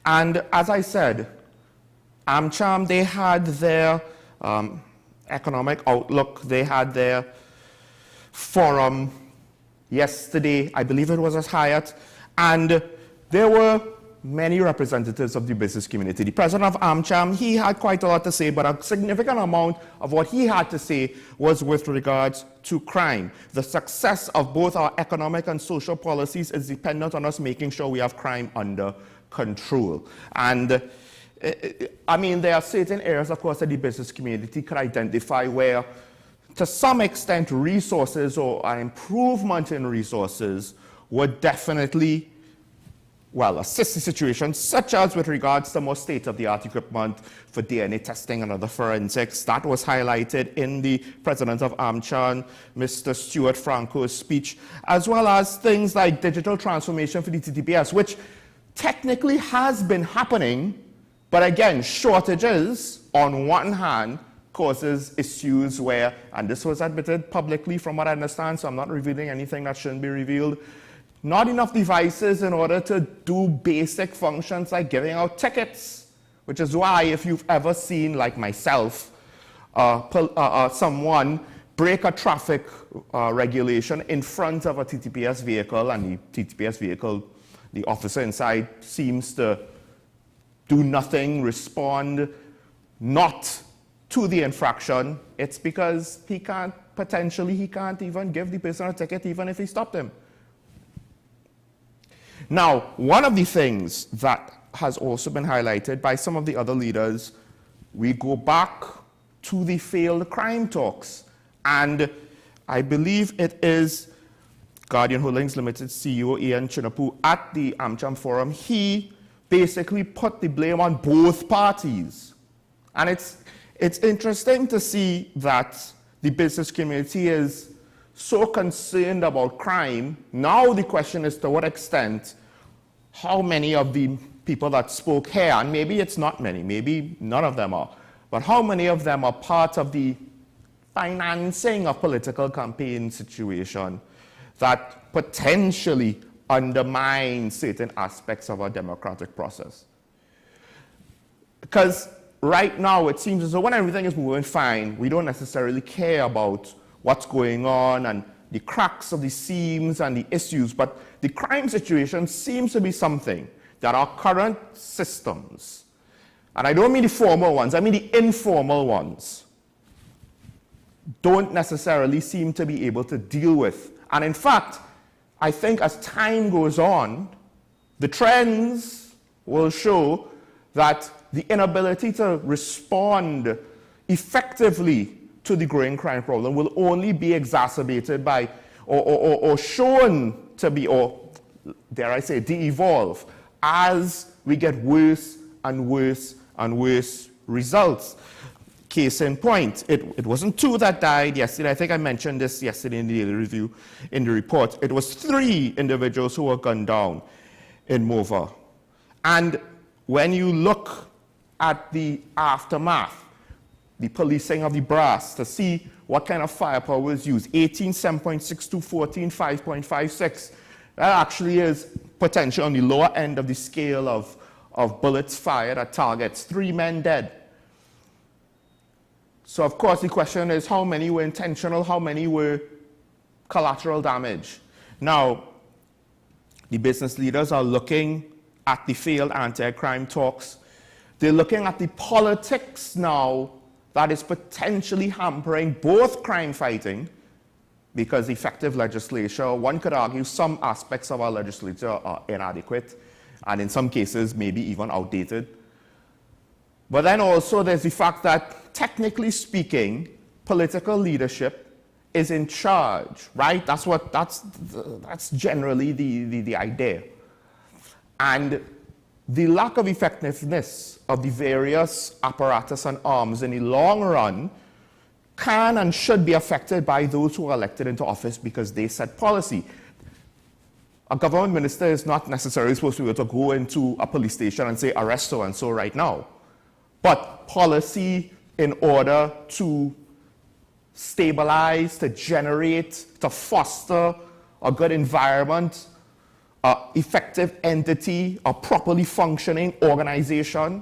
And as I said, AmCham, they had their economic outlook, they had their forum yesterday, I believe it was at Hyatt, and there were many representatives of the business community. The president of AmCham, he had quite a lot to say, but a significant amount of what he had to say was with regards to crime. The success of both our economic and social policies is dependent on us making sure we have crime under control. And I mean, there are certain areas, of course, that the business community could identify where, to some extent, resources or an improvement in resources would definitely, well, assist the situation, such as with regards to more state-of-the-art equipment for DNA testing and other forensics. That was highlighted in the president of AmCham, Mr. Stuart Franco's speech, as well as things like digital transformation for the TTPS, which technically has been happening, but again, shortages, on one hand, causes issues where, and this was admitted publicly from what I understand, so I'm not revealing anything that shouldn't be revealed, not enough devices in order to do basic functions like giving out tickets, which is why if you've ever seen, like myself, someone break a traffic regulation in front of a TTPS vehicle, and the TTPS vehicle, the officer inside seems to do nothing, respond not to the infraction, it's because he can't even give the person a ticket even if he stopped him. Now, one of the things that has also been highlighted by some of the other leaders, we go back to the failed crime talks. And I believe it is Guardian Holdings Limited CEO Ian Chinapu at the AmCham Forum. He basically put the blame on both parties. And it's interesting to see that the business community is so concerned about crime. Now the question is, to what extent, how many of the people that spoke here, and maybe it's not many, maybe none of them are, but how many of them are part of the financing of political campaign situation that potentially undermine certain aspects of our democratic process? Because right now it seems as though when everything is moving fine, we don't necessarily care about what's going on and the cracks of the seams and the issues, but the crime situation seems to be something that our current systems, and I don't mean the formal ones, I mean the informal ones, don't necessarily seem to be able to deal with. And in fact, I think as time goes on, the trends will show that the inability to respond effectively to the growing crime problem will only be exacerbated by, or shown to be, or dare I say, de-evolve as we get worse and worse and worse results. Case in point, it wasn't 2 that died yesterday. I think I mentioned this yesterday in the daily review, in the report. It was 3 individuals who were gunned down in Mova. And when you look at the aftermath, the policing of the brass, to see what kind of firepower was used, 18, 7.62, 14, 5.56, that actually is potentially on the lower end of the scale of bullets fired at targets, 3 men dead. So of course the question is, how many were intentional, how many were collateral damage? Now, the business leaders are looking at the failed anti-crime talks. They're looking at the politics now that is potentially hampering both crime fighting, because effective legislation, one could argue some aspects of our legislature are inadequate, and in some cases maybe even outdated. But then also there's the fact that, technically speaking, political leadership is in charge, right? That's generally the idea. And the lack of effectiveness of the various apparatus and arms in the long run can and should be affected by those who are elected into office because they set policy. A government minister is not necessarily supposed to be able to go into a police station and say, arrest so-and-so right now. But policy in order to stabilize, to generate, to foster a good environment an effective entity, a properly functioning organization.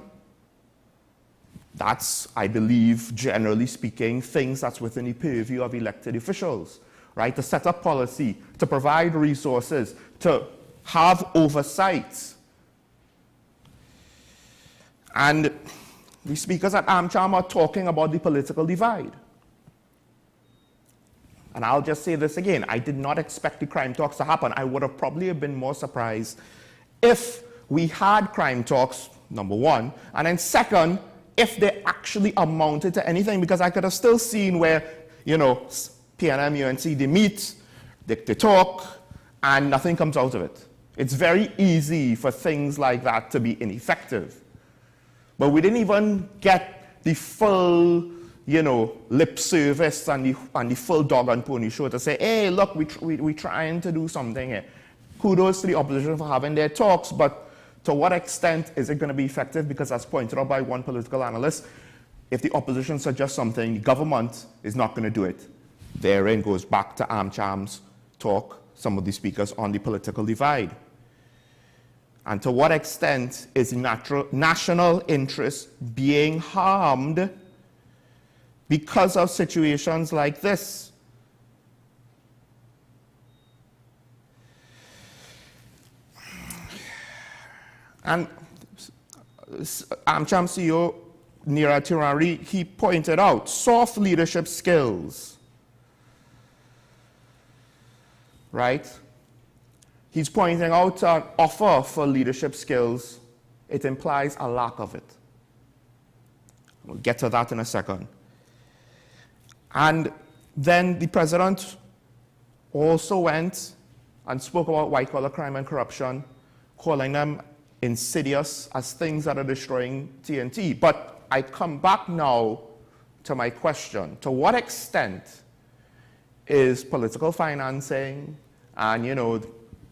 That's, I believe, generally speaking, things that's within the purview of elected officials, right? To set up policy, to provide resources, to have oversight. And the speakers at AmCham are talking about the political divide. And I'll just say this again, I did not expect the crime talks to happen. I would have probably been more surprised if we had crime talks, number one, and then second, if they actually amounted to anything, because I could have still seen where, you know, PNM, UNC, they meet, they talk, and nothing comes out of it. It's very easy for things like that to be ineffective. But we didn't even get the full, you know, lip service and the full dog and pony show to say, hey, look, we're trying to do something here. Kudos to the opposition for having their talks, but to what extent is it going to be effective? Because as pointed out by one political analyst, if the opposition suggests something, the government is not going to do it. Therein goes back to AmCham's talk, some of the speakers on the political divide. And to what extent is the national interest being harmed because of situations like this? And AmCham CEO Neeraj Tiwari, he pointed out soft leadership skills, right? He's pointing out an offer for leadership skills. It implies a lack of it. We'll get to that in a second. And then the president also went and spoke about white-collar crime and corruption, calling them insidious as things that are destroying TNT. But I come back now to my question. To what extent is political financing and, you know,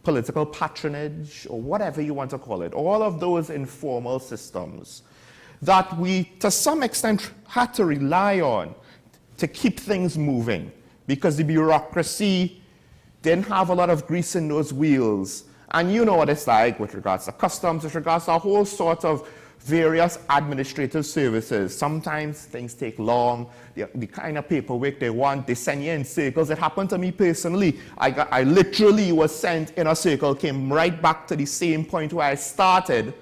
political patronage, or whatever you want to call it, all of those informal systems that we, to some extent, had to rely on to keep things moving, because the bureaucracy didn't have a lot of grease in those wheels. And you know what it's like with regards to customs, with regards to a whole sort of various administrative services. Sometimes things take long, the kind of paperwork they want, they send you in circles. It happened to me personally. I literally was sent in a circle, came right back to the same point where I started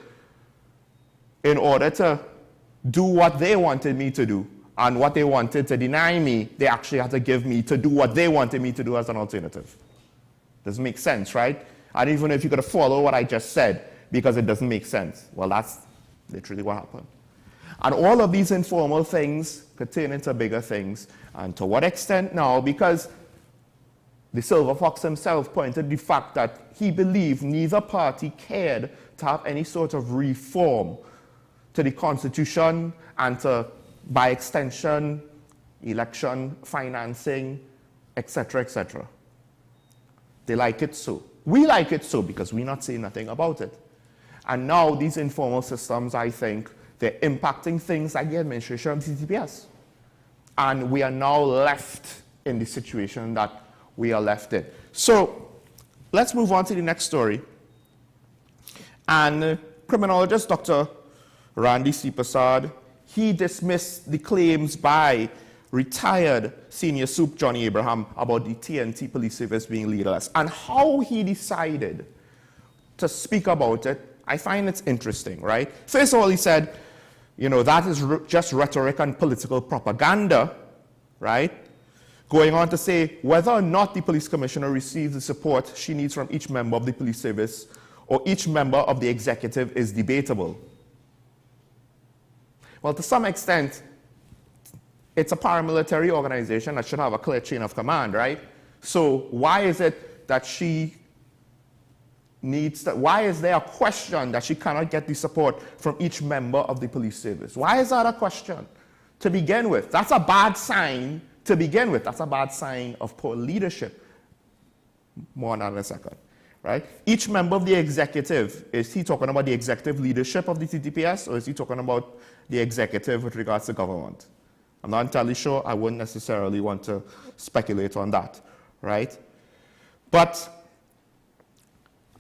in order to do what they wanted me to do. And what they wanted to deny me, they actually had to give me to do what they wanted me to do as an alternative. Doesn't make sense, right? I don't even know if you could follow what I just said, because it doesn't make sense. Well, that's literally what happened. And all of these informal things could turn into bigger things. And to what extent now? Because the Silver Fox himself pointed the fact that he believed neither party cared to have any sort of reform to the Constitution and to, by extension, election financing, etc., etc. They like it so. We like it so because we're not saying nothing about it. And now these informal systems, I think, they're impacting things like the administration of TTPS. And we are now left in the situation that we are left in. So let's move on to the next story. And criminologist Dr. Randy C. Prasad, he dismissed the claims by retired senior soup Johnny Abraham about the TNT police service being leaderless. And how he decided to speak about it, I find it's interesting, right? First of all, he said, you know, that is just rhetoric and political propaganda, right? Going on to say whether or not the police commissioner receives the support she needs from each member of the police service or each member of the executive is debatable. Well, to some extent, it's a paramilitary organization that should have a clear chain of command, right? So why is it that she needs that? Why is there a question that she cannot get the support from each member of the police service? Why is that a question to begin with? That's a bad sign to begin with. That's a bad sign of poor leadership. More on that in a second, right? Each member of the executive, is he talking about the executive leadership of the TTPS, or is he talking about the executive with regards to government? I'm not entirely sure. I wouldn't necessarily want to speculate on that, right? But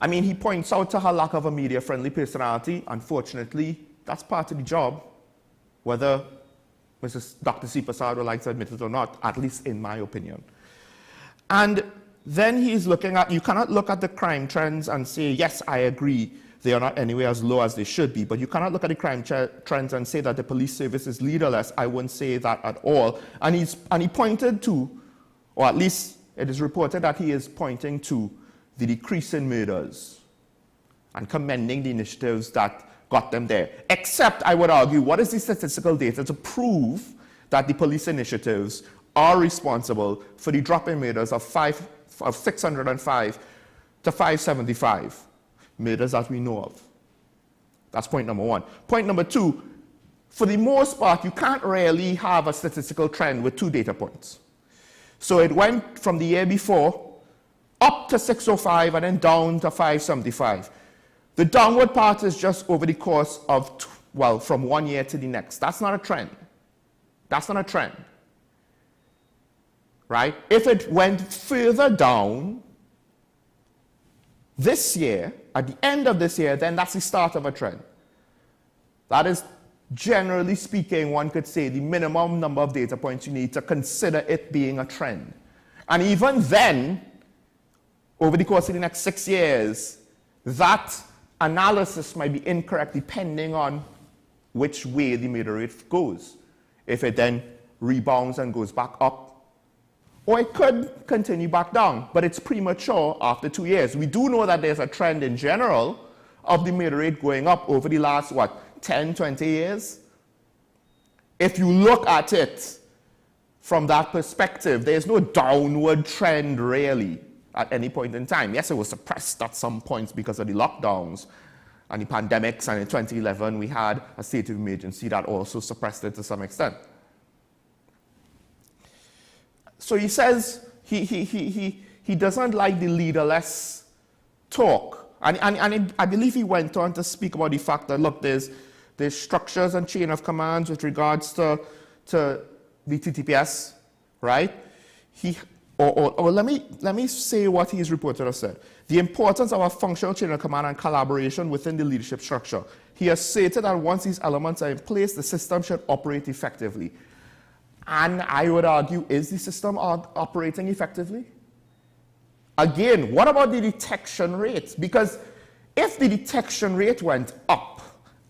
I mean, he points out to her lack of a media-friendly personality. Unfortunately, that's part of the job, whether Dr. C. Prasad would like to admit it or not, at least in my opinion. And then he's looking at, you cannot look at the crime trends and say, yes, I agree, they are not anywhere as low as they should be, but you cannot look at the crime trends and say that the police service is leaderless. I wouldn't say that at all. And he pointed to, or at least it is reported that he is pointing to the decrease in murders and commending the initiatives that got them there. Except, I would argue, what is the statistical data to prove that the police initiatives are responsible for the drop in murders of 605 to 575 murders that we know of? That's point number one. Point number two, for the most part, you can't really have a statistical trend with 2 data points. So it went from the year before up to 605 and then down to 575. The downward part is just over the course of, well, from one year to the next. That's not a trend. That's not a trend. Right? If it went further down this year, at the end of this year, then that's the start of a trend. That is, generally speaking, one could say the minimum number of data points you need to consider it being a trend. And even then, over the course of the next 6 years, that analysis might be incorrect depending on which way the murder rate goes. If it then rebounds and goes back up, or it could continue back down, but it's premature after 2 years. We do know that there's a trend in general of the murder rate going up over the last, 10, 20 years? If you look at it from that perspective, there's no downward trend really at any point in time. Yes, it was suppressed at some points because of the lockdowns and the pandemics, and in 2011 we had a state of emergency that also suppressed it to some extent. So he says he doesn't like the leaderless talk. And I believe he went on to speak about the fact that, look, there's structures and chain of commands with regards to the TTPS, right? Let me say what he's reported to have said. The importance of a functional chain of command and collaboration within the leadership structure. He has stated that once these elements are in place, the system should operate effectively. And I would argue, is the system operating effectively? Again, what about the detection rate? Because if the detection rate went up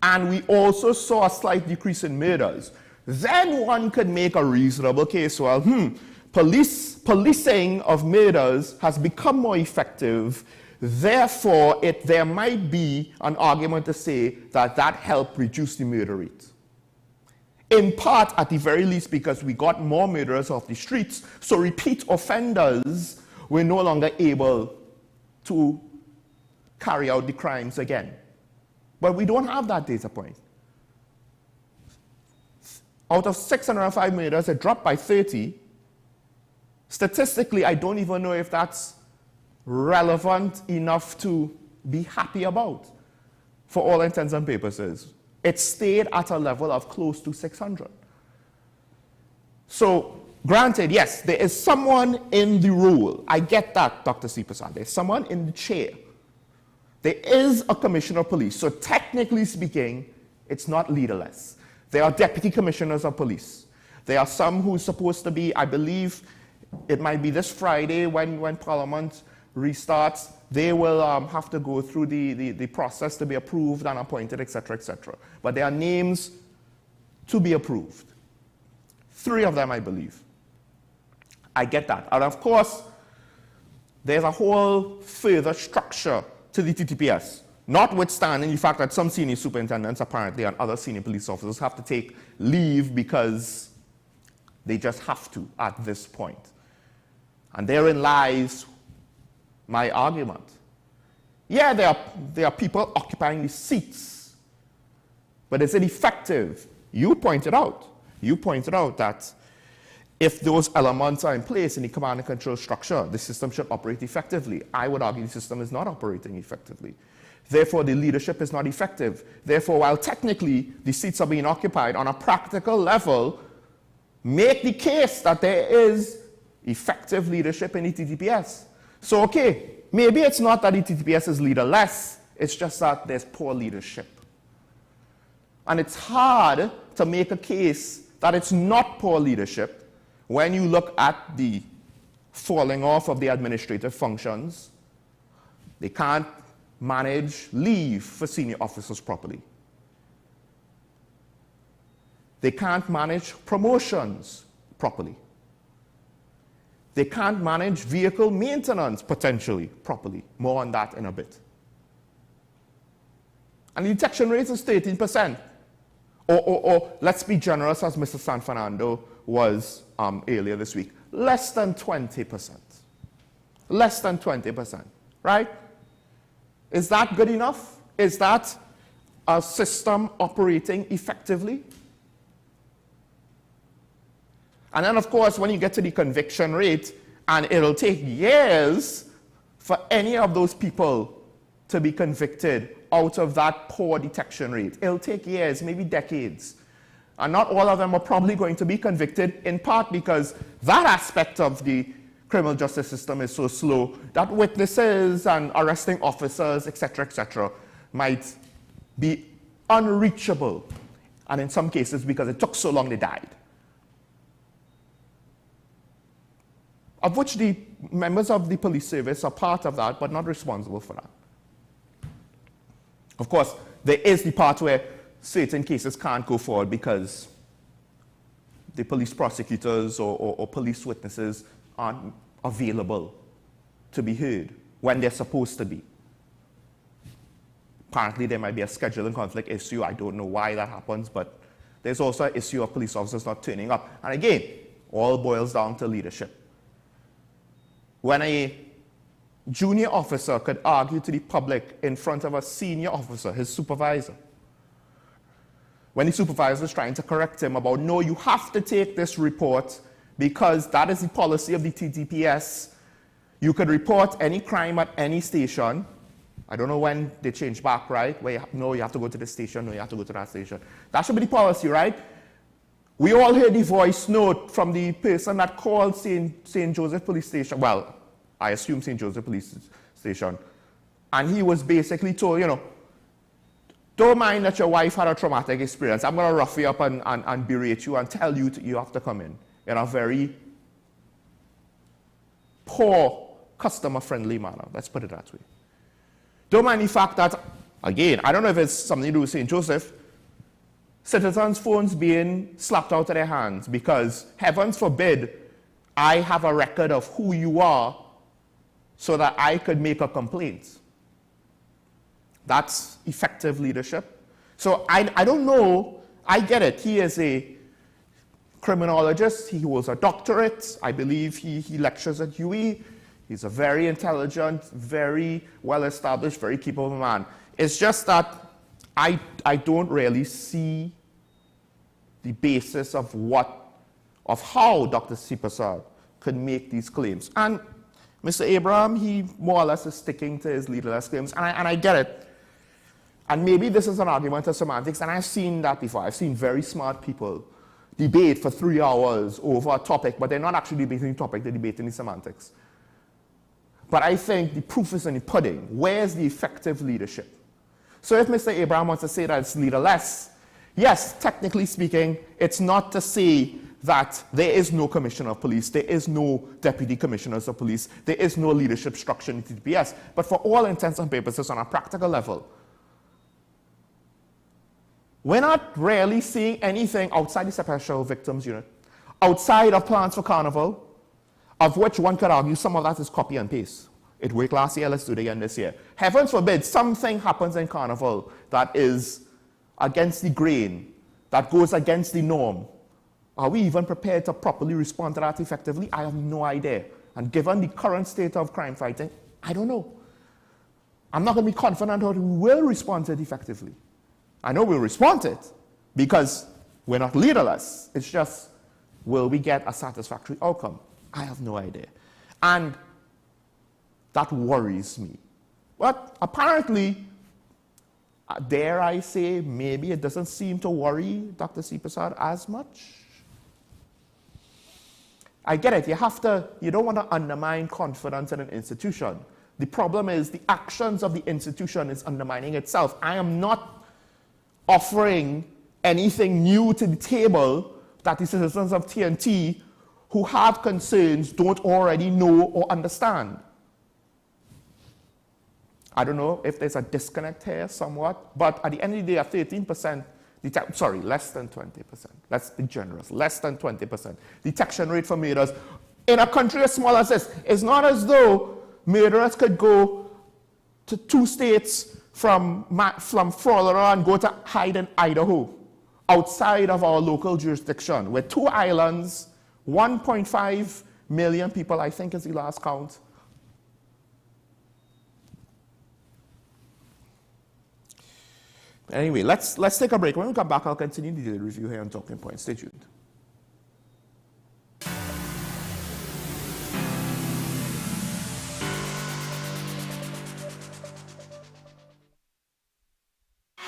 and we also saw a slight decrease in murders, then one could make a reasonable case, well, policing of murders has become more effective, therefore there might be an argument to say that that helped reduce the murder rate. In part, at the very least, because we got more murderers off the streets, so repeat offenders were no longer able to carry out the crimes again. But we don't have that data point. Out of 605 murders, it dropped by 30. Statistically, I don't even know if that's relevant enough to be happy about, for all intents and purposes. It stayed at a level of close to 600. So, granted, yes, there is someone in the role. I get that, Dr. C. Prasad. There's someone in the chair. There is a commissioner of police. So, technically speaking, it's not leaderless. There are deputy commissioners of police. There are some who's supposed to be, I believe, it might be this Friday when Parliament restarts, they will have to go through the process to be approved and appointed, etc., etc. But there are names to be approved. 3 of them, I believe. I get that. And of course, there's a whole further structure to the TTPS, notwithstanding the fact that some senior superintendents apparently and other senior police officers have to take leave because they just have to at this point. And therein lies my argument. Yeah, there are people occupying the seats, but is it effective? You pointed out that if those elements are in place in the command and control structure, the system should operate effectively. I would argue the system is not operating effectively. Therefore, the leadership is not effective. Therefore, while technically the seats are being occupied, on a practical level, make the case that there is effective leadership in the TTPS. So, okay, maybe it's not that the TTPS is leaderless, it's just that there's poor leadership. And it's hard to make a case that it's not poor leadership when you look at the falling off of the administrative functions. They can't manage leave for senior officers properly. They can't manage promotions properly. They can't manage vehicle maintenance potentially properly. More on that in a bit. And the detection rate is 13%. Or let's be generous, as Mr. San Fernando was earlier this week, less than 20%. Less than 20%, right? Is that good enough? Is that a system operating effectively? And then, of course, when you get to the conviction rate, and it'll take years for any of those people to be convicted out of that poor detection rate. It'll take years, maybe decades. And not all of them are probably going to be convicted, in part because that aspect of the criminal justice system is so slow that witnesses and arresting officers, etc., might be unreachable. And in some cases, because it took so long, they died. Of which the members of the police service are part of that, but not responsible for that. Of course, there is the part where certain cases can't go forward because the police prosecutors or police witnesses aren't available to be heard when they're supposed to be. Apparently, there might be a scheduling conflict issue. I don't know why that happens, but there's also an issue of police officers not turning up. And again, all boils down to leadership. When a junior officer could argue to the public in front of a senior officer, his supervisor, when the supervisor is trying to correct him about, no, you have to take this report because that is the policy of the TTPS. You could report any crime at any station. I don't know when they changed back, right? Where no, you have to go to this station, no, you have to go to that station. That should be the policy, right? We all heard the voice note from the person that called St. Joseph Police Station. Well, I assume St. Joseph Police Station. And he was basically told, you know, don't mind that your wife had a traumatic experience. I'm going to rough you up and berate you and tell you you have to come in a very poor, customer-friendly manner. Let's put it that way. Don't mind the fact that, again, I don't know if it's something to do with St. Joseph, citizens' phones being slapped out of their hands because, heavens forbid, I have a record of who you are so that I could make a complaint. That's effective leadership. So I don't know. I get it. He is a criminologist. He holds a doctorate. I believe he lectures at UE. He's a very intelligent, very well-established, very capable man. It's just that I don't really see the basis of how Dr. C. Prasad could make these claims. And Mr. Abraham, he more or less is sticking to his leaderless claims, and I get it. And maybe this is an argument of semantics, and I've seen that before. I've seen very smart people debate for 3 hours over a topic, but they're not actually debating the topic, they're debating the semantics. But I think the proof is in the pudding. Where's the effective leadership? So if Mr. Abraham wants to say that it's leaderless, yes, technically speaking, it's not to say that there is no commissioner of police, there is no deputy commissioners of police, there is no leadership structure in TTPS. But for all intents and purposes, on a practical level, we're not really seeing anything outside the Special Victims Unit, outside of plans for Carnival, of which one could argue some of that is copy and paste. It worked last year, let's do it again this year. Heavens forbid something happens in Carnival that is against the grain, that goes against the norm. Are we even prepared to properly respond to that effectively? I have no idea. And given the current state of crime fighting, I don't know. I'm not going to be confident that we will respond to it effectively. I know we'll respond to it because we're not leaderless. It's just, will we get a satisfactory outcome? I have no idea. And that worries me. But apparently, dare I say, maybe it doesn't seem to worry Dr. C. Prasad as much. I get it. You don't want to undermine confidence in an institution. The problem is the actions of the institution is undermining itself. I am not offering anything new to the table that the citizens of TNT who have concerns don't already know or understand. I don't know if there's a disconnect here somewhat, but at the end of the day, at 13%, less than 20%. Let's be generous, less than 20% detection rate for murders. In a country as small as this, it's not as though murderers could go to 2 states from Florida and go to hide in Idaho, outside of our local jurisdiction. We're 2 islands, 1.5 million people, I think is the last count. Anyway, let's take a break. When we come back, I'll continue the daily review here on Talking Points. Stay tuned.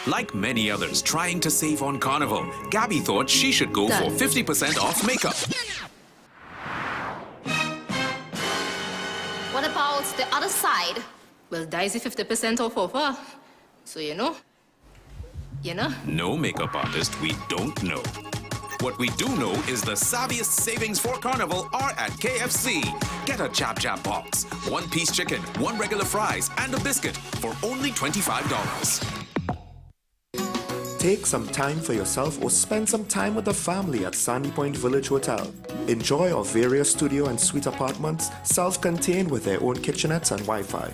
Like many others trying to save on Carnival, Gabby thought she should go for 50% off makeup. What about the other side? Well, Daisy 50% off offer. So you know. No makeup artist we don't know. What we do know is the savviest savings for Carnival are at KFC. Get a Jab Jab box, 1-piece chicken, 1 regular fries, and a biscuit for only $25. Take some time for yourself or spend some time with the family at Sandy Point Village Hotel. Enjoy our various studio and suite apartments, self-contained with their own kitchenettes and Wi-Fi.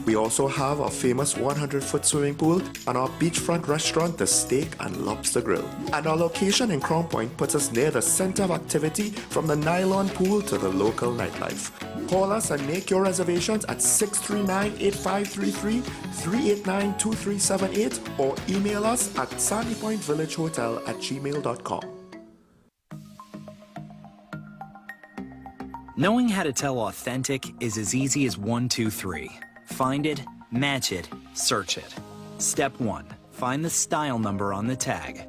We also have our famous 100-foot swimming pool and our beachfront restaurant, the Steak and Lobster Grill. And our location in Crown Point puts us near the center of activity from the nylon pool to the local nightlife. Call us and make your reservations at 639-8533, 389-2378 or email us at sandypointvillagehotel@gmail.com. Knowing how to tell authentic is as easy as 1, 2, 3. Find it, match it, search it. Step 1. Find the style number on the tag.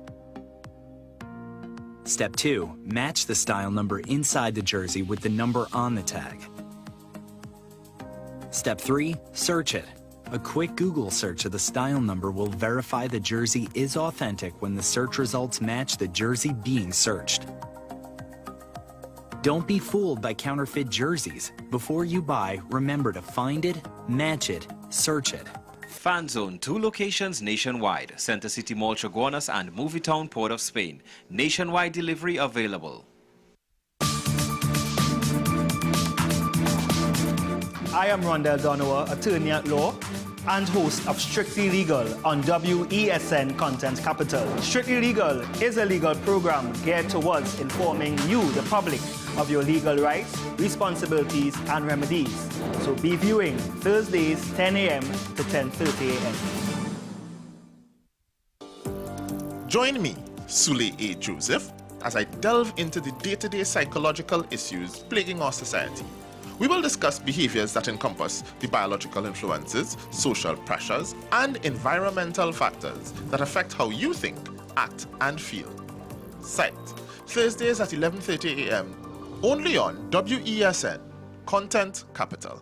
Step 2. Match the style number inside the jersey with the number on the tag. Step 3. Search it. A quick Google search of the style number will verify the jersey is authentic when the search results match the jersey being searched. Don't be fooled by counterfeit jerseys. Before you buy, remember to find it, match it, search it. Fan Zone, 2 locations nationwide. Center City Mall, Chaguanas and Movie Town, Port of Spain. Nationwide delivery available. I am Rondell Donowa, attorney at law and host of Strictly Legal on WESN Content Capital. Strictly Legal is a legal program geared towards informing you, the public, of your legal rights, responsibilities, and remedies. So be viewing Thursdays, 10 a.m. to 10:30 a.m. Join me, Sule A. Joseph, as I delve into the day-to-day psychological issues plaguing our society. We will discuss behaviors that encompass the biological influences, social pressures, and environmental factors that affect how you think, act, and feel. Site, Thursdays at 11:30 a.m. only on WESN, Content Capital.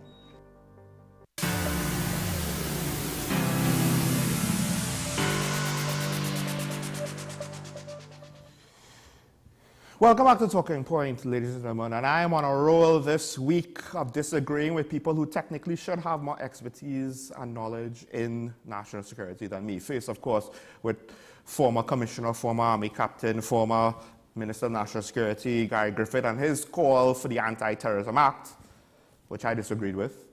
Welcome back to Talking Point, ladies and gentlemen. And I am on a roll this week of disagreeing with people who technically should have more expertise and knowledge in national security than me. First, of course, with former commissioner, former army captain, former Minister of National Security, Gary Griffith, and his call for the Anti-Terrorism Act, which I disagreed with,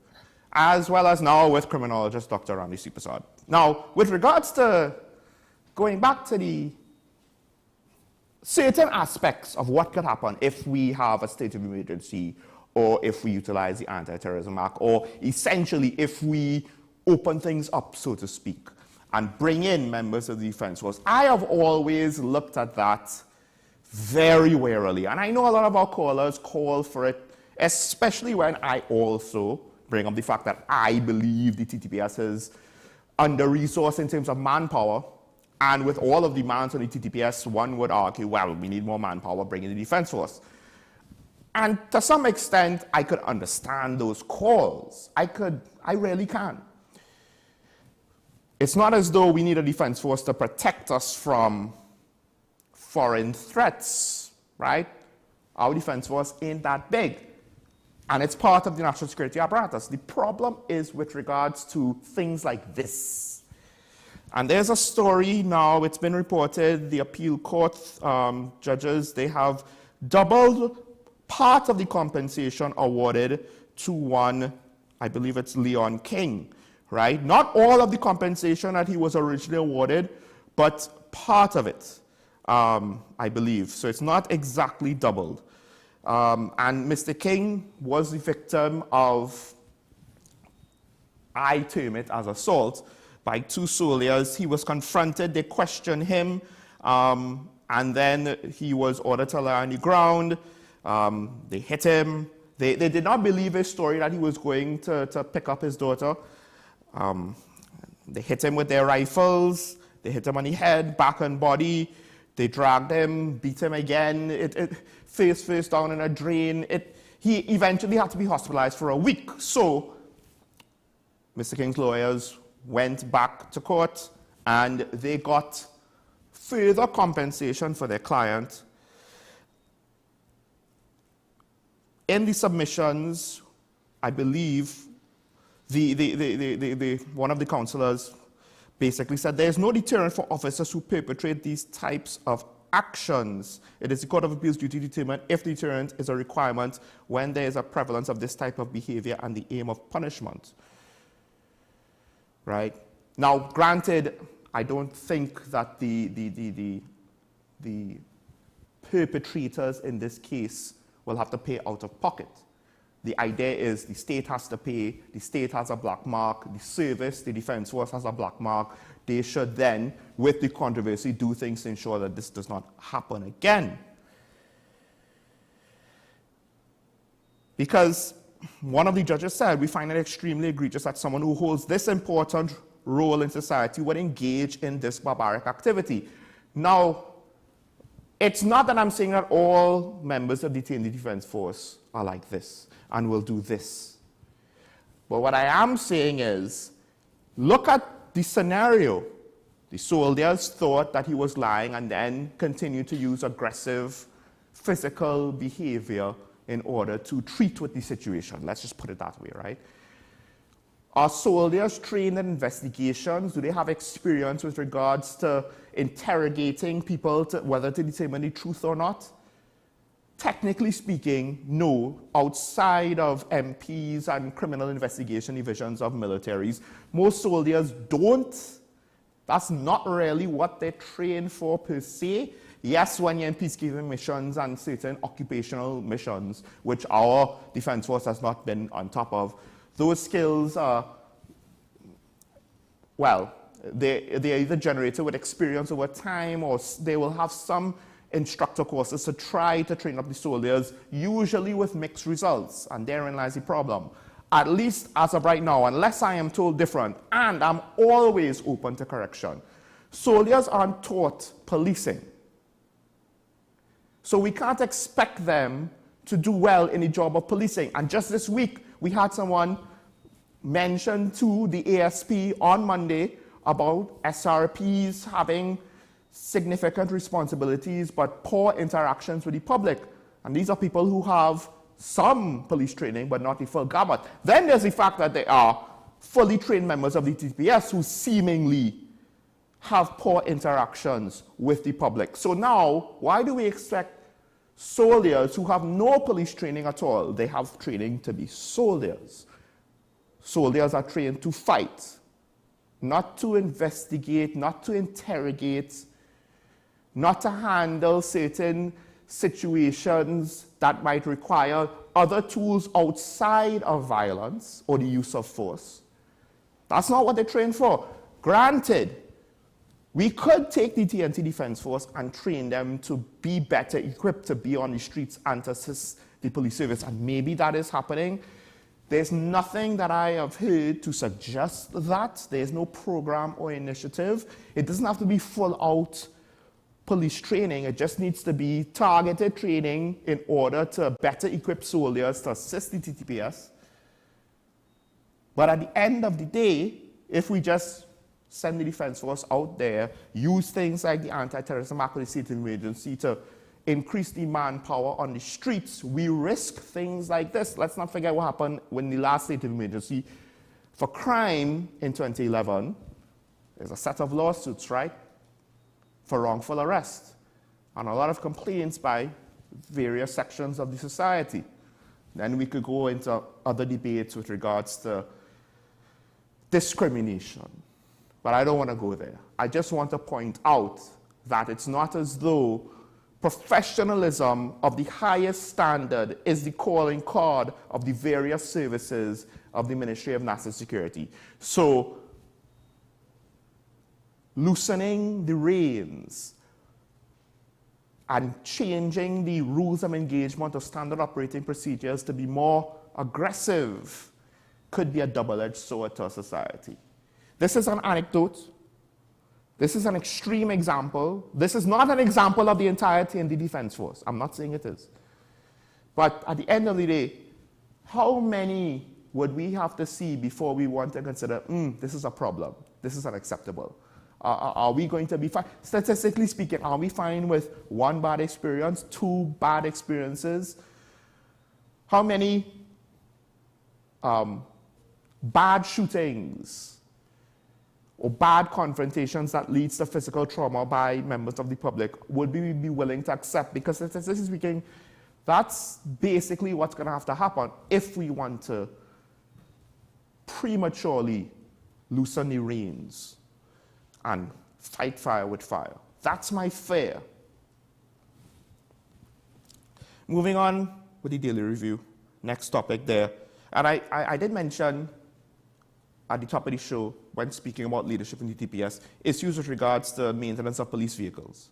as well as now with criminologist Dr. Randy C. Prasad. Now, with regards to going back to the certain aspects of what could happen if we have a state of emergency or if we utilize the Anti-Terrorism Act, or essentially if we open things up, so to speak, and bring in members of the defense force, I have always looked at that very warily. And I know a lot of our callers call for it, especially when I also bring up the fact that I believe the TTPS is under-resourced in terms of manpower. And with all of the demands on the TTPS, one would argue, well, we need more manpower, bring in the defense force. And to some extent, I could understand those calls. I really can. It's not as though we need a defense force to protect us from foreign threats, right? Our defense force ain't that big. And it's part of the national security apparatus. The problem is with regards to things like this. And there's a story now, it's been reported, the appeal court judges, they have doubled part of the compensation awarded to one, I believe it's Leon King, right? Not all of the compensation that he was originally awarded, but part of it, I believe. So it's not exactly doubled. And Mr. King was the victim of, I term it as assault, by two soldiers. He was confronted, they questioned him, and then he was ordered to lie on the ground. They hit him. They did not believe his story that he was going to pick up his daughter. They hit him with their rifles. They hit him on the head, back and body. They dragged him, beat him again. Face down in a drain. He eventually had to be hospitalized for a week. So Mr. King's lawyers went back to court and they got further compensation for their client. In the submissions, I believe one of the counselors basically said there is no deterrent for officers who perpetrate these types of actions. It is the Court of Appeal's duty to determine if deterrent is a requirement when there is a prevalence of this type of behavior and the aim of punishment. Right? Now, granted, I don't think that the perpetrators in this case will have to pay out of pocket. The idea is the state has to pay, the state has a black mark, the service, the defense force has a black mark. They should then, with the controversy, do things to ensure that this does not happen again. Because one of the judges said, we find it extremely egregious that someone who holds this important role in society would engage in this barbaric activity. Now, it's not that I'm saying that all members of the defense force are like this and will do this. But what I am saying is, look at the scenario. The soldiers thought that he was lying and then continued to use aggressive physical behavior in order to treat with the situation. Let's just put it that way, right? Are soldiers trained in investigations? Do they have experience with regards to interrogating people whether to determine the truth or not? Technically speaking, no. Outside of MPs and criminal investigation divisions of militaries, most soldiers don't. That's not really what they're trained for per se. Yes, when you're in peacekeeping missions and certain occupational missions, which our defense force has not been on top of, those skills are, well, they're either generated with experience over time or they will have some instructor courses to try to train up the soldiers, usually with mixed results, and therein lies the problem. At least as of right now, unless I am told different, and I'm always open to correction, soldiers aren't taught policing. So we can't expect them to do well in the job of policing. And just this week, we had someone mention to the ASP on Monday about SRPs having significant responsibilities but poor interactions with the public. And these are people who have some police training but not the full gamut. Then there's the fact that they are fully trained members of the TPS who seemingly have poor interactions with the public. So now, why do we expect soldiers who have no police training at all? They have training to be soldiers. Soldiers are trained to fight, not to investigate, not to interrogate, not to handle certain situations that might require other tools outside of violence or the use of force. That's not what they're trained for. Granted, we could take the TNT Defense Force and train them to be better equipped to be on the streets and to assist the police service, and maybe that is happening. There's nothing that I have heard to suggest that. There's no program or initiative. It doesn't have to be full out police training. It just needs to be targeted training in order to better equip soldiers to assist the TTPS. But at the end of the day, if we just send the Defense Force out there, use things like the Anti-Terrorism Act of the State of Emergency to increase the manpower on the streets, we risk things like this. Let's not forget what happened when the last state of emergency for crime in 2011. There's a set of lawsuits, right, for wrongful arrest, and a lot of complaints by various sections of the society. Then we could go into other debates with regards to discrimination, but I don't want to go there. I just want to point out that it's not as though professionalism of the highest standard is the calling card of the various services of the Ministry of National Security. So, loosening the reins and changing the rules of engagement of standard operating procedures to be more aggressive could be a double-edged sword to our society. This is an anecdote. This is an extreme example. This is not an example of the entirety in the Defense Force. I'm not saying it is. But at the end of the day, how many would we have to see before we want to consider, this is a problem, this is unacceptable? Are we going to be fine? Statistically speaking, are we fine with one bad experience, two bad experiences? How many bad shootings or bad confrontations that leads to physical trauma by members of the public would we be willing to accept? Because statistically speaking, that's basically what's going to have to happen if we want to prematurely loosen the reins and fight fire with fire. That's my fear. Moving on with the daily review, next topic there. And I did mention at the top of the show, when speaking about leadership in the TPS, issues with regards to maintenance of police vehicles.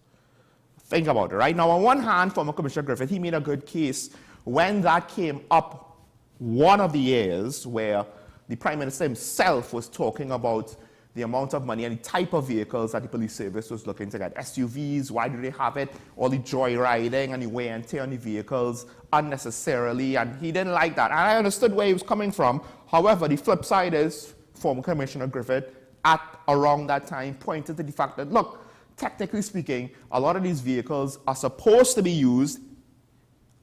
Think about it, right? Now, on one hand, former Commissioner Griffith, he made a good case when that came up one of the years where the Prime Minister himself was talking about the amount of money and the type of vehicles that the police service was looking to get. SUVs, why do they have it? All the joyriding and the wear and tear on the vehicles unnecessarily, and he didn't like that. And I understood where he was coming from. However, the flip side is, former Commissioner Griffith, at around that time, pointed to the fact that, look, technically speaking, a lot of these vehicles are supposed to be used,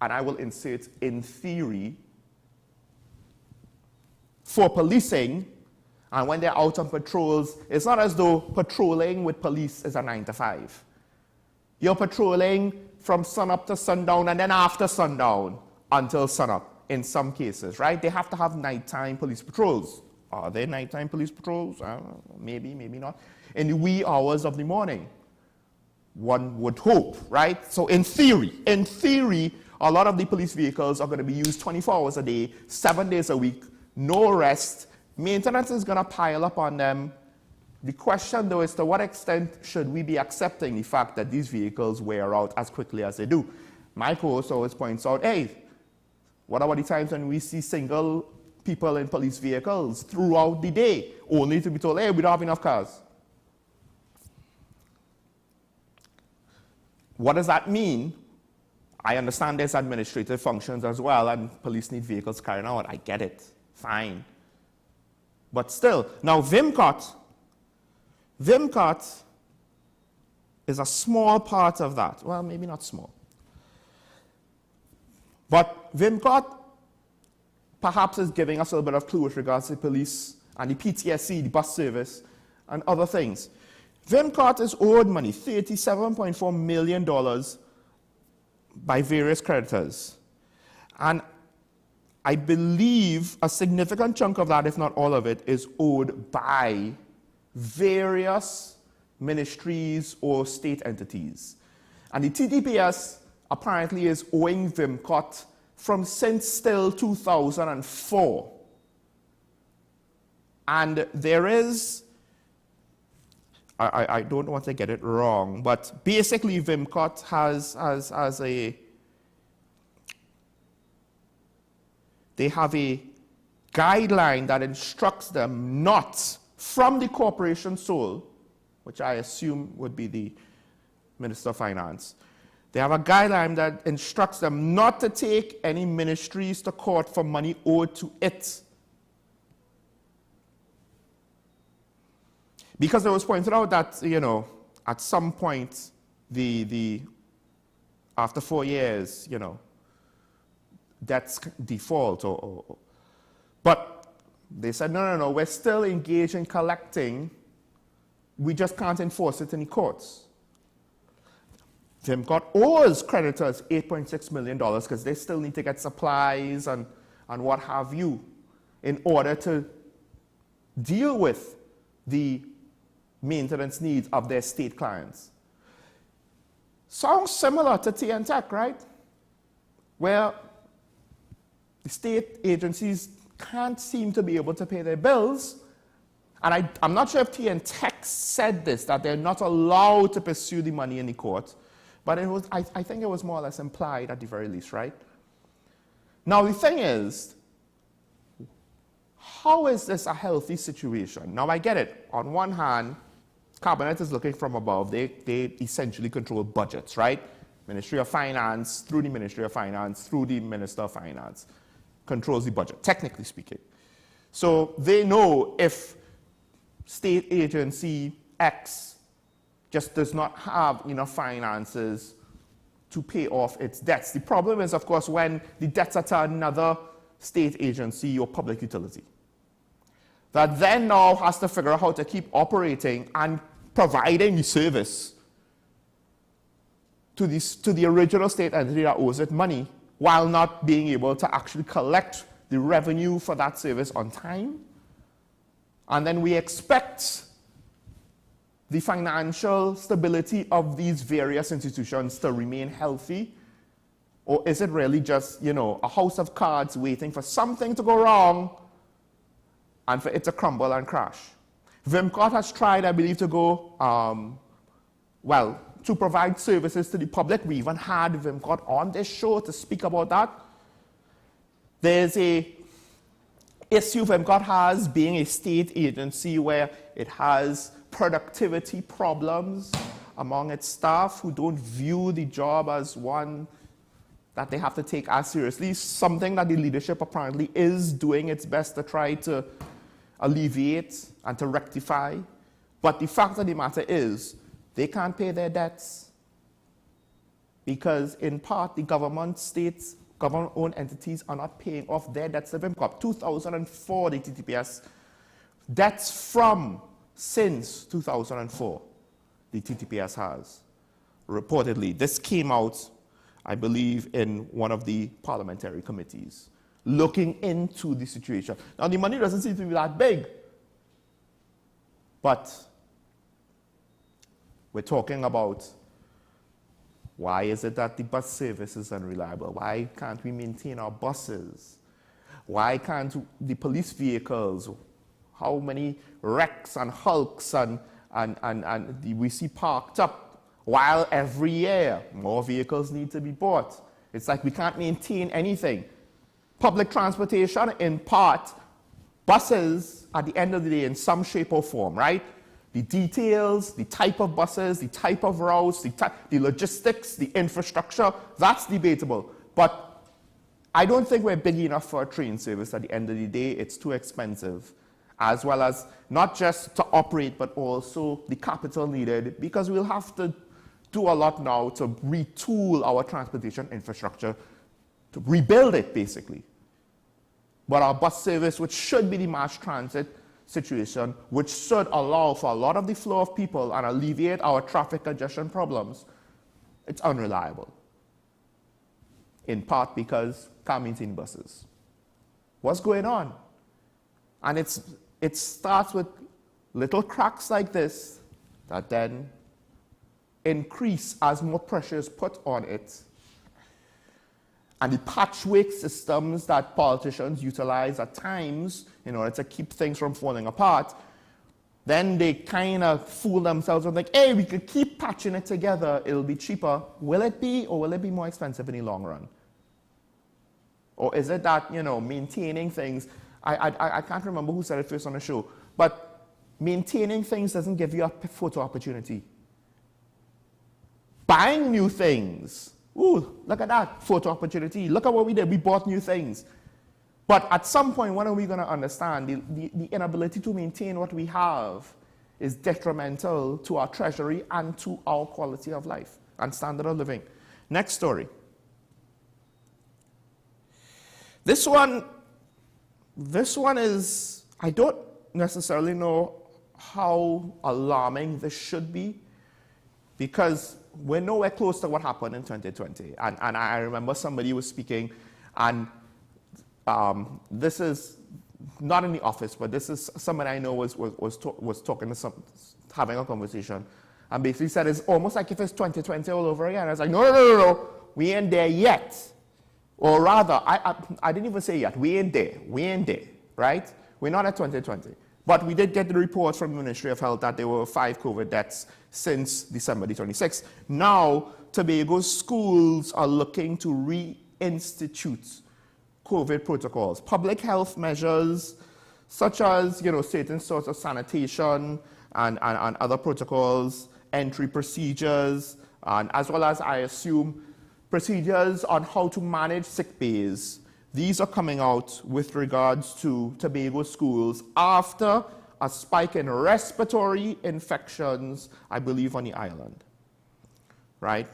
and I will insert in theory, for policing, and when they're out on patrols, it's not as though patrolling with police is a 9 to 5. You're patrolling from sunup to sundown, and then after sundown until sunup, in some cases, right? They have to have nighttime police patrols. Are there nighttime police patrols? Maybe, maybe not. In the wee hours of the morning, one would hope, right? So in theory, a lot of the police vehicles are going to be used 24 hours a day, 7 days a week, no rest. Maintenance is going to pile up on them. The question, though, is to what extent should we be accepting the fact that these vehicles wear out as quickly as they do? My co-host always points out, hey, what about the times when we see single people in police vehicles throughout the day, only to be told, hey, we don't have enough cars? What does that mean? I understand there's administrative functions as well, and police need vehicles carrying out. I get it. Fine. But still, now VIMCOT is a small part of that. Well, maybe not small. But VIMCOT perhaps is giving us a little bit of clue with regards to the police and the PTSC, the bus service, and other things. VIMCOT is owed money, $37.4 million by various creditors. And I believe a significant chunk of that, if not all of it, is owed by various ministries or state entities. And the TTPS apparently is owing VIMCOT from since still 2004. And there is, I don't want to get it wrong, but basically VIMCOT has they have a guideline that instructs them not from the corporation sole, which I assume would be the Minister of Finance. They have a guideline that instructs them not to take any ministries to court for money owed to it. Because it was pointed out that, you know, at some point, after 4 years, you know, debts default. But they said, no, we're still engaged in collecting. We just can't enforce it in the courts. Vimcot owes creditors $8.6 million because they still need to get supplies and what have you in order to deal with the maintenance needs of their state clients. Sounds similar to TNTech, right? Where the state agencies can't seem to be able to pay their bills. And I'm not sure if TNTech said this, that they're not allowed to pursue the money in the court. But it was, I think it was more or less implied at the very least, right? Now the thing is, how is this a healthy situation? Now I get it. On one hand, Cabinet is looking from above. They essentially control budgets, right? Ministry of Finance, through the Ministry of Finance, through the Minister of Finance, controls the budget, technically speaking. So they know if state agency X just does not have enough finances to pay off its debts. The problem is, of course, when the debts are to another state agency or public utility that then now has to figure out how to keep operating and providing the service to the original state entity that owes it money while not being able to actually collect the revenue for that service on time. And then we expect the financial stability of these various institutions to remain healthy? Or is it really just, you know, a house of cards waiting for something to go wrong and for it to crumble and crash? Vimcot has tried, I believe, to go, to provide services to the public. We even had Vimcot on this show to speak about that. There's a issue Vimcot has being a state agency where it has productivity problems among its staff who don't view the job as one that they have to take as seriously, something that the leadership apparently is doing its best to try to alleviate and to rectify. But the fact of the matter is, they can't pay their debts because in part the government, states, government-owned entities are not paying off their debts to Vimcot. 2004, the TTPS, debts from since 2004, the TTPS has, reportedly. This came out, I believe, in one of the parliamentary committees, looking into the situation. Now, the money doesn't seem to be that big, but we're talking about why is it that the bus service is unreliable? Why can't we maintain our buses? Why can't the police vehicles? How many wrecks and hulks and we see parked up, while every year more vehicles need to be bought. It's like we can't maintain anything. Public transportation, in part, buses at the end of the day in some shape or form, right? The details, the type of buses, the type of routes, the logistics, the infrastructure, that's debatable. But I don't think we're big enough for a train service at the end of the day. It's too expensive, as well as not just to operate, but also the capital needed, because we'll have to do a lot now to retool our transportation infrastructure, to rebuild it, basically. But our bus service, which should be the mass transit situation, which should allow for a lot of the flow of people and alleviate our traffic congestion problems, it's unreliable. In part because can't maintain buses. What's going on? And it starts with little cracks like this that then increase as more pressure is put on it. And the patchwork systems that politicians utilize at times in order to keep things from falling apart, then they kind of fool themselves and think, hey, we could keep patching it together, it'll be cheaper. Will it be, or will it be more expensive in the long run? Or is it that, you know, maintaining things, I can't remember who said it first on the show, but maintaining things doesn't give you a photo opportunity. buying new things. Ooh, look at that, photo opportunity. Look at what we did, we bought new things. But at some point, when are we going to understand the inability to maintain what we have is detrimental to our treasury and to our quality of life and standard of living. Next story. This one is, I don't necessarily know how alarming this should be, because we're nowhere close to what happened in 2020. And I remember somebody was speaking, and this is not in the office, but this is somebody I know was talking to having a conversation, and basically said it's almost like if it's 2020 all over again. I was like, no, we ain't there yet. Or rather, I didn't even say yet, we ain't there, right? We're not at 2020. But we did get the reports from the Ministry of Health that there were 5 COVID deaths since December the 26th. Now, Tobago's schools are looking to reinstitute COVID protocols, public health measures, such as, certain sorts of sanitation and other protocols, entry procedures, and as well as, I assume, procedures on how to manage sick bays. These are coming out with regards to Tobago schools after a spike in respiratory infections, I believe, on the island, right?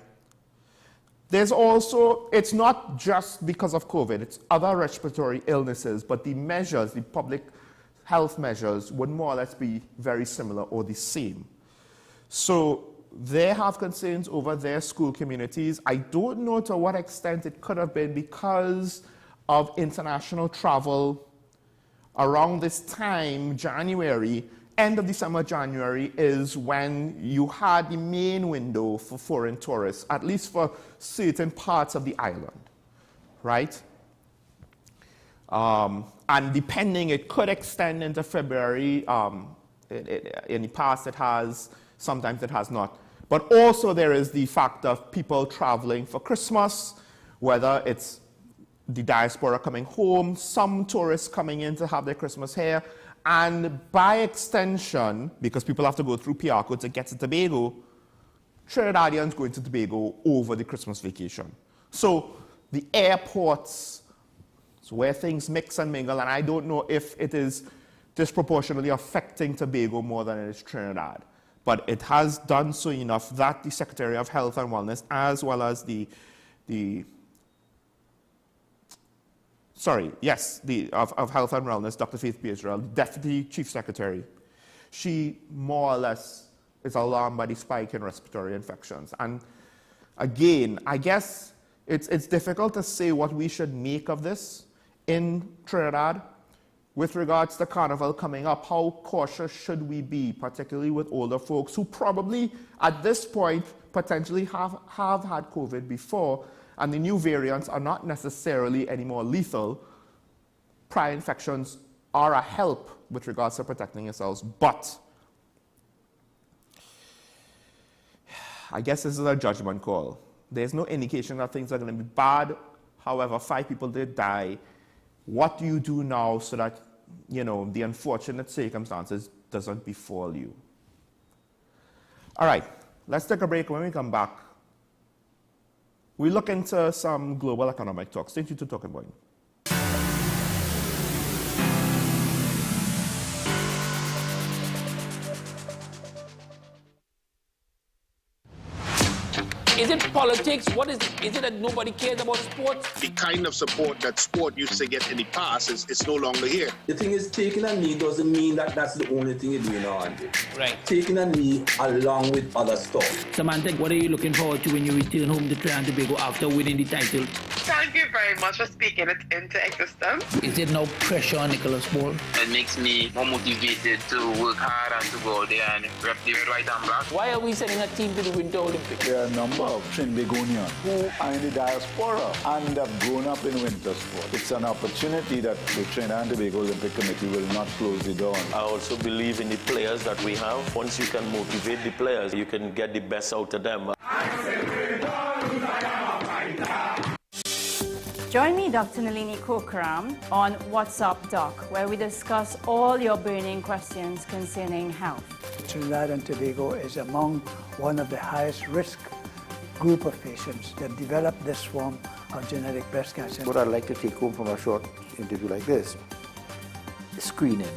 There's also, it's not just because of COVID, it's other respiratory illnesses, but the measures, the public health measures would more or less be very similar or the same. So they have concerns over their school communities. I don't know to what extent it could have been because of international travel. Around this time, January, end of December, January, is when you had the main window for foreign tourists, at least for certain parts of the island, right? And depending, it could extend into February. In the past it has, sometimes it has not. But also there is the fact of people traveling for Christmas, whether it's the diaspora coming home, some tourists coming in to have their Christmas here, and by extension, because people have to go through PR code to get to Tobago, Trinidadians going to Tobago over the Christmas vacation. So the airports, it's where things mix and mingle, and I don't know if it is disproportionately affecting Tobago more than it is Trinidad. But it has done so enough that the Secretary of Health and Wellness, as well as the of Health and Wellness, Dr. Faith Israel, Deputy Chief Secretary, she more or less is alarmed by the spike in respiratory infections. And again, I guess it's difficult to say what we should make of this in Trinidad. With regards to Carnival coming up, how cautious should we be, particularly with older folks who probably, at this point, potentially have had COVID before, and the new variants are not necessarily any more lethal. Prior infections are a help with regards to protecting yourselves, but I guess this is a judgment call. There's no indication that things are going to be bad. However, 5 people did die. What do you do now so that, the unfortunate circumstances doesn't befall you? All right, let's take a break. When we come back, we look into some global economic talks. Thank you to Talking Point. Is it politics? What is it? Is it that nobody cares about sports? The kind of support that sport used to get in the past is no longer here. The thing is, taking a knee doesn't mean that that's the only thing you're doing on it. Right. Taking a knee along with other stuff. Samantha, what are you looking forward to when you return home to Trinidad and Tobago after winning the title? Thank you very much for speaking it into existence. Is there no pressure on Nicholas Ball? It makes me more motivated to work hard and to go out there and rep the right and black. Why are we sending a team to the Winter Olympics? There are a number of Trinbagonians who are in the diaspora and have grown up in winter sport. It's an opportunity that the Trinidad and Tobago Olympic Committee will not close the door on. I also believe in the players that we have. Once you can motivate the players, you can get the best out of them. Join me, Dr. Nalini Kokram, on What's Up Doc, where we discuss all your burning questions concerning health. Trinidad and Tobago is among one of the highest risk group of patients that develop this form of genetic breast cancer. What I'd like to take home from a short interview like this, screening.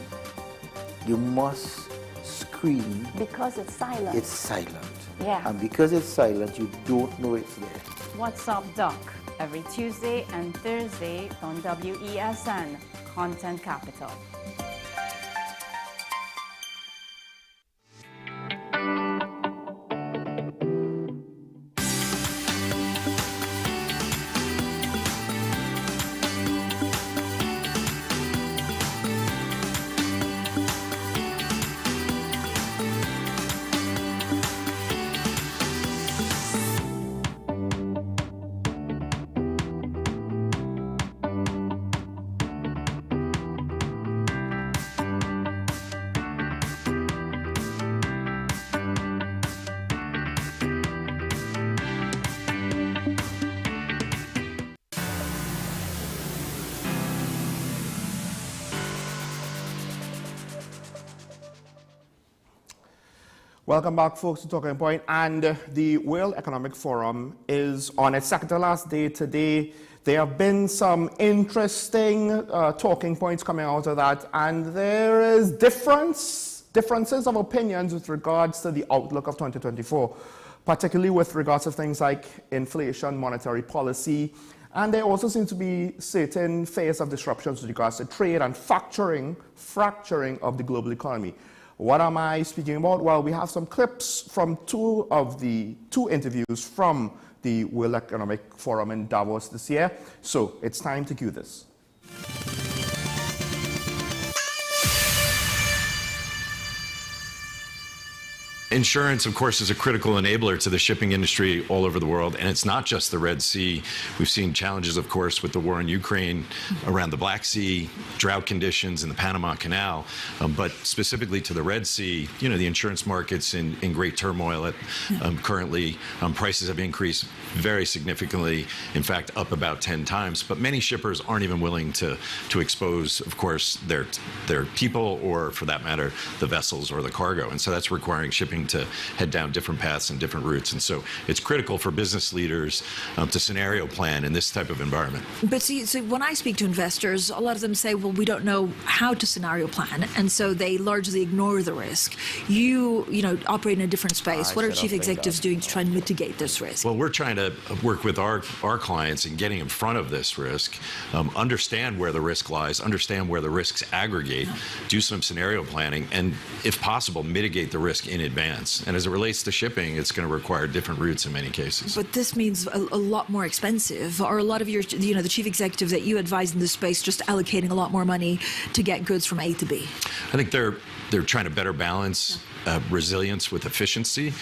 You must screen. Because it's silent. It's silent. Yeah. And because it's silent, you don't know it's there. What's Up Doc, every Tuesday and Thursday on WESN, Content Capital. Welcome back, folks, to Talking Point. And the World Economic Forum is on its second to last day today. There have been some interesting talking points coming out of that, and there is differences of opinions with regards to the outlook of 2024, particularly with regards to things like inflation, monetary policy, and there also seems to be certain fears of disruptions with regards to trade and fracturing of the global economy. What am I speaking about? Well, we have some clips from two interviews from the World Economic Forum in Davos this year. So it's time to cue this. Insurance, of course, is a critical enabler to the shipping industry all over the world, and it's not just the Red Sea. We've seen challenges, of course, with the war in Ukraine, around the Black Sea, drought conditions in the Panama Canal, but specifically to the Red Sea, you know, the insurance market's in great turmoil. Currently, prices have increased very significantly, in fact, up about 10 times, but many shippers aren't even willing to expose, of course, their people or, for that matter, the vessels or the cargo, and so that's requiring shipping to head down different paths and different routes. And so it's critical for business leaders to scenario plan in this type of environment. But see, so when I speak to investors, a lot of them say, well, we don't know how to scenario plan. And so they largely ignore the risk. You operate in a different space. What are chief executives doing to try and mitigate this risk? Well, we're trying to work with our clients in getting in front of this risk, understand where the risk lies, understand where the risks aggregate, do some scenario planning, and if possible, mitigate the risk in advance. And as it relates to shipping, it's going to require different routes in many cases. But this means a lot more expensive. Are a lot of your, the chief executives that you advise in this space just allocating a lot more money to get goods from A to B? I think they're trying to better balance resilience with efficiency.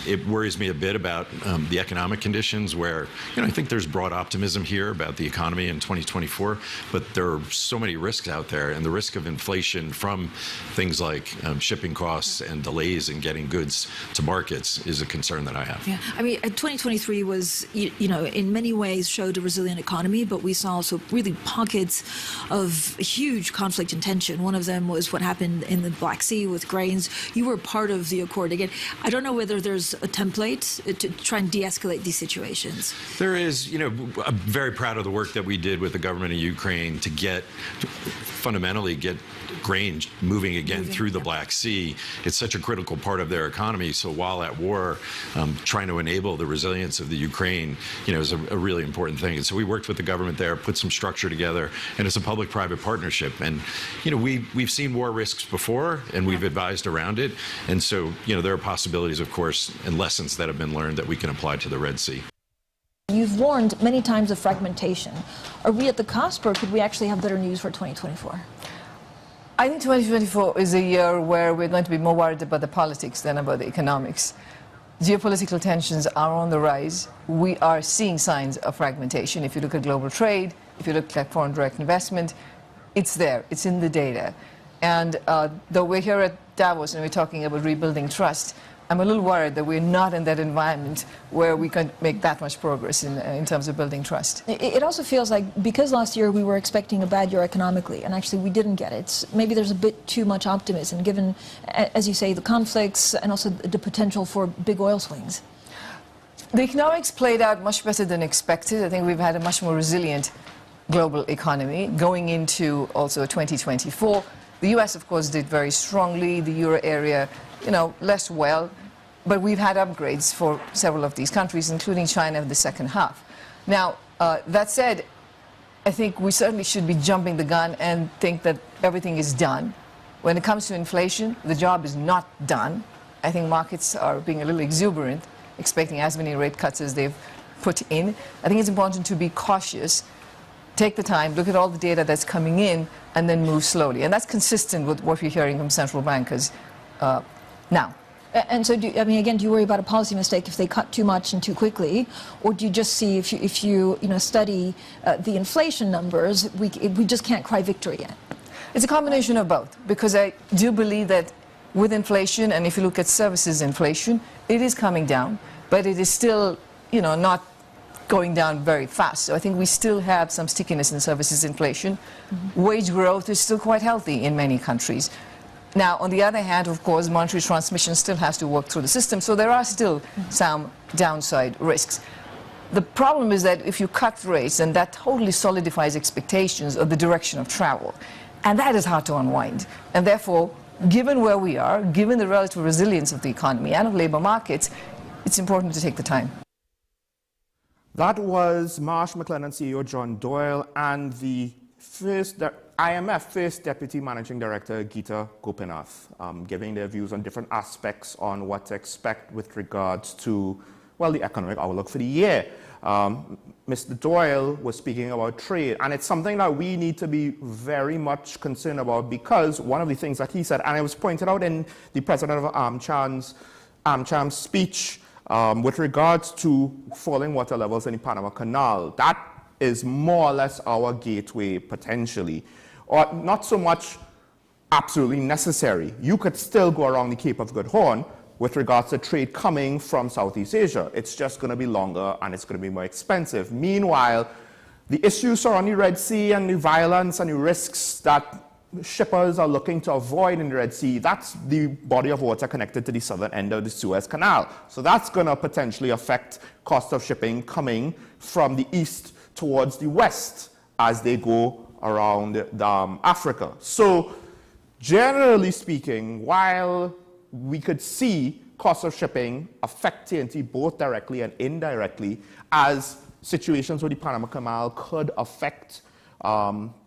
It worries me a bit about the economic conditions where, I think there's broad optimism here about the economy in 2024, but there are so many risks out there, and the risk of inflation from things like shipping costs and delays in getting goods to markets is a concern that I have. Yeah, I mean, 2023 was, in many ways showed a resilient economy, but we saw also really pockets of huge conflict and tension. One of them was what happened in the Black Sea with grains. You were part of the accord. Again, I don't know whether there's a template to try and de-escalate these situations. There is, I'm very proud of the work that we did with the government of Ukraine to fundamentally get grain moving again through the Black Sea. It's such a critical part of their economy. So while at war, trying to enable the resilience of the Ukraine, is a really important thing. And so we worked with the government there, put some structure together, and it's a public-private partnership. And, we've seen war risks before, and we've advised around it. And so, there are possibilities, of course, and lessons that have been learned that we can apply to the Red Sea. You've warned many times of fragmentation. Are we at the cusp, or could we actually have better news for 2024? I think 2024 is a year where we're going to be more worried about the politics than about the economics. Geopolitical tensions are on the rise. We are seeing signs of fragmentation. If you look at global trade, if you look at foreign direct investment, it's there, it's in the data. And though we're here at Davos and we're talking about rebuilding trust, I'm a little worried that we're not in that environment where we can make that much progress in terms of building trust. It also feels like because last year we were expecting a bad year economically, and actually we didn't get it, maybe there's a bit too much optimism given, as you say, the conflicts and also the potential for big oil swings. The economics played out much better than expected. I think we've had a much more resilient global economy going into also 2024. The US, of course, did very strongly. The euro area, less well. But we've had upgrades for several of these countries, including China in the second half. Now, that said, I think we certainly should be jumping the gun and think that everything is done. When it comes to inflation, the job is not done. I think markets are being a little exuberant, expecting as many rate cuts as they've put in. I think it's important to be cautious, take the time, look at all the data that's coming in, and then move slowly. And that's consistent with what we're hearing from central bankers now. And so, do you worry about a policy mistake if they cut too much and too quickly, or do you just see if you study the inflation numbers, we just can't cry victory yet? It's a combination of both, because I do believe that with inflation, and if you look at services inflation, it is coming down, but it is still, not going down very fast. So I think we still have some stickiness in services inflation. Mm-hmm. Wage growth is still quite healthy in many countries. Now, on the other hand, of course, monetary transmission still has to work through the system, so there are still some downside risks. The problem is that if you cut rates, then that totally solidifies expectations of the direction of travel. And that is hard to unwind. And therefore, given where we are, given the relative resilience of the economy and of labor markets, it's important to take the time. That was Marsh McLennan CEO John Doyle and the IMF First Deputy Managing Director Geeta Gopinath, giving their views on different aspects on what to expect with regards to, the economic outlook for the year. Mr. Doyle was speaking about trade, and it's something that we need to be very much concerned about, because one of the things that he said, and it was pointed out in the president of AmCham's speech with regards to falling water levels in the Panama Canal, that is more or less our gateway potentially, or not so much absolutely necessary. You could still go around the Cape of Good Horn with regards to trade coming from Southeast Asia. It's just going to be longer and it's going to be more expensive. Meanwhile, the issues surrounding the Red Sea and the violence and the risks that shippers are looking to avoid in the Red Sea, that's the body of water connected to the southern end of the Suez Canal. So that's going to potentially affect cost of shipping coming from the east towards the west as they go around Africa. So generally speaking, while we could see cost of shipping affect TNT both directly and indirectly, as situations with the Panama Canal could affect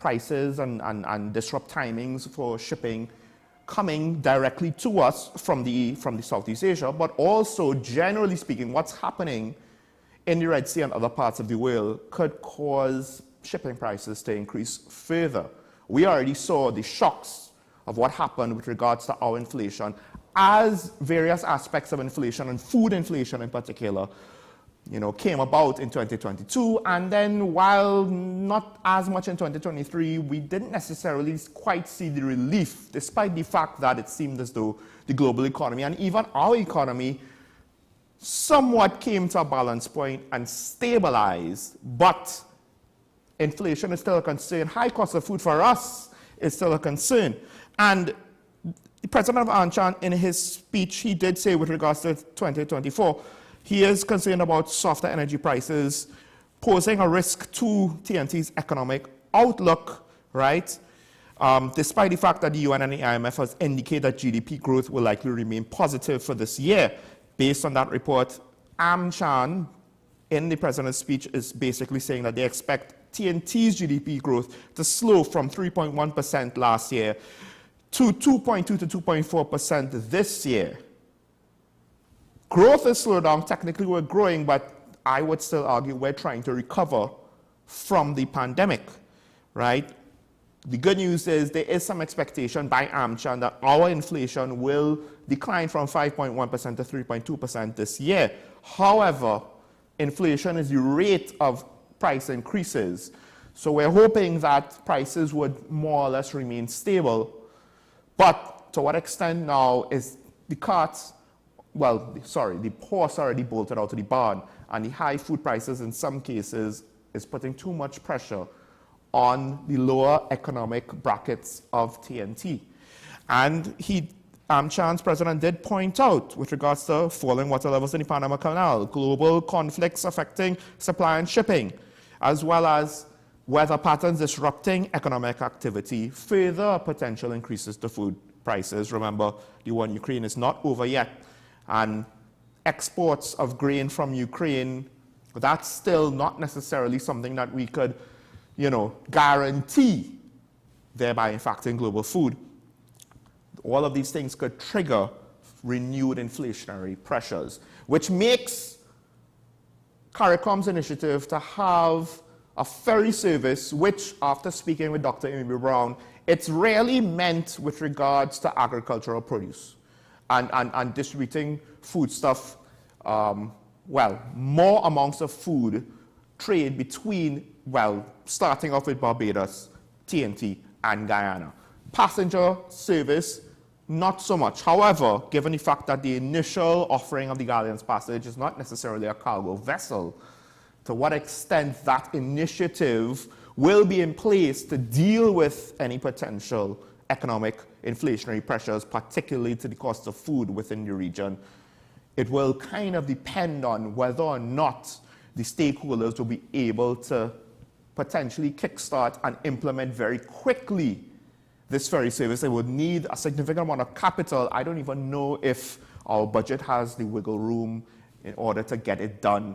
prices and disrupt timings for shipping coming directly to us from the Southeast Asia, but also generally speaking, what's happening in the Red Sea and other parts of the world could cause shipping prices to increase further. We already saw the shocks of what happened with regards to our inflation, as various aspects of inflation and food inflation in particular, came about in 2022, and then while not as much in 2023, we didn't necessarily quite see the relief, despite the fact that it seemed as though the global economy and even our economy somewhat came to a balance point and stabilized, but inflation is still a concern. High cost of food for us is still a concern. And the president of AmCham, in his speech, he did say with regards to 2024, he is concerned about softer energy prices posing a risk to TNT's economic outlook, right? Despite the fact that the UN and the IMF has indicated that GDP growth will likely remain positive for this year. Based on that report, AmCham, in the president's speech, is basically saying that they expect TNT's GDP growth to slow from 3.1% last year to 2.2 to 2.4% this year. Growth has slowed down. Technically, we're growing, but I would still argue we're trying to recover from the pandemic, right? The good news is there is some expectation by AmCham that our inflation will decline from 5.1% to 3.2% this year. However, inflation is the rate of price increases. So we're hoping that prices would more or less remain stable. But to what extent now is the horse already bolted out of the barn, and the high food prices in some cases is putting too much pressure on the lower economic brackets of TNT. And he AmChan's president did point out with regards to falling water levels in the Panama Canal, global conflicts affecting supply and shipping, as well as weather patterns disrupting economic activity, further potential increases to food prices. Remember, the war in Ukraine is not over yet, and exports of grain from Ukraine, that's still not necessarily something that we could, guarantee, thereby impacting global food. All of these things could trigger renewed inflationary pressures, which makes CARICOM's initiative to have a ferry service, which, after speaking with Dr. Amy Brown, it's really meant with regards to agricultural produce and distributing foodstuff, more amounts of food trade between, starting off with Barbados, TNT, and Guyana. Passenger service, not so much. However, given the fact that the initial offering of the Galleon's Passage is not necessarily a cargo vessel, to what extent that initiative will be in place to deal with any potential economic inflationary pressures, particularly to the cost of food within the region, it will kind of depend on whether or not the stakeholders will be able to potentially kickstart and implement very quickly this ferry service. It would need a significant amount of capital. I don't even know if our budget has the wiggle room in order to get it done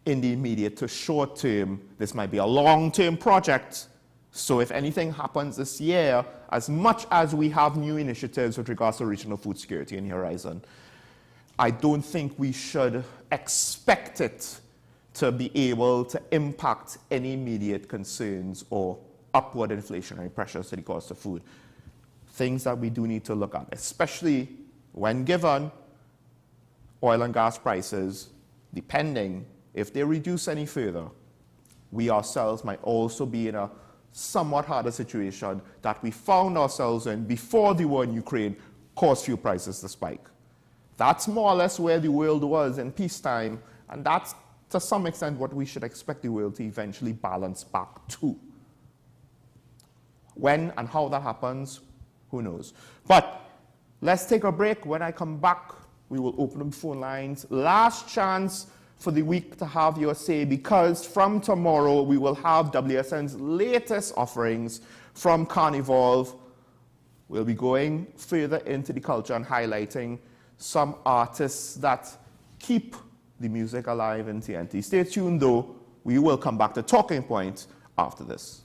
in the immediate to short term. This might be a long-term project. So if anything happens this year, as much as we have new initiatives with regards to regional food security in the horizon, I don't think we should expect it to be able to impact any immediate concerns or upward inflationary pressures to the cost of food. Things that we do need to look at, especially when given oil and gas prices, depending, if they reduce any further, we ourselves might also be in a somewhat harder situation that we found ourselves in before the war in Ukraine caused fuel prices to spike. That's more or less where the world was in peacetime, and that's to some extent what we should expect the world to eventually balance back to. When and how that happens, who knows? But let's take a break. When I come back, we will open up phone lines. Last chance for the week to have your say, because from tomorrow we will have WSN's latest offerings from Carnival. We'll be going further into the culture and highlighting some artists that keep the music alive in TNT. Stay tuned though, we will come back to Talking Point after this.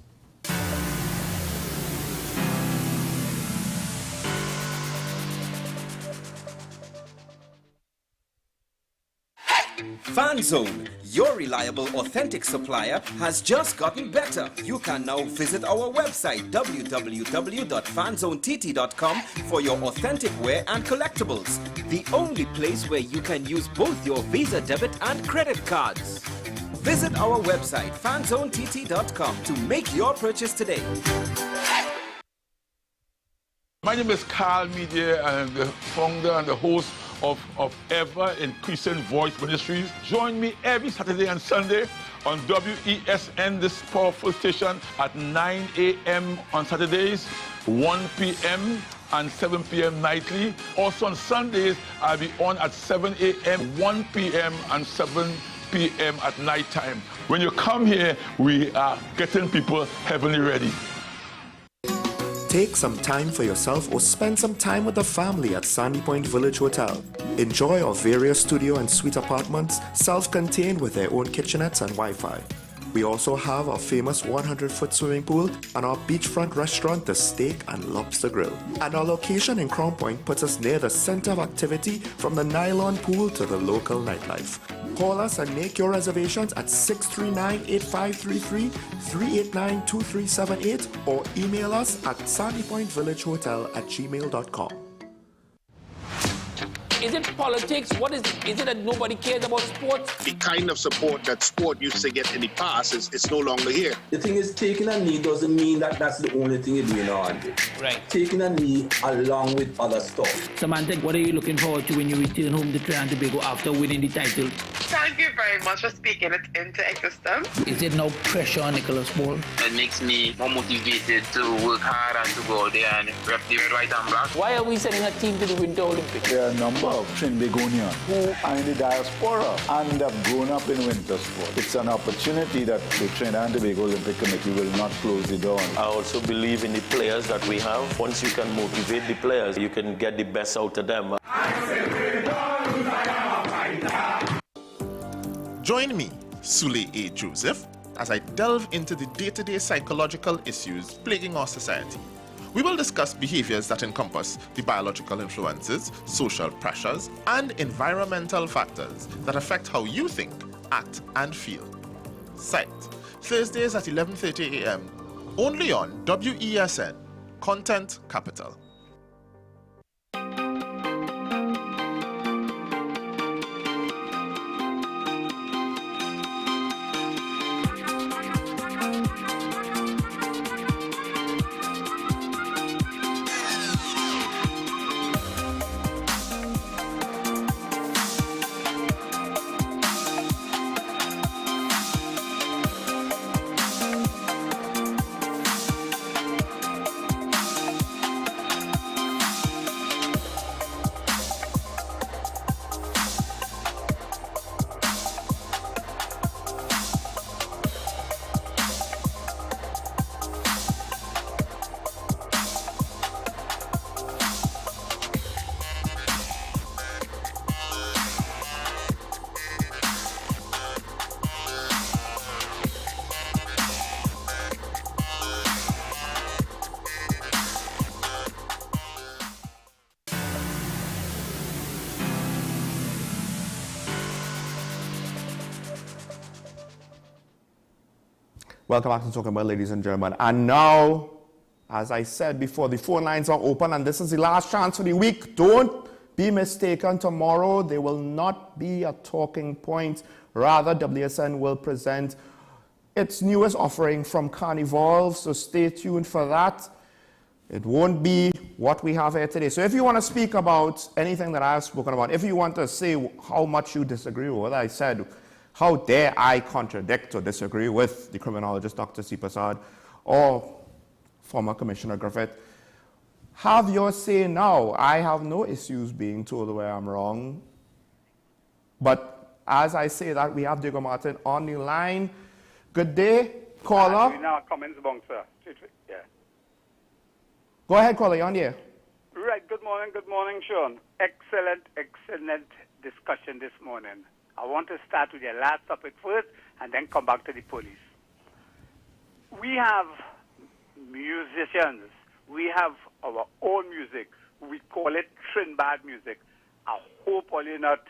FanZone, your reliable, authentic supplier, has just gotten better. You can now visit our website www.fanzonett.com for your authentic wear and collectibles. The only place where you can use both your Visa debit and credit cards. Visit our website fanzonett.com to make your purchase today. My name is Carl Media, and I'm the founder and the host of Ever Increasing Voice Ministries. Join me every Saturday and Sunday on WESN, this powerful station, at 9 a.m. on Saturdays, 1 p.m. and 7 p.m. nightly. Also on Sundays, I'll be on at 7 a.m., 1 p.m. and 7 p.m. at night time. When you come here, we are getting people heavenly ready. Take some time for yourself or spend some time with the family at Sandy Point Village Hotel. Enjoy our various studio and suite apartments, self-contained with their own kitchenettes and Wi-Fi. We also have our famous 100-foot swimming pool and our beachfront restaurant, the Steak and Lobster Grill. And our location in Crown Point puts us near the center of activity, from the nylon pool to the local nightlife. Call us and make your reservations at 639-8533, 389-2378, or email us at sandypointvillagehotel@gmail.com. Is it politics? What is it? Is it that nobody cares about sports? The kind of support that sport used to get in the past is no longer here. The thing is, taking a knee doesn't mean that that's the only thing you're doing on it. Right. Taking a knee along with other stuff. Samantha, what are you looking forward to when you return home to Trinidad and Tobago after winning the title? Thank you very much for speaking it into existence. Is there no pressure on Nicholas Ball? It makes me more motivated to work hard and to go out there and rep the red, white and black. Why are we sending a team to the Winter Olympics? There are a number of Trinbagonians who are in the diaspora and have grown up in winter sport. It's an opportunity that the Trinidad and Tobago Olympic Committee will not close the door on. I also believe in the players that we have. Once you can motivate the players, you can get the best out of them. Join me, Sule A. Joseph, as I delve into the day-to-day psychological issues plaguing our society. We will discuss behaviors that encompass the biological influences, social pressures, and environmental factors that affect how you think, act, and feel. Site, Thursdays at 11:30 a.m., only on WESN, Content Capital. Welcome back to Talking About, ladies and gentlemen. And now, as I said before, the phone lines are open, and this is the last chance for the week. Don't be mistaken. Tomorrow, there will not be a talking point. Rather, WSN will present its newest offering from Carnival, so stay tuned for that. It won't be what we have here today. So if you want to speak about anything that I've spoken about, if you want to say how much you disagree with what I said, how dare I contradict or disagree with the criminologist Dr. C. Prasad or former Commissioner Griffith, have your say now. I have no issues being told where I'm wrong. But as I say that, we have Diego Martin on the line. Good day, caller. Now comments bong, sir. Yeah. Go ahead, caller, you're on the air. Right, good morning, Sean. Excellent discussion this morning. I want to start with your last topic first and then come back to the police. We have musicians. We have our own music. We call it Trinbad music. I hope all you're not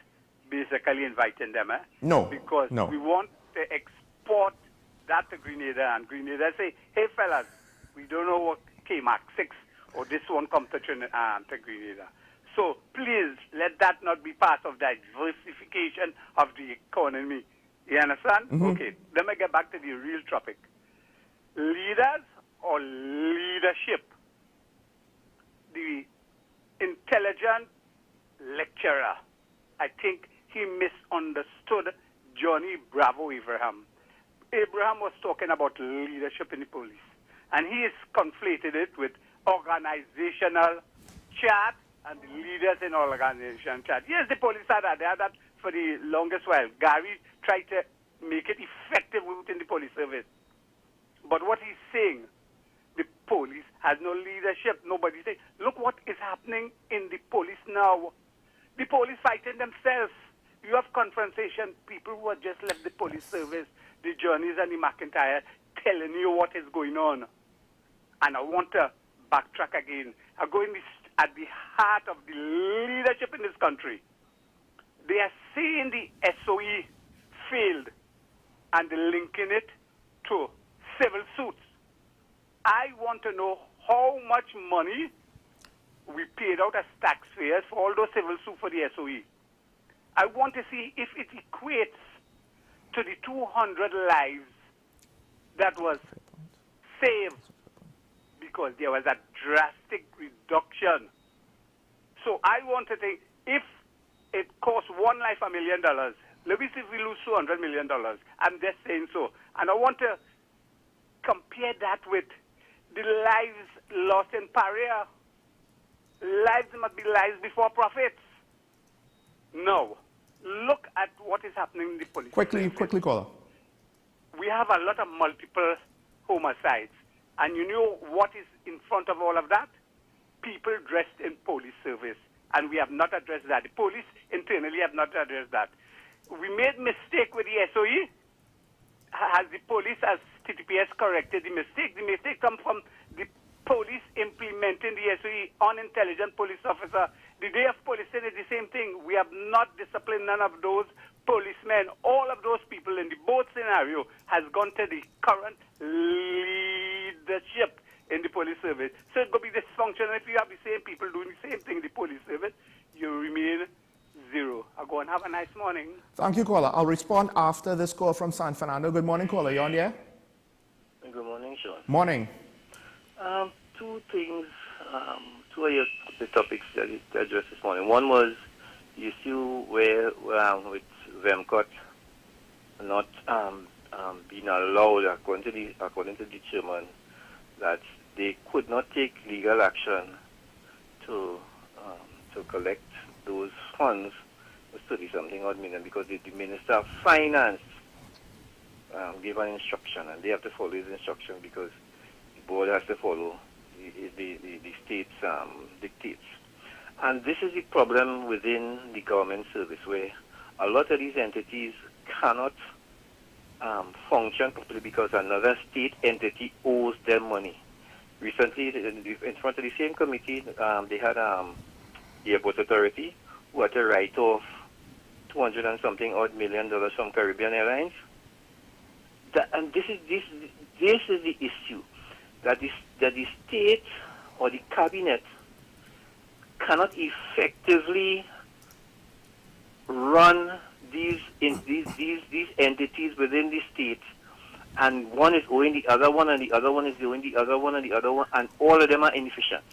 basically inviting them, eh? No. Because we want to export that to Grenada, and Grenada say, hey, fellas, we don't know what K-Mark 6 or this one come to Grenada. So please let that not be part of the diversification of the economy. You understand? Mm-hmm. Okay, let me get back to the real topic. Leaders or leadership? The intelligent lecturer, I think he misunderstood Johnny Bravo Abraham. Abraham was talking about leadership in the police, and he has conflated it with organizational chart and the leaders in organization chart. Yes, the police are there. They had that for the longest while. Gary tried to make it effective within the police service. But what he's saying, the police has no leadership. Nobody say, look what is happening in the police now. The police fighting themselves. You have confrontation, people who have just left the police service, the Journeys and the McIntyre, telling you what is going on. And I want to backtrack again. I go in at the heart of the leadership in this country. They are seeing the SOE failed and linking it to civil suits. I want to know how much money we paid out as taxpayers for all those civil suits for the SOE. I want to see if it equates to the 200 lives that was saved because there was a drastic reduction. So I want to think if it costs one life $1 million, Let me see if we lose $200 million. I'm just saying so. And I want to compare that with the lives lost in Paria. Lives must be lives before profits. No. Look at what is happening in the police. Quickly, caller. We have a lot of multiple homicides. And you know what is in front of all of that? People dressed in police service. And we have not addressed that. The police internally have not addressed that. We made mistake with the SOE. Has the police, as TTPS, corrected the mistake? The mistake comes from the police implementing the SOE, unintelligent police officer. The day of policing is the same thing. We have not disciplined none of those policemen. All of those people in the both scenario has gone to the current leadership in the police service. So it will be dysfunctional. If you have the same people doing the same thing in the police service, you remain zero. I'll go and have a nice morning. Thank you, caller. I'll respond after this call from San Fernando. Good morning, caller. You on the air? Good morning, Sean. Morning. Two things, two of the topics that you addressed this morning. One was the issue where with Vemcot not being allowed, according to the chairman, that they could not take legal action to collect those funds, was 30-something odd million, because the Minister of Finance gave an instruction, and they have to follow his instruction because the board has to follow the state's dictates. And this is the problem within the government service, where a lot of these entities cannot function properly because another state entity owes them money. Recently, in front of the same committee, they had the Airport Authority who had to write off $200 and something odd million from Caribbean Airlines. And this is the issue, that the state or the cabinet cannot effectively run these entities within the state, and one is owing the other one, and the other one is owing the other one, and the other one, and all of them are inefficient.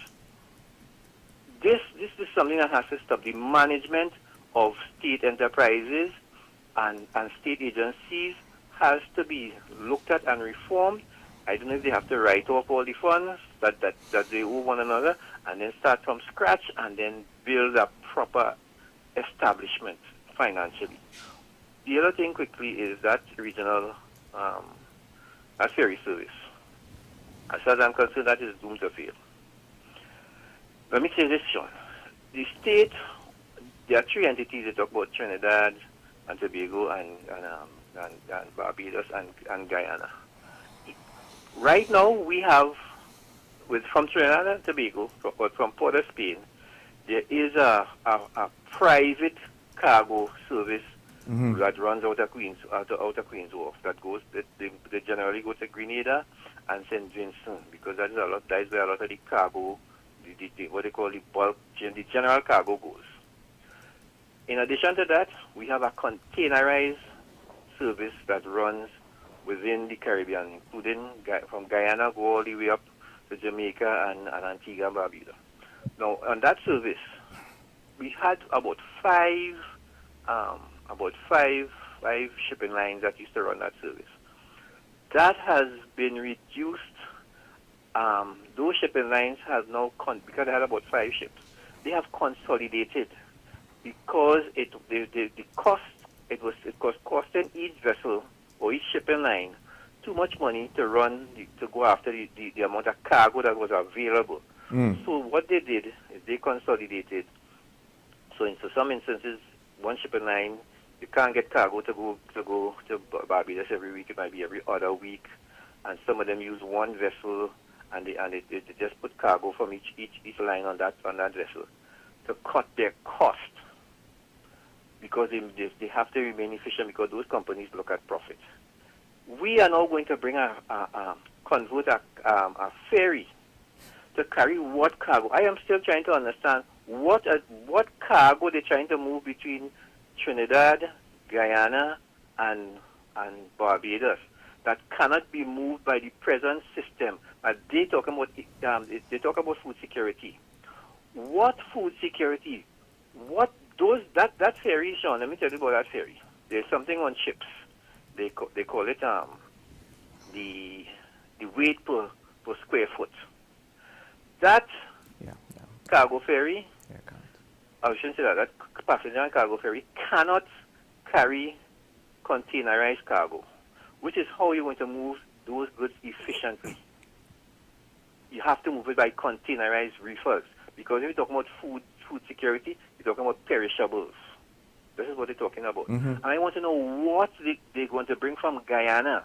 This is something that has to stop. The management of state enterprises and state agencies has to be looked at and reformed. I don't know if they have to write off all the funds that they owe one another, and then start from scratch, and then build a proper establishment financially. The other thing quickly is that regional ferry service. As far as I'm concerned, that is doomed to fail. Let me say this, Sean. The state, there are three entities that talk about: Trinidad and Tobago and Barbados and Guyana. Right now, we have, from Trinidad and Tobago, from Port of Spain, there is a private cargo service that runs out of Queens Wharf. They generally go to Greendot and St. Vincent, because that is where a lot of the cargo, what they call the bulk, the general cargo goes. In addition to that, we have a containerized service that runs within the Caribbean, including from Guyana, go all the way up to Jamaica and Antigua and Barbuda. Now, on that service, we had about five shipping lines that used to run that service. That has been reduced. Those shipping lines have now, because they had about 5 ships, they have consolidated, because it was costing each vessel or each shipping line too much money to go after the amount of cargo that was available. So what they did is they consolidated. So in some instances, one shipping line, you can't get cargo to go to Barbados every week. It might be every other week, and some of them use one vessel, and they just put cargo from each line on that vessel to cut their cost, because they have to remain efficient, because those companies look at profit. We are now going to bring convert a ferry to carry what cargo? I am still trying to understand what cargo they're trying to move between Trinidad, Guyana, and Barbados that cannot be moved by the present system. They talk about food security. What food security? That ferry, Sean? Let me tell you about that ferry. there's something on ships. They call it the weight per square foot. That cargo ferry, I shouldn't say that passenger and cargo ferry cannot carry containerized cargo, which is how you're going to move those goods efficiently. You have to move it by containerized reefers, because if you're talking about food security, you're talking about perishables. This is what they're talking about. And I want to know what they're going to bring from Guyana,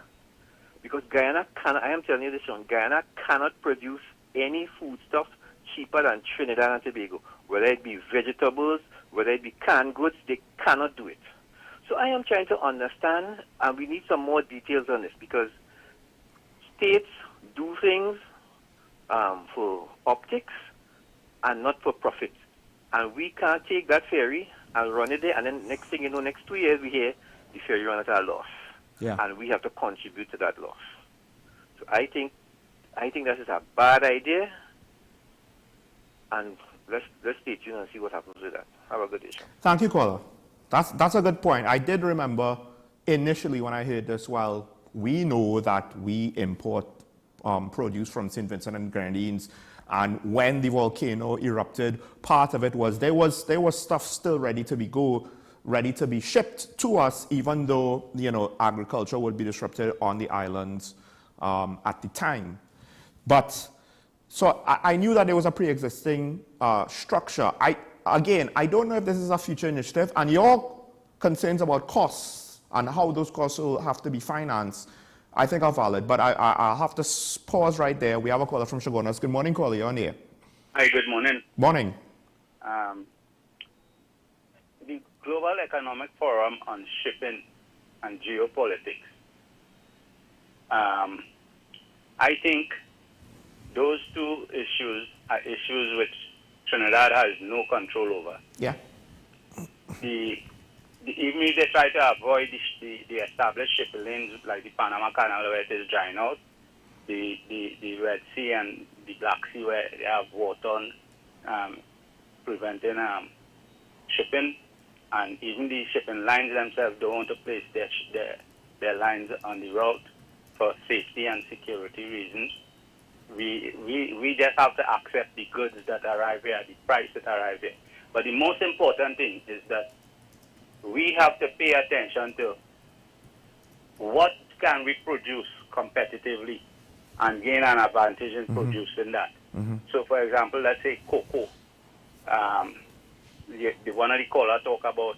because Guyana cannot, I am telling you this, Sean, Guyana cannot produce any foodstuff cheaper than Trinidad and Tobago. Whether it be vegetables, whether it be canned goods, they cannot do it. So I am trying to understand, and we need some more details on this, because states do things for optics and not for profit. And we can't take that ferry and run it there, and then next thing you know, next 2 years we hear the ferry run at a loss. Yeah. And we have to contribute to that loss. So I think that is a bad idea, and let's stay tuned and see what happens with that. Have a good day, Sean. Thank you, caller. That's a good point. I did remember initially when I heard this, well, we know that we import produce from St. Vincent and Grenadines, and when the volcano erupted, part of it was there was stuff still ready to be shipped to us, even though agriculture would be disrupted on the islands at the time. But so I knew that there was a pre-existing structure. I don't know if this is a future initiative, and your concerns about costs and how those costs will have to be financed, I think are valid, but I'll have to pause right there. We have a caller from Chaguanas. Good morning, caller. You're on air. Hi, good morning. Morning. The Global Economic Forum on Shipping and Geopolitics. I think those two issues are issues which Trinidad has no control over. Yeah. Even if they try to avoid the established shipping lanes like the Panama Canal where it is drying out, the Red Sea and the Black Sea where they have water on preventing shipping, and even the shipping lines themselves don't want to place their lines on the route for safety and security reasons. We just have to accept the goods that arrive here, the price that arrive here. But the most important thing is that we have to pay attention to what can we produce competitively and gain an advantage in producing that. So, for example, let's say cocoa. One of the callers talk about,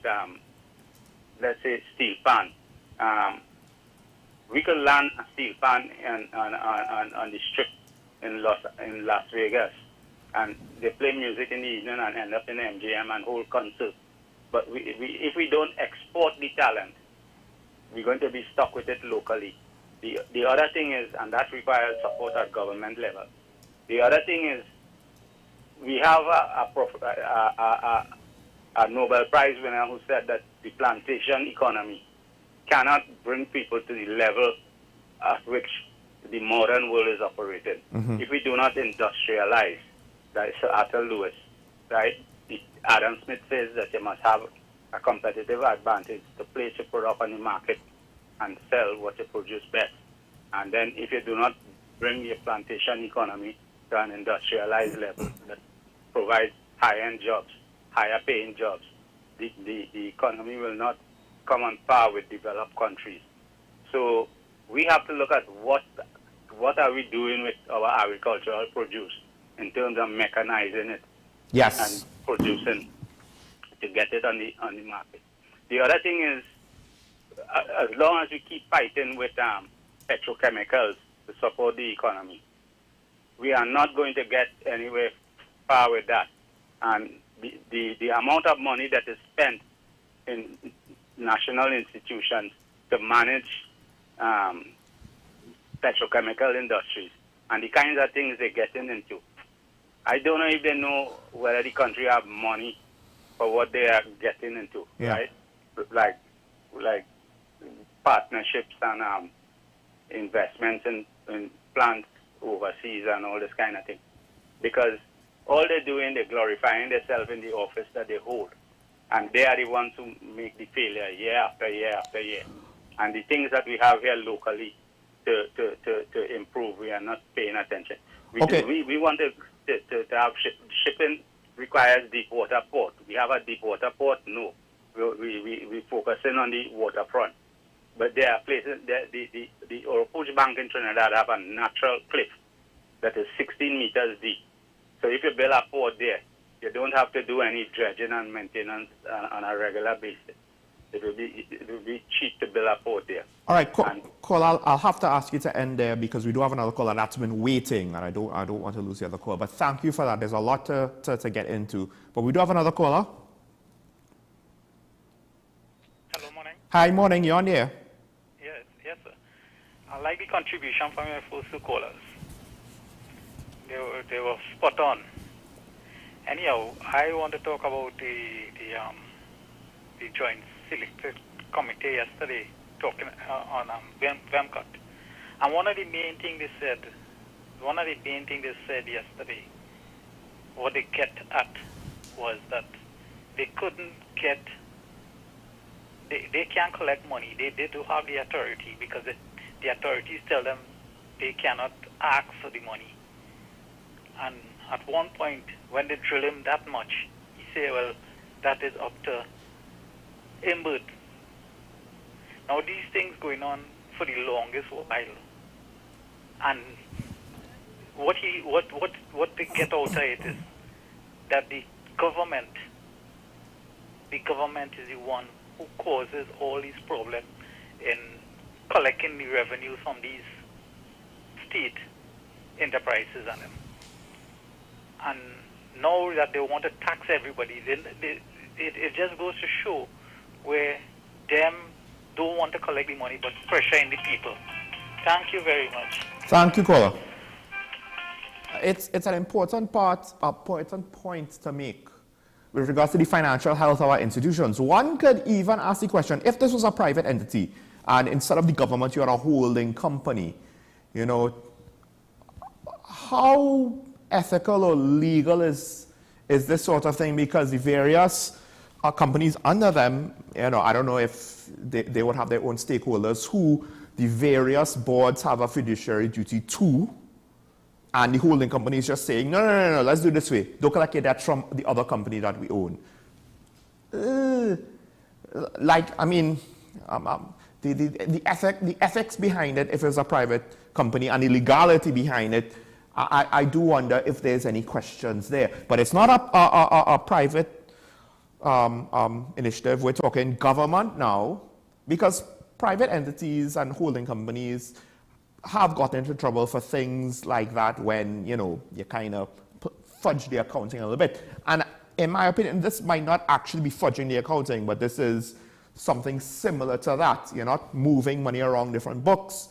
let's say, steel pan. We could land a steel pan on the strip in Las Vegas, and they play music in the evening and end up in MGM and hold concerts. But if we don't export the talent, we're going to be stuck with it locally. The other thing is, and that requires support at government level. The other thing is, we have a Nobel Prize winner who said that the plantation economy cannot bring people to the level at which the modern world is operating. If we do not industrialize, that is Sir Arthur Lewis, right? Adam Smith says that you must have a competitive advantage to place your product on the market and sell what you produce best. And then if you do not bring your plantation economy to an industrialized level that provides high-end jobs, higher-paying jobs, the economy will not come on par with developed countries. So we have to look at what are we doing with our agricultural produce in terms of mechanizing it. Yes. And producing to get it on the market. The other thing is, as long as we keep fighting with petrochemicals to support the economy, we are not going to get anywhere far with that. And the amount of money that is spent in national institutions to manage petrochemical industries and the kinds of things they're getting into, I don't know if they know whether the country have money for what they are getting into, right? Like partnerships and investments in plants overseas and all this kind of thing. Because all they're doing, they're glorifying themselves in the office that they hold. And they are the ones who make the failure year after year after year. And the things that we have here locally to improve, we are not paying attention. We want to have shipping requires deep water port. We have a deep water port? No. We focusing on the waterfront. But there are places, the Oropouche Bank in Trinidad have a natural cliff that is 16 meters deep. So if you build a port there, you don't have to do any dredging and maintenance on a regular basis. It will be cheap to build a port there. All right, Cole, I'll have to ask you to end there because we do have another caller that's been waiting, and I don't want to lose the other call. But thank you for that. There's a lot to get into. But we do have another caller. Hello, morning. Hi, morning. You're on there. Yes, sir. I like the contribution from your first two callers. They were spot on. Anyhow, I want to talk about the Joint Selected Committee yesterday talking on VMCOT. And one of the main things they said yesterday, what they get at was that they couldn't get, they can't collect money. They do have the authority because the authorities tell them they cannot ask for the money. And at one point, when they drill him that much, he say, well, that is up to Imbert. Now these things going on for the longest while, and what they get out of it is that the government is the one who causes all these problems in collecting the revenue from these state enterprises and them. And now that they want to tax everybody, it just goes to show where them don't want to collect the money but pressuring the people. Thank you very much. Thank you, caller. It's an important point to make with regards to the financial health of our institutions. One could even ask the question, if this was a private entity and instead of the government you are a holding company, you know, how ethical or legal is this sort of thing? Because the various companies under them, you know, I don't know if they would have their own stakeholders who the various boards have a fiduciary duty to, and the holding company is just saying, no, let's do it this way. Don't collect your debt from the other company that we own. The ethics behind it, if it's a private company, and the legality behind it, I do wonder if there's any questions there. But it's not a private initiative. We're talking government now, because private entities and holding companies have gotten into trouble for things like that when, you know, you kind of fudge the accounting a little bit. And in my opinion, this might not actually be fudging the accounting, but this is something similar to that. You're not moving money around different books.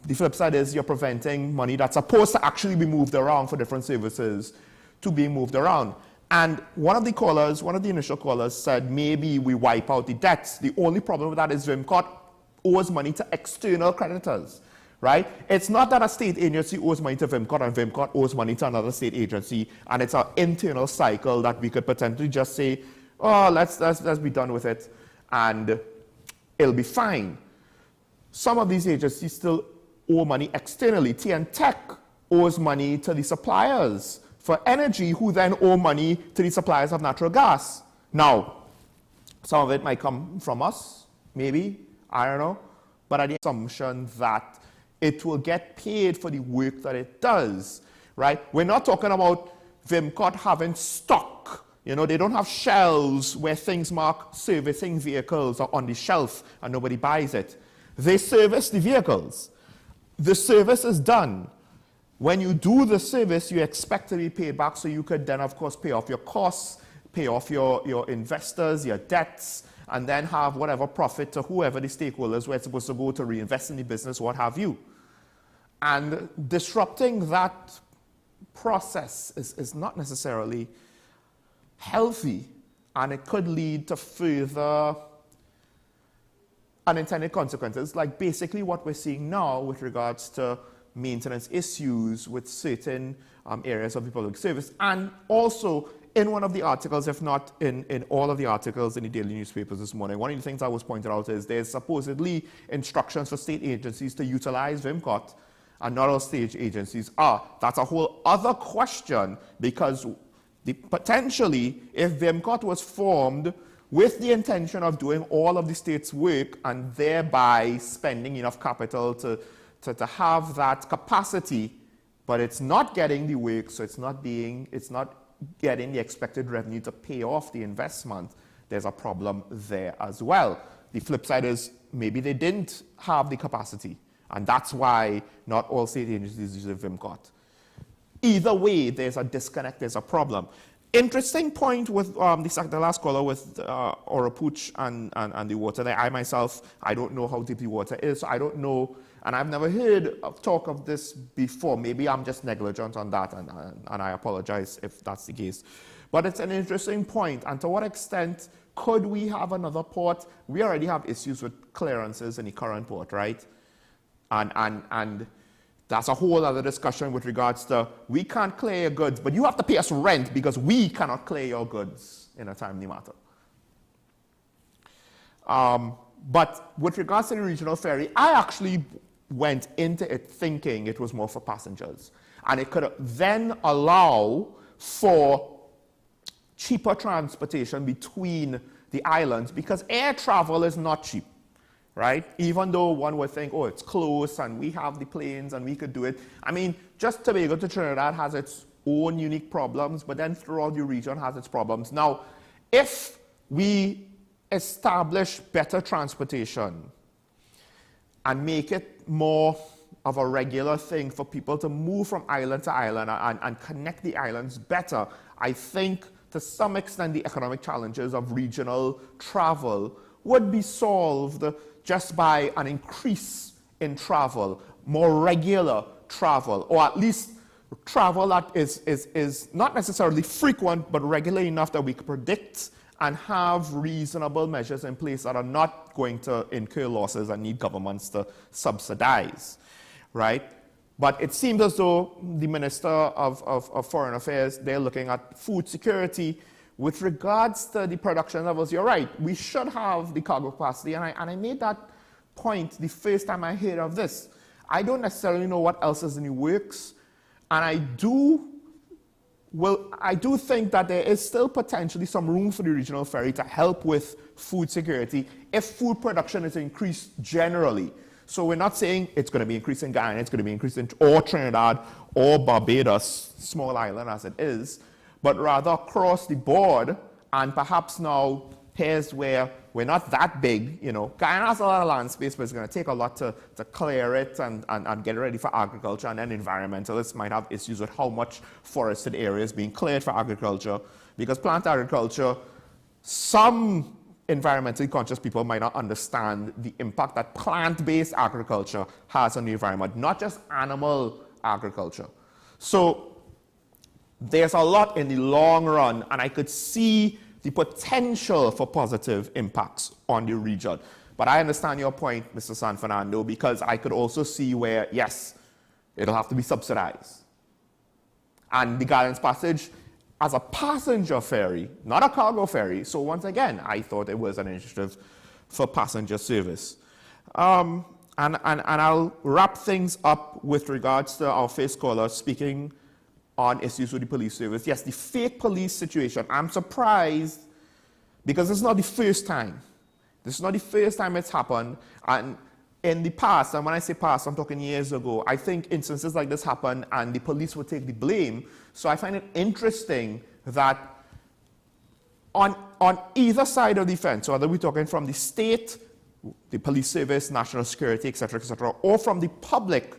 The flip side is you're preventing money that's supposed to actually be moved around for different services to be moved around. And one of the initial callers said maybe we wipe out the debts. The only problem with that is VMCOT owes money to external creditors, right? It's not that a state agency owes money to VMCOT and VMCOT owes money to another state agency, and it's an internal cycle that we could potentially just say, oh, let's be done with it, and it'll be fine. Some of these agencies still owe money externally. TN-Tech owes money to the suppliers for energy, who then owe money to the suppliers of natural gas. Now, some of it might come from us, maybe, I don't know, but at the assumption that it will get paid for the work that it does, right? We're not talking about VMCOT having stock. You know, they don't have shelves where things marked servicing vehicles are on the shelf and nobody buys it. They service the vehicles. The service is done. When you do the service, you expect to be paid back, so you could then, of course, pay off your costs, pay off your investors, your debts, and then have whatever profit to whoever the stakeholders were supposed to go to reinvest in the business, what have you. And disrupting that process is not necessarily healthy, and it could lead to further unintended consequences, like basically what we're seeing now with regards to maintenance issues with certain areas of the public service, and also in one of the articles, if not in all of the articles in the daily newspapers this morning, one of the things that was pointed out is there's supposedly instructions for state agencies to utilize VMCOT, and not all state agencies are. That's a whole other question, because potentially, if VMCOT was formed with the intention of doing all of the state's work and thereby spending enough capital to have that capacity, but it's not getting the work, so it's not getting the expected revenue to pay off the investment, there's a problem there as well. The flip side is maybe they didn't have the capacity, and that's why not all state agencies use VMCOT. Either way, there's a disconnect, there's a problem. Interesting point with the last caller with Orapooch and the water there. I myself, I don't know how deep the water is, so I don't know, and I've never heard of talk of this before. Maybe I'm just negligent on that, and I apologize if that's the case. But it's an interesting point, and to what extent could we have another port? We already have issues with clearances in the current port, right? And that's a whole other discussion with regards to we can't clear your goods, but you have to pay us rent because we cannot clear your goods in a timely manner. But with regards to the regional ferry, I actually went into it thinking it was more for passengers. And it could then allow for cheaper transportation between the islands, because air travel is not cheap. Right? Even though one would think, oh, it's close and we have the planes and we could do it. I mean, just Tobago to Trinidad has its own unique problems, but then throughout the region has its problems. Now, if we establish better transportation and make it more of a regular thing for people to move from island to island and connect the islands better, I think to some extent the economic challenges of regional travel would be solved just by an increase in travel, more regular travel, or at least travel that is not necessarily frequent, but regular enough that we can predict and have reasonable measures in place that are not going to incur losses and need governments to subsidize, right? But it seems as though the Minister of Foreign Affairs, they're looking at food security. With regards to the production levels, you're right, we should have the cargo capacity, and I made that point the first time I heard of this. I don't necessarily know what else is in the works, and I do think that there is still potentially some room for the regional ferry to help with food security if food production is increased generally. So we're not saying it's going to be increased in Guyana, it's going to be increased in or Trinidad or Barbados, small island as it is, but rather across the board, and perhaps now here's where we're not that big, you know. Guyana has a lot of land space, but it's going to take a lot to clear it and get it ready for agriculture, and then environmentalists might have issues with how much forested areas being cleared for agriculture, because plant agriculture, some environmentally conscious people might not understand the impact that plant-based agriculture has on the environment, not just animal agriculture. So there's a lot in the long run, and I could see the potential for positive impacts on the region. But I understand your point, Mr. San Fernando, because I could also see where, yes, it'll have to be subsidized. And the Gallants Passage as a passenger ferry, not a cargo ferry, so once again, I thought it was an initiative for passenger service. And I'll wrap things up with regards to our first caller speaking on issues with the police service. Yes, the fake police situation. I'm surprised because this is not the first time. This is not the first time it's happened. And in the past, and when I say past, I'm talking years ago, I think instances like this happen and the police would take the blame. So I find it interesting that on either side of the fence, whether we're talking from the state, the police service, national security, etc., or from the public,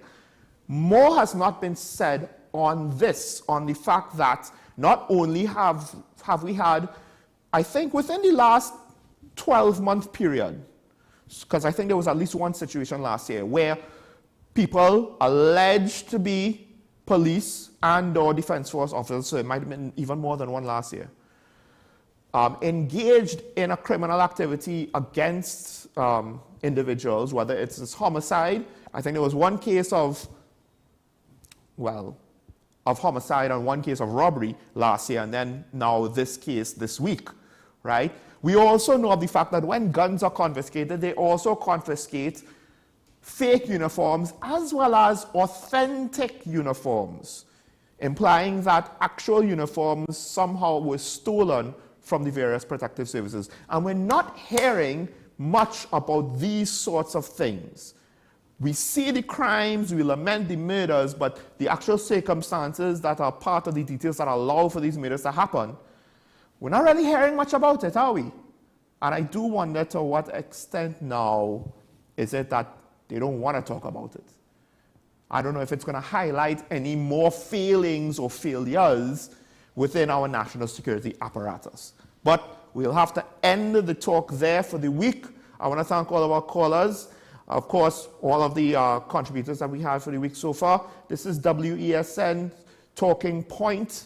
more has not been said on this, on the fact that not only have we had, I think within the last 12-month period, because I think there was at least one situation last year where people alleged to be police and or defense force officers, so it might have been even more than one last year, engaged in a criminal activity against individuals, whether it's this homicide. I think there was one case of, well, of homicide and 1 case of robbery last year, and then now this case this week, right? We also know of the fact that when guns are confiscated, they also confiscate fake uniforms as well as authentic uniforms, implying that actual uniforms somehow were stolen from the various protective services. And we're not hearing much about these sorts of things. We see the crimes, we lament the murders, but the actual circumstances that are part of the details that allow for these murders to happen, we're not really hearing much about it, are we? And I do wonder to what extent now is it that they don't want to talk about it. I don't know if it's going to highlight any more failings or failures within our national security apparatus. But we'll have to end the talk there for the week. I want to thank all of our callers. Of course, all of the contributors that we have for the week so far. This is WESN Talking Point.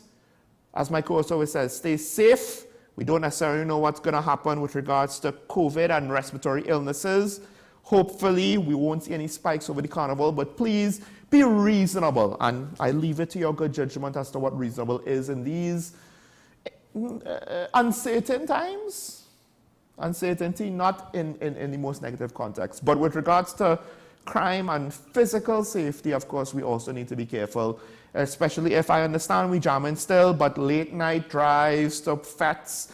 As my co-host always says, stay safe. We don't necessarily know what's going to happen with regards to COVID and respiratory illnesses. Hopefully, we won't see any spikes over the carnival, but please be reasonable. And I leave it to your good judgment as to what reasonable is in these uncertain times. Uncertainty, not in the most negative context. But with regards to crime and physical safety, of course, we also need to be careful, especially if I understand we jamming still, but late night drives to fetes,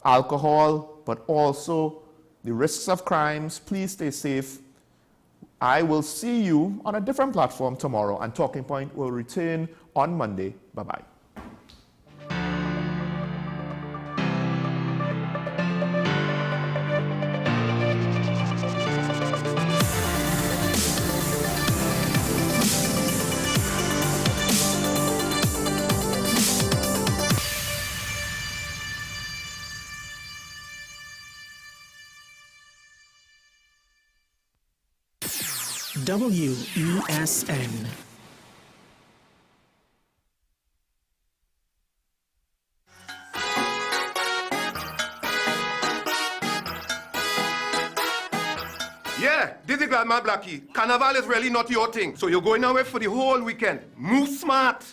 alcohol, but also the risks of crimes. Please stay safe. I will see you on a different platform tomorrow, and Talking Point will return on Monday. Bye-bye. WESN. Yeah, this is Grandma Blackie. Carnival is really not your thing. So you're going away for the whole weekend. Move smart.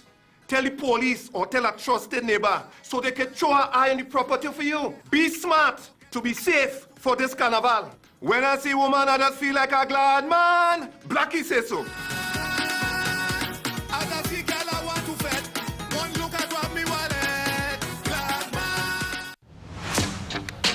Tell the police or tell a trusted neighbor so they can throw an eye on the property for you. Be smart to be safe for this carnival. When I see woman, I just feel like a glad man. Blackie says so. As I see girl, I want to fed. One look at what me wallet. Glad man.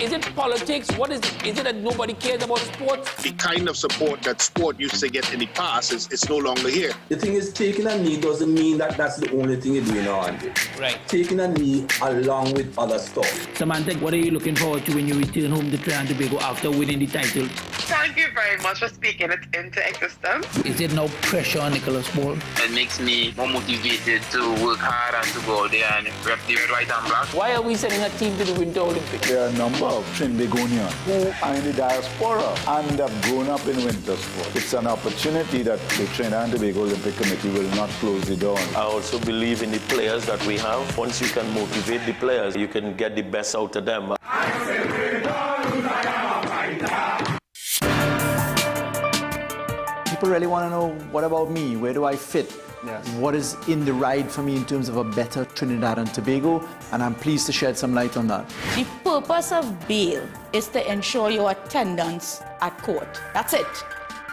Is it politics? What is it? Is it that nobody cares about sport? The kind of support that sport used to get in the past is no longer here. The thing is, taking a knee doesn't mean that that's the only thing you're doing on it. Right. Taking a knee along with other stuff. Samantha, what are you looking forward to when you return home to Trinidad and Tobago after winning the title? Thank you very much for speaking it into existence. Is there no pressure on Nicholas Ball? It makes me more motivated to work hard and to go out there and rep the white and black. Why are we sending a team to the Winter Olympics? There are a number of Trinbagonians who are in the diaspora and have grown up in winter sport. It's an opportunity that the Trinidad and Tobago Olympic Committee will not close the door on. I also believe in the players that we have. Once you can motivate the players, you can get the best out of them. People really want to know, what about me? Where do I fit? Yes. What is in the ride for me in terms of a better Trinidad and Tobago? And I'm pleased to shed some light on that. The purpose of bail is to ensure your attendance at court. That's it.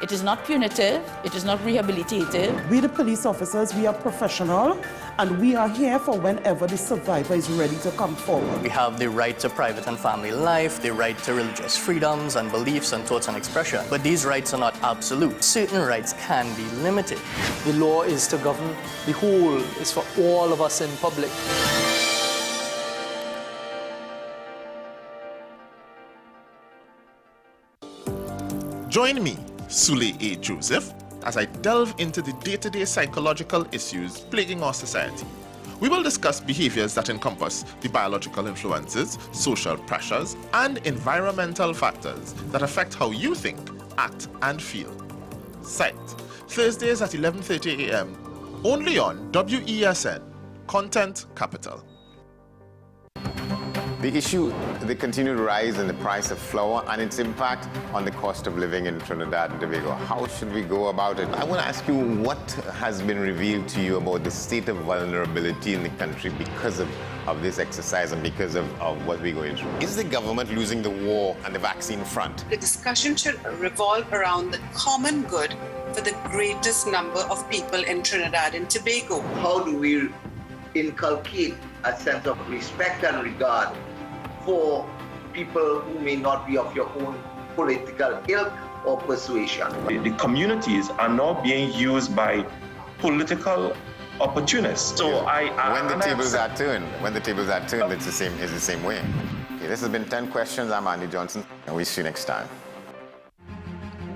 It is not punitive. It is not rehabilitative. We, the police officers, we are professional, and we are here for whenever the survivor is ready to come forward. We have the right to private and family life, the right to religious freedoms and beliefs and thoughts and expression. But these rights are not absolute. Certain rights can be limited. The law is to govern the whole. It's for all of us in public. Join me, Sule A. Joseph, as I delve into the day-to-day psychological issues plaguing our society. We will discuss behaviors that encompass the biological influences, social pressures, and environmental factors that affect how you think, act, and feel. Sight, Thursdays at 11:30 a.m., only on WESN, Content Capital. The issue, the continued rise in the price of flour and its impact on the cost of living in Trinidad and Tobago. How should we go about it? I want to ask you what has been revealed to you about the state of vulnerability in the country because of this exercise and because of what we're going through. Is the government losing the war on the vaccine front? The discussion should revolve around the common good for the greatest number of people in Trinidad and Tobago. How do we inculcate a sense of respect and regard for people who may not be of your own political ilk or persuasion? The communities are now being used by political opportunists. So when the tables are turned, it's the same way. Okay, this has been 10 Questions. I'm Andy Johnson, and we'll see you next time.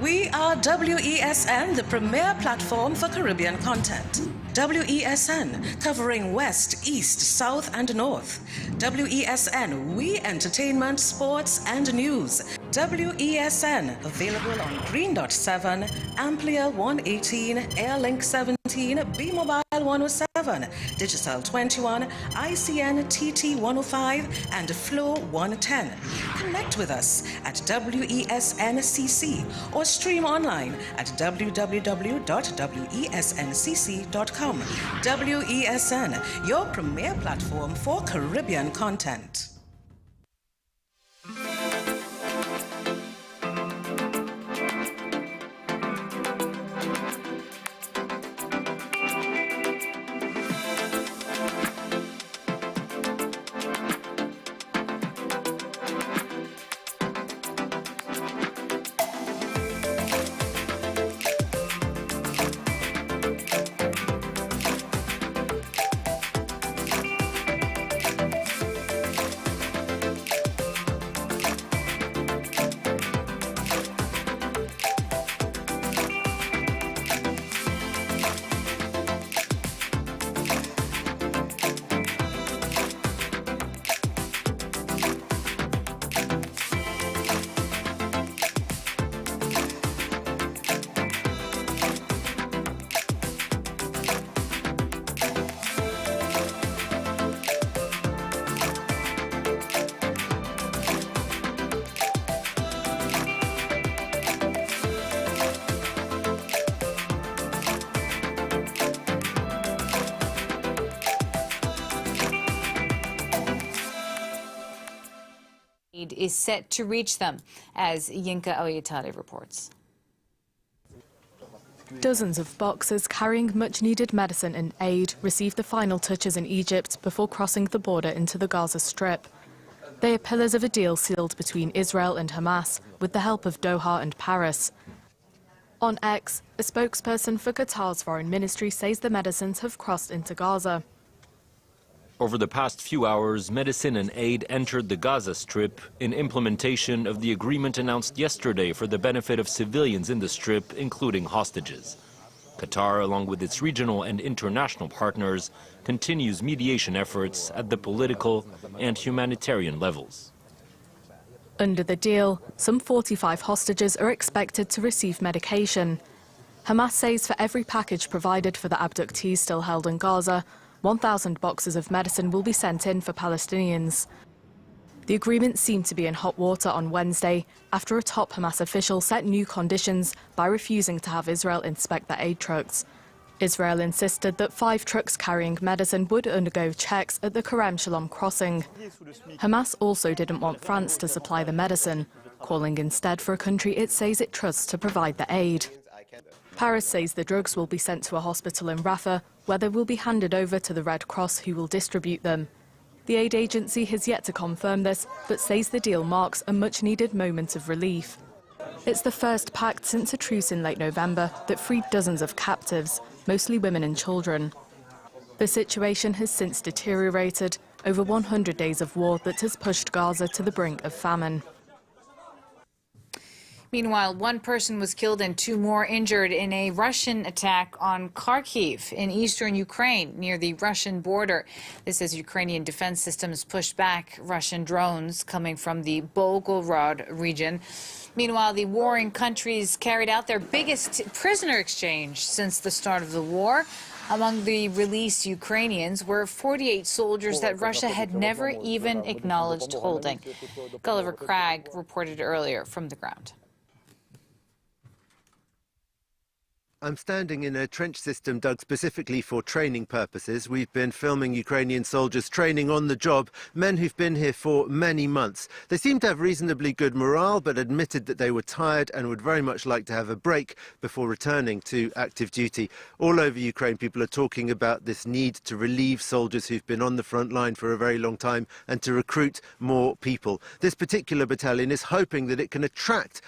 We are WESN, the premier platform for Caribbean content. WESN, covering West, East, South, and North. WESN, we entertainment, sports, and news. WESN, available on Greendot 7, Amplia 118, Airlink 17, Bmobile 107, Digicel 21, ICNTT 105, and Flow 110. Connect with us at WESNCC or stream online at www.wesncc.com. WESN, your premier platform for Caribbean content. Is set to reach them, as Yinka Oyetade reports. Dozens of boxes carrying much-needed medicine and aid received the final touches in Egypt before crossing the border into the Gaza Strip. They are pillars of a deal sealed between Israel and Hamas with the help of Doha and Paris. On X, a spokesperson for Qatar's foreign ministry says the medicines have crossed into Gaza. Over the past few hours, medicine and aid entered the Gaza Strip in implementation of the agreement announced yesterday for the benefit of civilians in the Strip, including hostages. Qatar, along with its regional and international partners, continues mediation efforts at the political and humanitarian levels. Under the deal, some 45 hostages are expected to receive medication. Hamas says for every package provided for the abductees still held in Gaza, 1,000 boxes of medicine will be sent in for Palestinians. The agreement seemed to be in hot water on Wednesday after a top Hamas official set new conditions by refusing to have Israel inspect the aid trucks. Israel insisted that 5 trucks carrying medicine would undergo checks at the Kerem Shalom crossing. Hamas also didn't want France to supply the medicine, calling instead for a country it says it trusts to provide the aid. Paris says the drugs will be sent to a hospital in Rafah, where they will be handed over to the Red Cross, who will distribute them. The aid agency has yet to confirm this, but says the deal marks a much-needed moment of relief. It's the first pact since a truce in late November that freed dozens of captives, mostly women and children. The situation has since deteriorated, over 100 days of war that has pushed Gaza to the brink of famine. Meanwhile, 1 person was killed and 2 more injured in a Russian attack on Kharkiv in eastern Ukraine near the Russian border. This as Ukrainian defense systems pushed back Russian drones coming from the Volgograd region. Meanwhile, the warring countries carried out their biggest prisoner exchange since the start of the war. Among the released Ukrainians were 48 soldiers that Russia had never even acknowledged holding. Gulliver Cragg reported earlier from the ground. I'm standing in a trench system dug specifically for training purposes. We've been filming Ukrainian soldiers training on the job, men who've been here for many months. They seem to have reasonably good morale, but admitted that they were tired and would very much like to have a break before returning to active duty. All over Ukraine, people are talking about this need to relieve soldiers who've been on the front line for a very long time and to recruit more people. This particular battalion is hoping that it can attract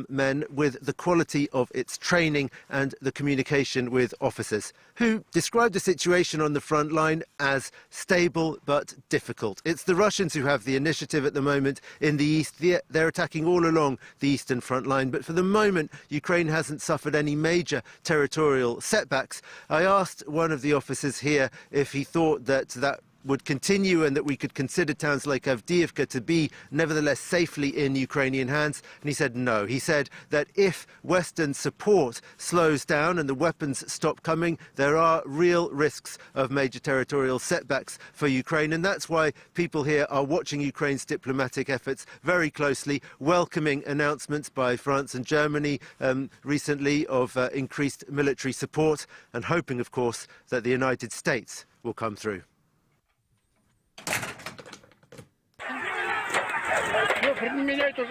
men with the quality of its training and the communication with officers, who described the situation on the front line as stable but difficult. It's the Russians who have the initiative at the moment in the east. They're attacking all along the eastern front line, but for the moment Ukraine hasn't suffered any major territorial setbacks. I asked one of the officers here if he thought that would continue and that we could consider towns like Avdiivka to be nevertheless safely in Ukrainian hands, and he said no. He said that if Western support slows down and the weapons stop coming, there are real risks of major territorial setbacks for Ukraine, and that's why people here are watching Ukraine's diplomatic efforts very closely, welcoming announcements by France and Germany recently of increased military support, and hoping, of course, that the United States will come through.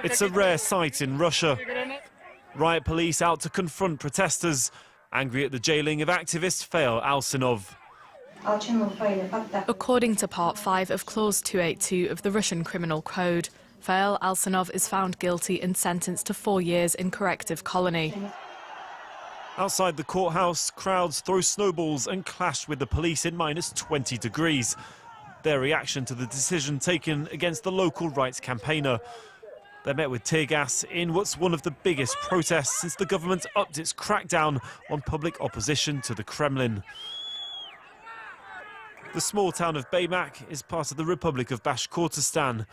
It's a rare sight in Russia. Riot police out to confront protesters, angry at the jailing of activist Fail Alsinov. According to Part 5 of Clause 282 of the Russian Criminal Code, Fail Alsinov is found guilty and sentenced to 4 years in corrective colony. Outside the courthouse, crowds throw snowballs and clash with the police in -20 degrees. Their reaction to the decision taken against the local rights campaigner. They met with tear gas in what's one of the biggest protests since the government upped its crackdown on public opposition to the Kremlin. The small town of Baymak is part of the Republic of Bashkortostan.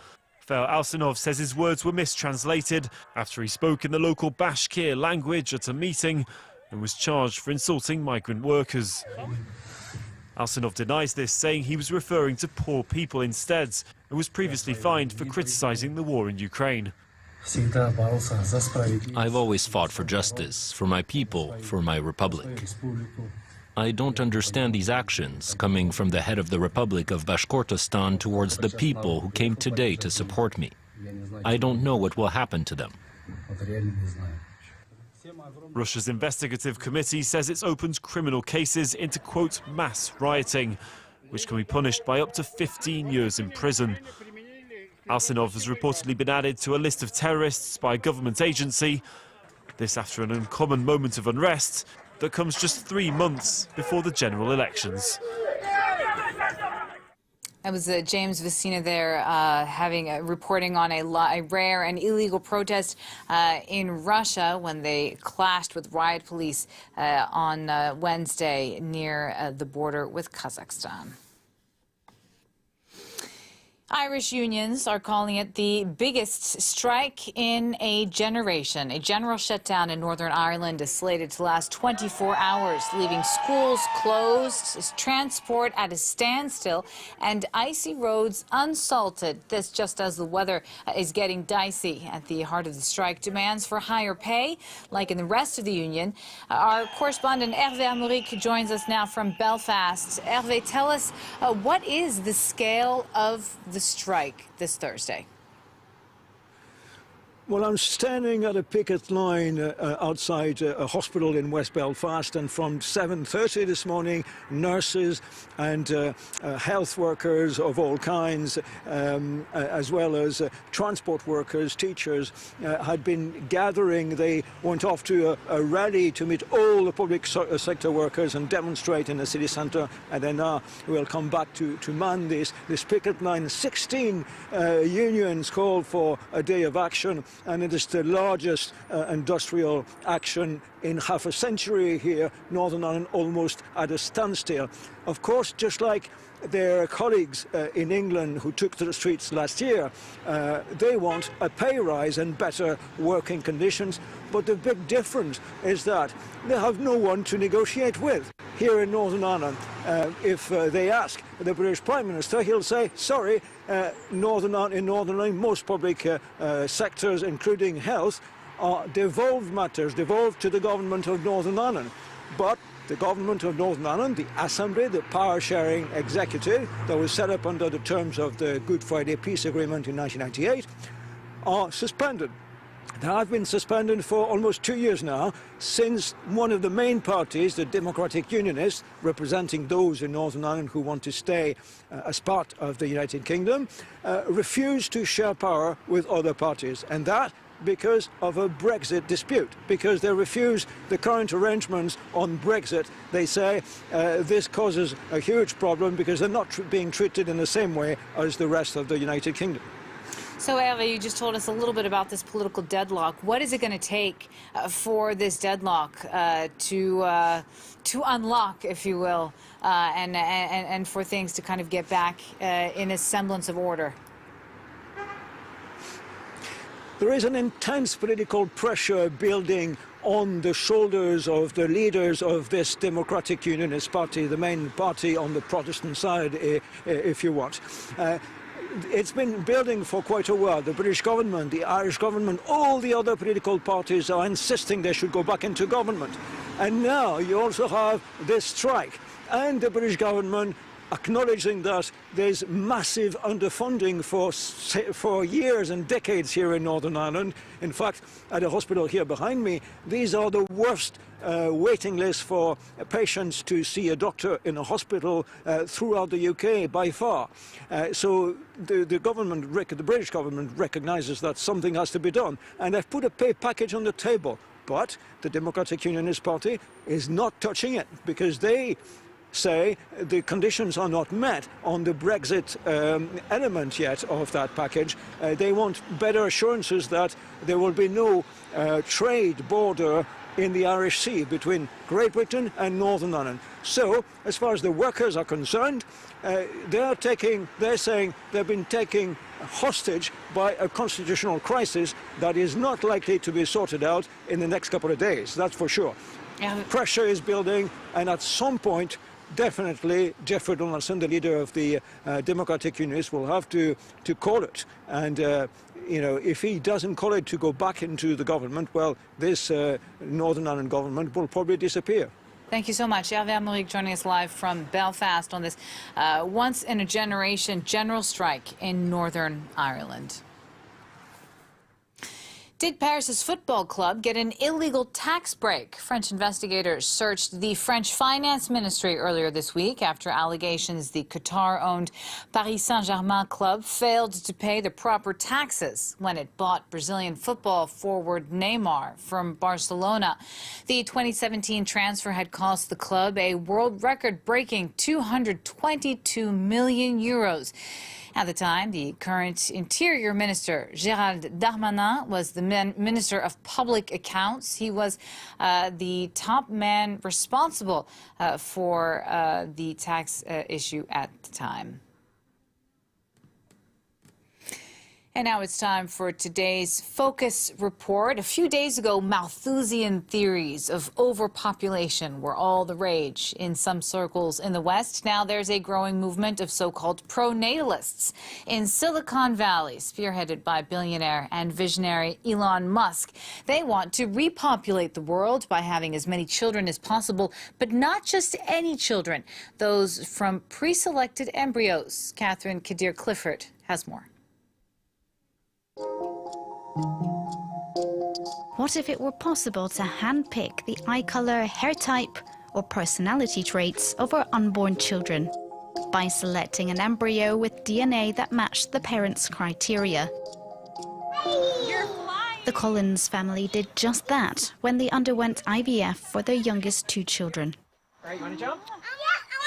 Fail Alsinov says his words were mistranslated after he spoke in the local Bashkir language at a meeting and was charged for insulting migrant workers. Alsinov denies this, saying he was referring to poor people instead, and was previously fined for criticising the war in Ukraine. I've always fought for justice, for my people, for my republic. I don't understand these actions coming from the head of the Republic of Bashkortostan towards the people who came today to support me. I don't know what will happen to them. Russia's investigative committee says it's opened criminal cases into, quote, mass rioting, which can be punished by up to 15 years in prison. Alsinov has reportedly been added to a list of terrorists by a government agency. This after an uncommon moment of unrest that comes just 3 months before the general elections. That was James Vicina there reporting on a rare and illegal protest in Russia when they clashed with riot police on Wednesday near the border with Kazakhstan. Irish unions are calling it the biggest strike in a generation. A general shutdown in Northern Ireland is slated to last 24 hours, leaving schools closed, transport at a standstill, and icy roads unsalted. This just as the weather is getting dicey. At the heart of the strike, demands for higher pay, like in the rest of the union. Our correspondent Hervé Amourik joins us now from Belfast. Hervé, tell us what is the scale of the strike this Thursday? Well, I'm standing at a picket line outside a hospital in West Belfast, and from 7:30 this morning, nurses and health workers of all kinds, as well as transport workers, teachers, had been gathering. They went off to a rally to meet all the public sector workers and demonstrate in the city centre, and then now we'll come back to man this picket line. 16 unions called for a day of action, and it is the largest industrial action in half a century here, Northern Ireland almost at a standstill. Of course, just like their colleagues in England who took to the streets last year, they want a pay rise and better working conditions. But the big difference is that they have no one to negotiate with. Here in Northern Ireland, if they ask the British Prime Minister, he'll say, sorry, in Northern Ireland, most public sectors, including health, are devolved matters, devolved to the government of Northern Ireland. But the government of Northern Ireland, the Assembly, the power-sharing executive that was set up under the terms of the Good Friday Peace Agreement in 1998, are suspended. They have been suspended for almost 2 years now, since one of the main parties, the Democratic Unionists, representing those in Northern Ireland who want to stay as part of the United Kingdom, refused to share power with other parties. And that because of a Brexit dispute, because they refuse the current arrangements on Brexit. They say this causes a huge problem because they're not being treated in the same way as the rest of the United Kingdom. So, Hervé, you just told us a little bit about this political deadlock. What is it going to take for this deadlock to unlock, if you will, and for things to kind of get back in a semblance of order? There is an intense political pressure building on the shoulders of the leaders of this Democratic Unionist Party, the main party on the Protestant side, if you want. It's been building for quite a while. The British government, the Irish government, all the other political parties are insisting they should go back into government. And now you also have this strike. And the British government acknowledging that there's massive underfunding for years and decades here in Northern Ireland. In fact, at a hospital here behind me, these are the worst waiting lists for patients to see a doctor in a hospital throughout the UK by far. So the British government recognises that something has to be done, and they've put a pay package on the table. But the Democratic Unionist Party is not touching it because they say the conditions are not met on the Brexit element yet of that package. They want better assurances that there will be no trade border in the Irish Sea between Great Britain and Northern Ireland. So, as far as the workers are concerned, they're saying they've been taken hostage by a constitutional crisis that is not likely to be sorted out in the next couple of days, that's for sure. Yeah. Pressure is building, and at some point, definitely Jeffrey Donaldson, the leader of the Democratic Unionists, will have to call it. And you know, if he doesn't call it to go back into the government, well, this Northern Ireland government will probably disappear. Thank you so much. Hervé Amérique joining us live from Belfast on this once-in-a-generation general strike in Northern Ireland. Did Paris's football club get an illegal tax break? French investigators searched the French finance ministry earlier this week after allegations the Qatar-owned Paris Saint-Germain club failed to pay the proper taxes when it bought Brazilian football forward Neymar from Barcelona. The 2017 transfer had cost the club a world record-breaking €222 million. At the time, the current Interior Minister, Gérald Darmanin, was the Minister of Public Accounts. He was the top man responsible for the tax issue at the time. And now it's time for today's Focus Report. A few days ago, Malthusian theories of overpopulation were all the rage in some circles in the West. Now there's a growing movement of so-called pronatalists in Silicon Valley, spearheaded by billionaire and visionary Elon Musk. They want to repopulate the world by having as many children as possible, but not just any children, those from pre-selected embryos. Catherine Kadir-Clifford has more. What if it were possible to handpick the eye color, hair type, or personality traits of our unborn children by selecting an embryo with DNA that matched the parents' criteria? The Collins family did just that when they underwent IVF for their youngest 2 children. All right, you want to jump?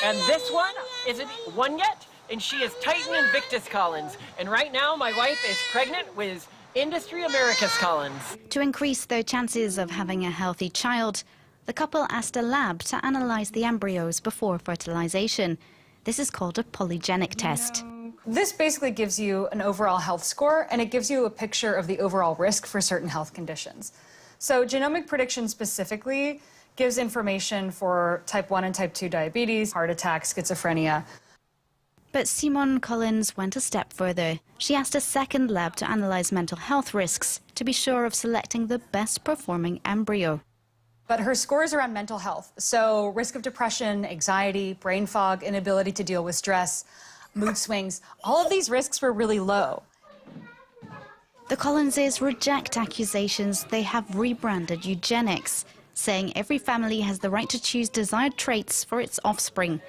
And this one isn't one yet, and she is Titan Invictus Collins. And right now, my wife is pregnant with Industry Americas Collins. To increase their chances of having a healthy child, the couple asked a lab to analyze the embryos before fertilization. This is called a polygenic test. This basically gives you an overall health score, and it gives you a picture of the overall risk for certain health conditions. So genomic prediction specifically gives information for type 1 and type 2 diabetes, heart attack, schizophrenia. But Simone Collins went a step further. She asked a second lab to analyze mental health risks to be sure of selecting the best performing embryo. But her scores around mental health, so risk of depression, anxiety, brain fog, inability to deal with stress, mood swings, all of these risks were really low. The Collinses reject accusations they have rebranded eugenics, saying every family has the right to choose desired traits for its offspring.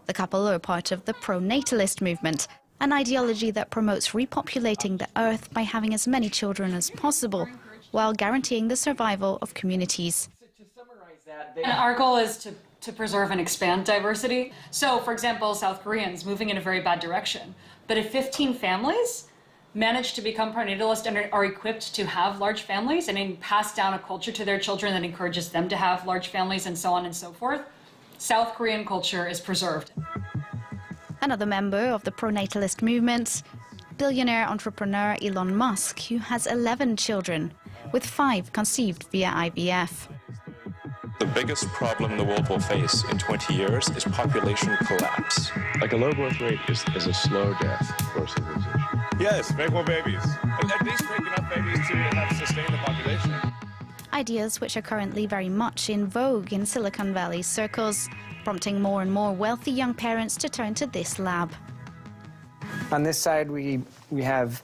The couple are part of the pro-natalist movement, an ideology that promotes repopulating the earth by having as many children as possible, while guaranteeing the survival of communities. And our goal is to preserve and expand diversity. So, for example, South Koreans moving in a very bad direction. But if 15 families manage to become pro-natalist and are equipped to have large families and then pass down a culture to their children that encourages them to have large families and so on and so forth, South Korean culture is preserved. Another member of the pro-natalist movement, billionaire entrepreneur Elon Musk, who has 11 children, with 5 conceived via IVF. The biggest problem the world will face in 20 years is population collapse. Like a low birth rate is a slow death for civilization. Yes, make more babies. At least make enough babies to have sustain the population. Ideas which are currently very much in vogue in Silicon Valley circles, prompting more and more wealthy young parents to turn to this lab. On this side, we have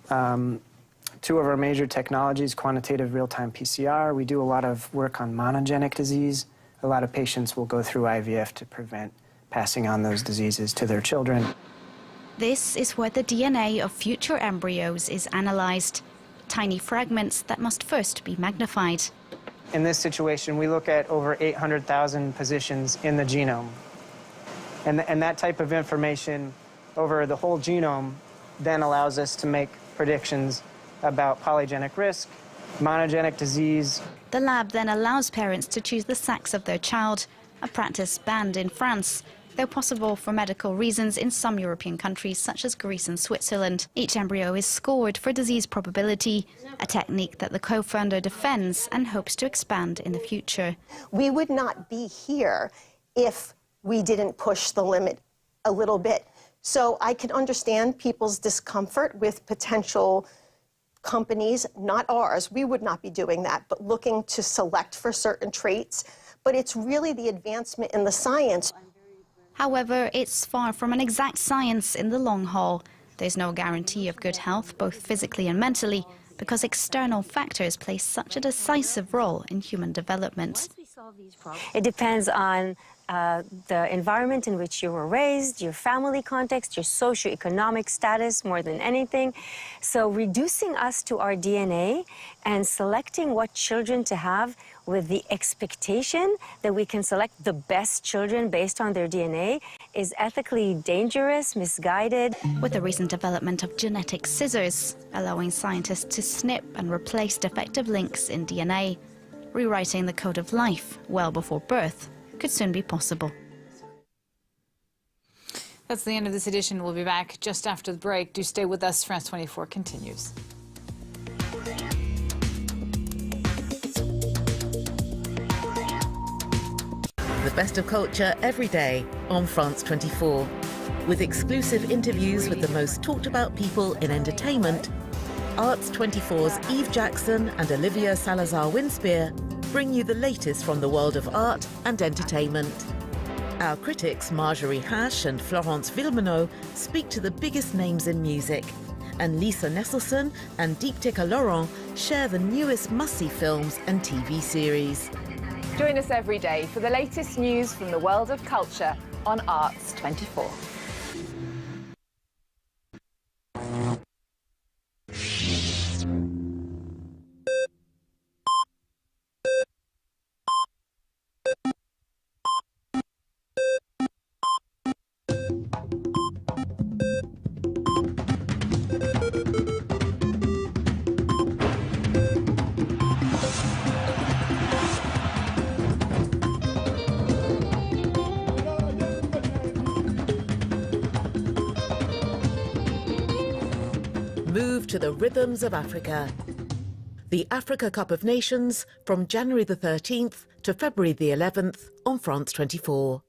2 of our major technologies, quantitative real-time PCR. We do a lot of work on monogenic disease. A lot of patients will go through IVF to prevent passing on those diseases to their children. This is where the DNA of future embryos is analyzed. Tiny fragments that must first be magnified. In this situation, we look at over 800,000 positions in the genome. And that type of information over the whole genome then allows us to make predictions about polygenic risk, monogenic disease. The lab then allows parents to choose the sex of their child, a practice banned in France, though possible for medical reasons in some European countries such as Greece and Switzerland. Each embryo is scored for disease probability, a technique that the co-founder defends and hopes to expand in the future. We would not be here if we didn't push the limit a little bit. So I can understand people's discomfort with potential companies, not ours, we would not be doing that, but looking to select for certain traits. But it's really the advancement in the science. However, it's far from an exact science in the long haul. There's no guarantee of good health, both physically and mentally, because external factors play such a decisive role in human development. It depends on the environment in which you were raised, your family context, your socioeconomic status more than anything. So reducing us to our DNA and selecting what children to have with the expectation that we can select the best children based on their DNA is ethically dangerous, misguided. With the recent development of genetic scissors, allowing scientists to snip and replace defective links in DNA, rewriting the code of life well before birth could soon be possible. That's the end of this edition. We'll be back just after the break. Do stay with us. France 24 continues. The best of culture every day on France 24. With exclusive interviews with the most talked about people in entertainment, Arts 24's Eve Jackson and Olivia Salazar-Winspear bring you the latest from the world of art and entertainment. Our critics Marjorie Hash and Florence Villeminot speak to the biggest names in music, and Lisa Nesselson and Deeptika Laurent share the newest must-see films and TV series. Join us every day for the latest news from the world of culture on Arts 24. Move to the rhythms of Africa. The Africa Cup of Nations from January the 13th to February the 11th on France 24.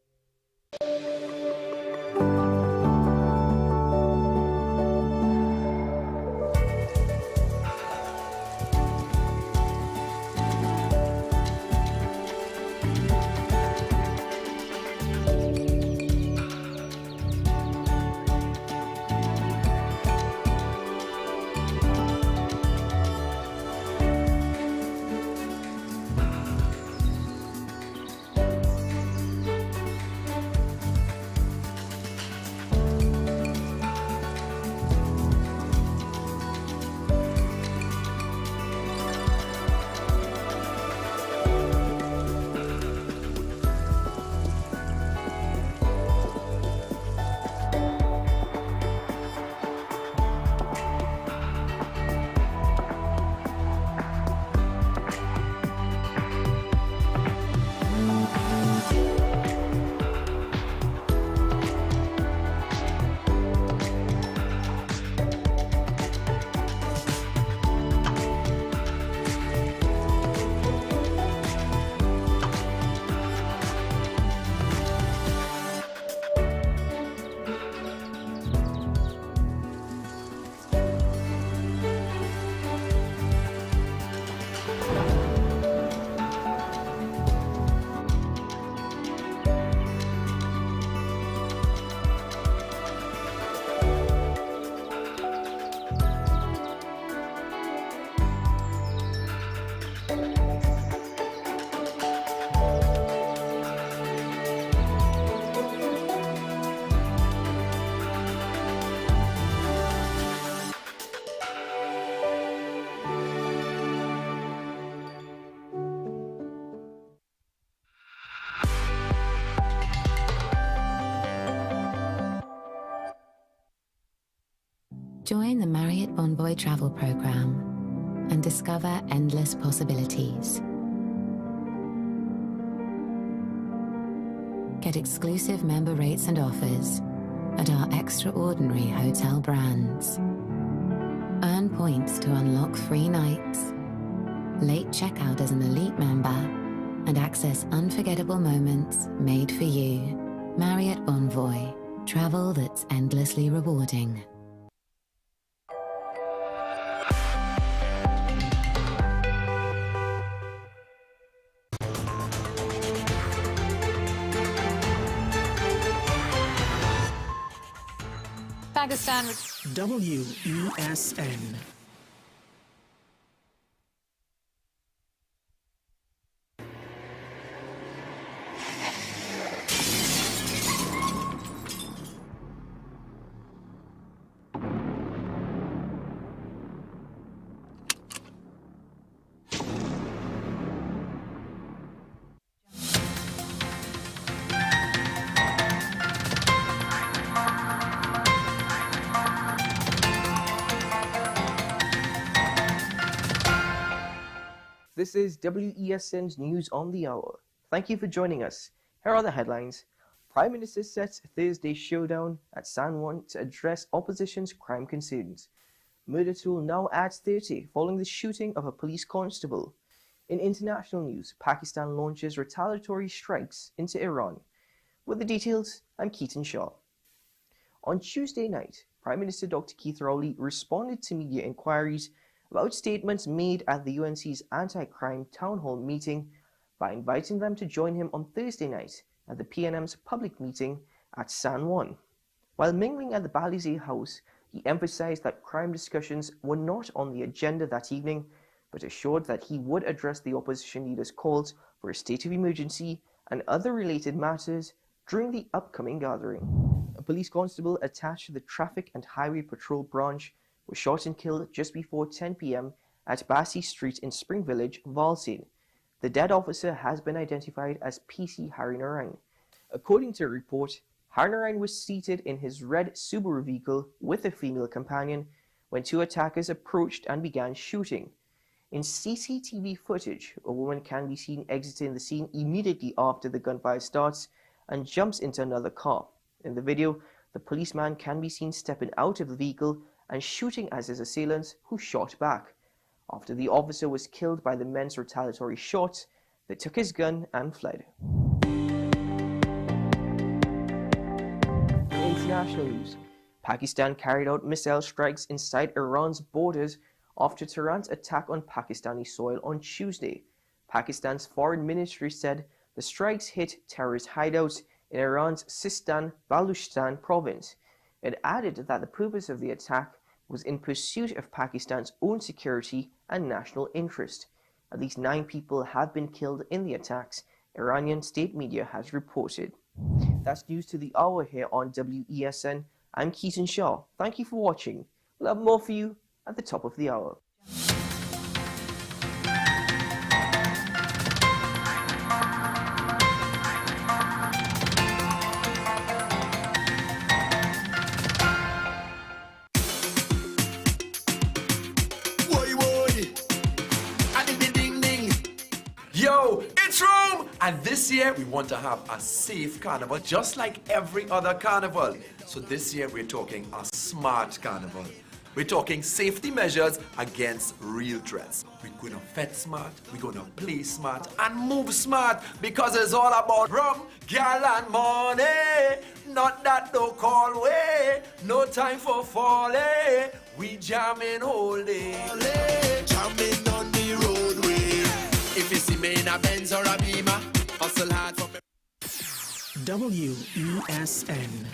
Join the Marriott Bonvoy travel program and discover endless possibilities. Get exclusive member rates and offers at our extraordinary hotel brands. Earn points to unlock free nights, late checkout as an elite member, and access unforgettable moments made for you. Marriott Bonvoy, travel that's endlessly rewarding. Pakistan. WESN. This is WESN's News on the Hour. Thank you for joining us. Here are the headlines. Prime Minister sets Thursday showdown at San Juan to address opposition's crime concerns. Murder toll now adds 30 following the shooting of a police constable. In international news, Pakistan launches retaliatory strikes into Iran. With the details, I'm Keaton Shaw. On Tuesday night, Prime Minister Dr. Keith Rowley responded to media inquiries about statements made at the UNC's anti-crime town hall meeting by inviting them to join him on Thursday night at the PNM's public meeting at San Juan. While mingling at the Balizé House, he emphasized that crime discussions were not on the agenda that evening, but assured that he would address the opposition leaders' calls for a state of emergency and other related matters during the upcoming gathering. A police constable attached to the Traffic and Highway Patrol branch was shot and killed just before 10 p.m. at Bassi Street in Spring Village, Valsine. The dead officer has been identified as PC Harinarain. According to a report, Harinarain was seated in his red Subaru vehicle with a female companion when two attackers approached and began shooting. In CCTV footage, a woman can be seen exiting the scene immediately after the gunfire starts and jumps into another car. In the video, the policeman can be seen stepping out of the vehicle and shooting at his assailants, who shot back. After the officer was killed by the men's retaliatory shots, they took his gun and fled. In international news, Pakistan carried out missile strikes inside Iran's borders after Tehran's attack on Pakistani soil on Tuesday. Pakistan's foreign ministry said the strikes hit terrorist hideouts in Iran's Sistan Baluchistan province. It added that the purpose of the attack was in pursuit of Pakistan's own security and national interest. At least 9 people have been killed in the attacks, Iranian state media has reported. That's news to the hour here on WESN. I'm Keaton Shaw. Thank you for watching. We'll have more for you at the top of the hour. Yo, it's Rome! And this year we want to have a safe carnival just like every other carnival. So this year we're talking a smart carnival. We're talking safety measures against real threats. We're going to fet smart, we're going to play smart and move smart because it's all about rum, gal and money. Not that no call way, no time for folly. We jamming whole day. Jamming on the roadway. If you see me in a Benz or a Beamer, hustle hard for me. WESN.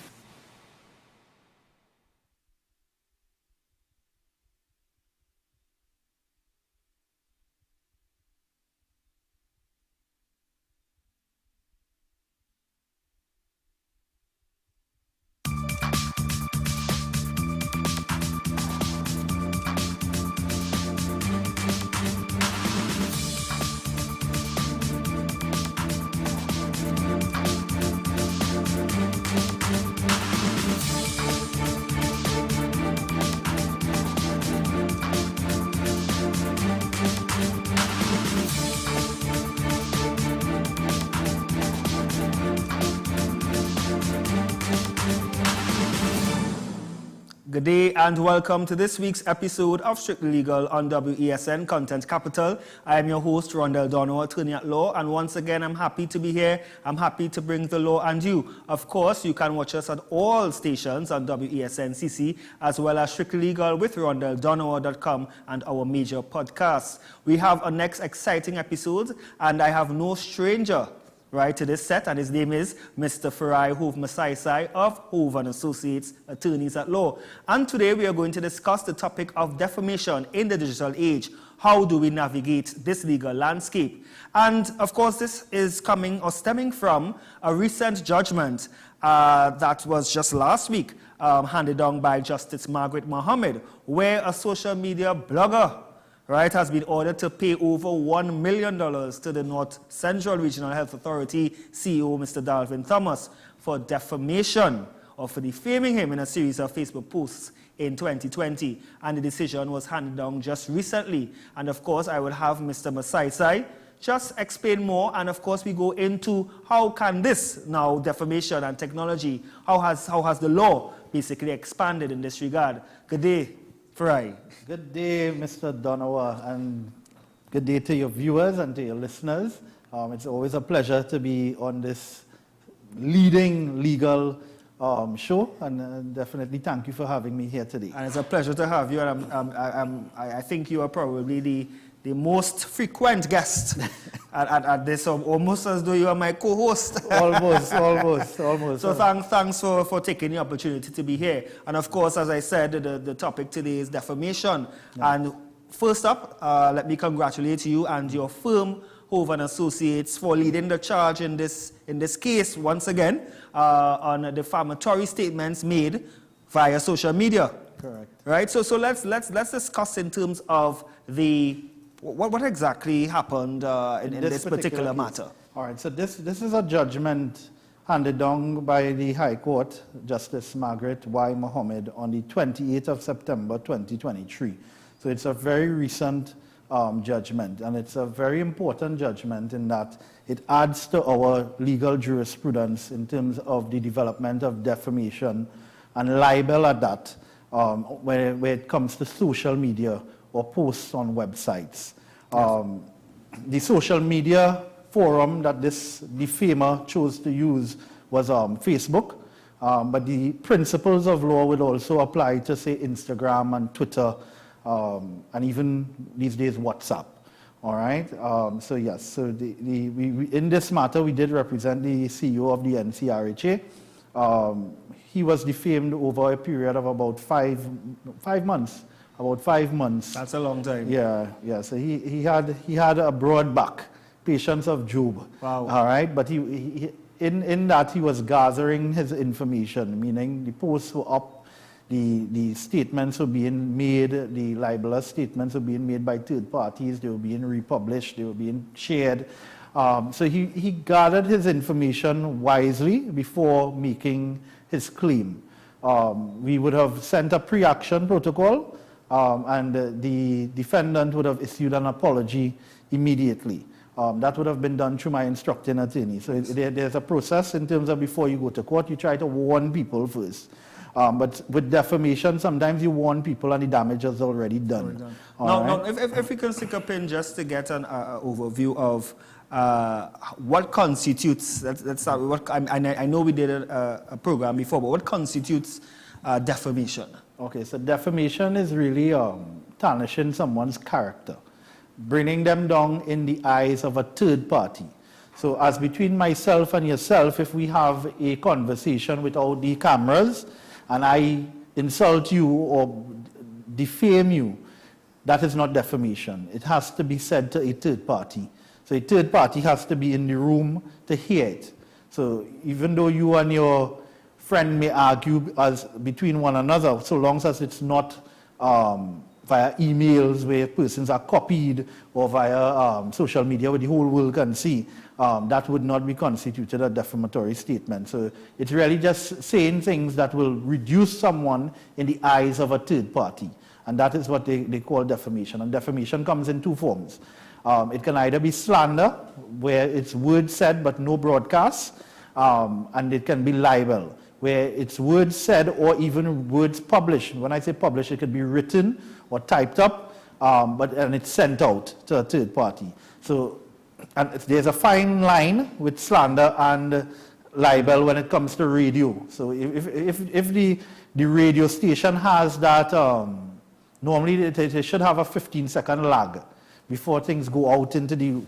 Good day and welcome to this week's episode of Strictly Legal on WESN Content Capital. I am your host, Rondell Dono, attorney at law, and once again I'm happy to be here. I'm happy to bring the law and you. Of course, you can watch us at all stations on WESN CC as well as Strictly Legal with RondellDono.com and our major podcasts. We have a next exciting episode and I have no stranger to this set, and his name is Mr. Farai Hove Masaisai of Hove & Associates, attorneys at law. And today we are going to discuss the topic of defamation in the digital age. How do we navigate this legal landscape? And of course, this is coming or stemming from a recent judgment that was just last week handed down by Justice Margaret Mohammed, where a social media blogger has been ordered to pay over $1 million to the North Central Regional Health Authority CEO, Mr. Dalvin Thomas, for defamation or for defaming him in a series of Facebook posts in 2020. And the decision was handed down just recently. And of course, I will have Mr. Masaisai just explain more. And of course, we go into how can this now, defamation and technology, how has the law basically expanded in this regard? Good day, Farai. Good day, Mr. Donowa, and good day to your viewers and to your listeners. It's always a pleasure to be on this leading legal show, and definitely thank you for having me here today. And it's a pleasure to have you, and I think you are probably the most frequent guest at this, almost as though you are my co-host. Almost. So thanks for taking the opportunity to be here. And of course, as I said, the topic today is defamation. Yeah. And first up, let me congratulate you and your firm, Hove & Associates, for leading the charge in this case once again on the defamatory statements made via social media. Correct. Right. So let's discuss in terms of what exactly happened in this particular matter. All right, so this is a judgment handed down by the High Court, Justice Margaret Y. Mohammed, on the 28th of September 2023. So it's a very recent judgment, and it's a very important judgment in that it adds to our legal jurisprudence in terms of the development of defamation and libel at that. when it comes to social media or posts on websites. The social media forum that this defamer chose to use was Facebook, but the principles of law would also apply to, say, Instagram and Twitter, and even these days WhatsApp. All right. So yes. So in this matter, we did represent the CEO of the NCRHA. He was defamed over a period of about 5 months. About 5 months. That's a long time. Yeah, yeah. So he had a broad back, patience of Job. Wow. All right. But in that he was gathering his information, meaning the posts were up. The statements were being made, the libelous statements were being made by third parties, they were being republished, they were being shared. So he gathered his information wisely before making his claim. We would have sent a pre-action protocol, and the defendant would have issued an apology immediately. That would have been done through my instructing attorney. So there's a process in terms of before you go to court, you try to warn people first. But with defamation, sometimes you warn people and the damage is already done. Now, if we can stick a pin just to get an overview of what constitutes, let's start with what, I know we did a program before, but what constitutes defamation? Okay, so defamation is really tarnishing someone's character, bringing them down in the eyes of a third party. So as between myself and yourself, if we have a conversation without the cameras, and I insult you or defame you, that is not defamation. It has to be said to a third party. So a third party has to be in the room to hear it. So even though you and your friend may argue as between one another, so long as it's not via emails where persons are copied or via social media where the whole world can see, that would not be constituted a defamatory statement. So it's really just saying things that will reduce someone in the eyes of a third party. And that is what they call defamation. And defamation comes in two forms. It can either be slander, where it's words said but no broadcast, and it can be libel, where it's words said or even words published. When I say published, it could be written or typed up, and it's sent out to a third party. So, and there's a fine line with slander and libel when it comes to radio. So if the radio station has that, normally it should have a 15-second lag before things go out into the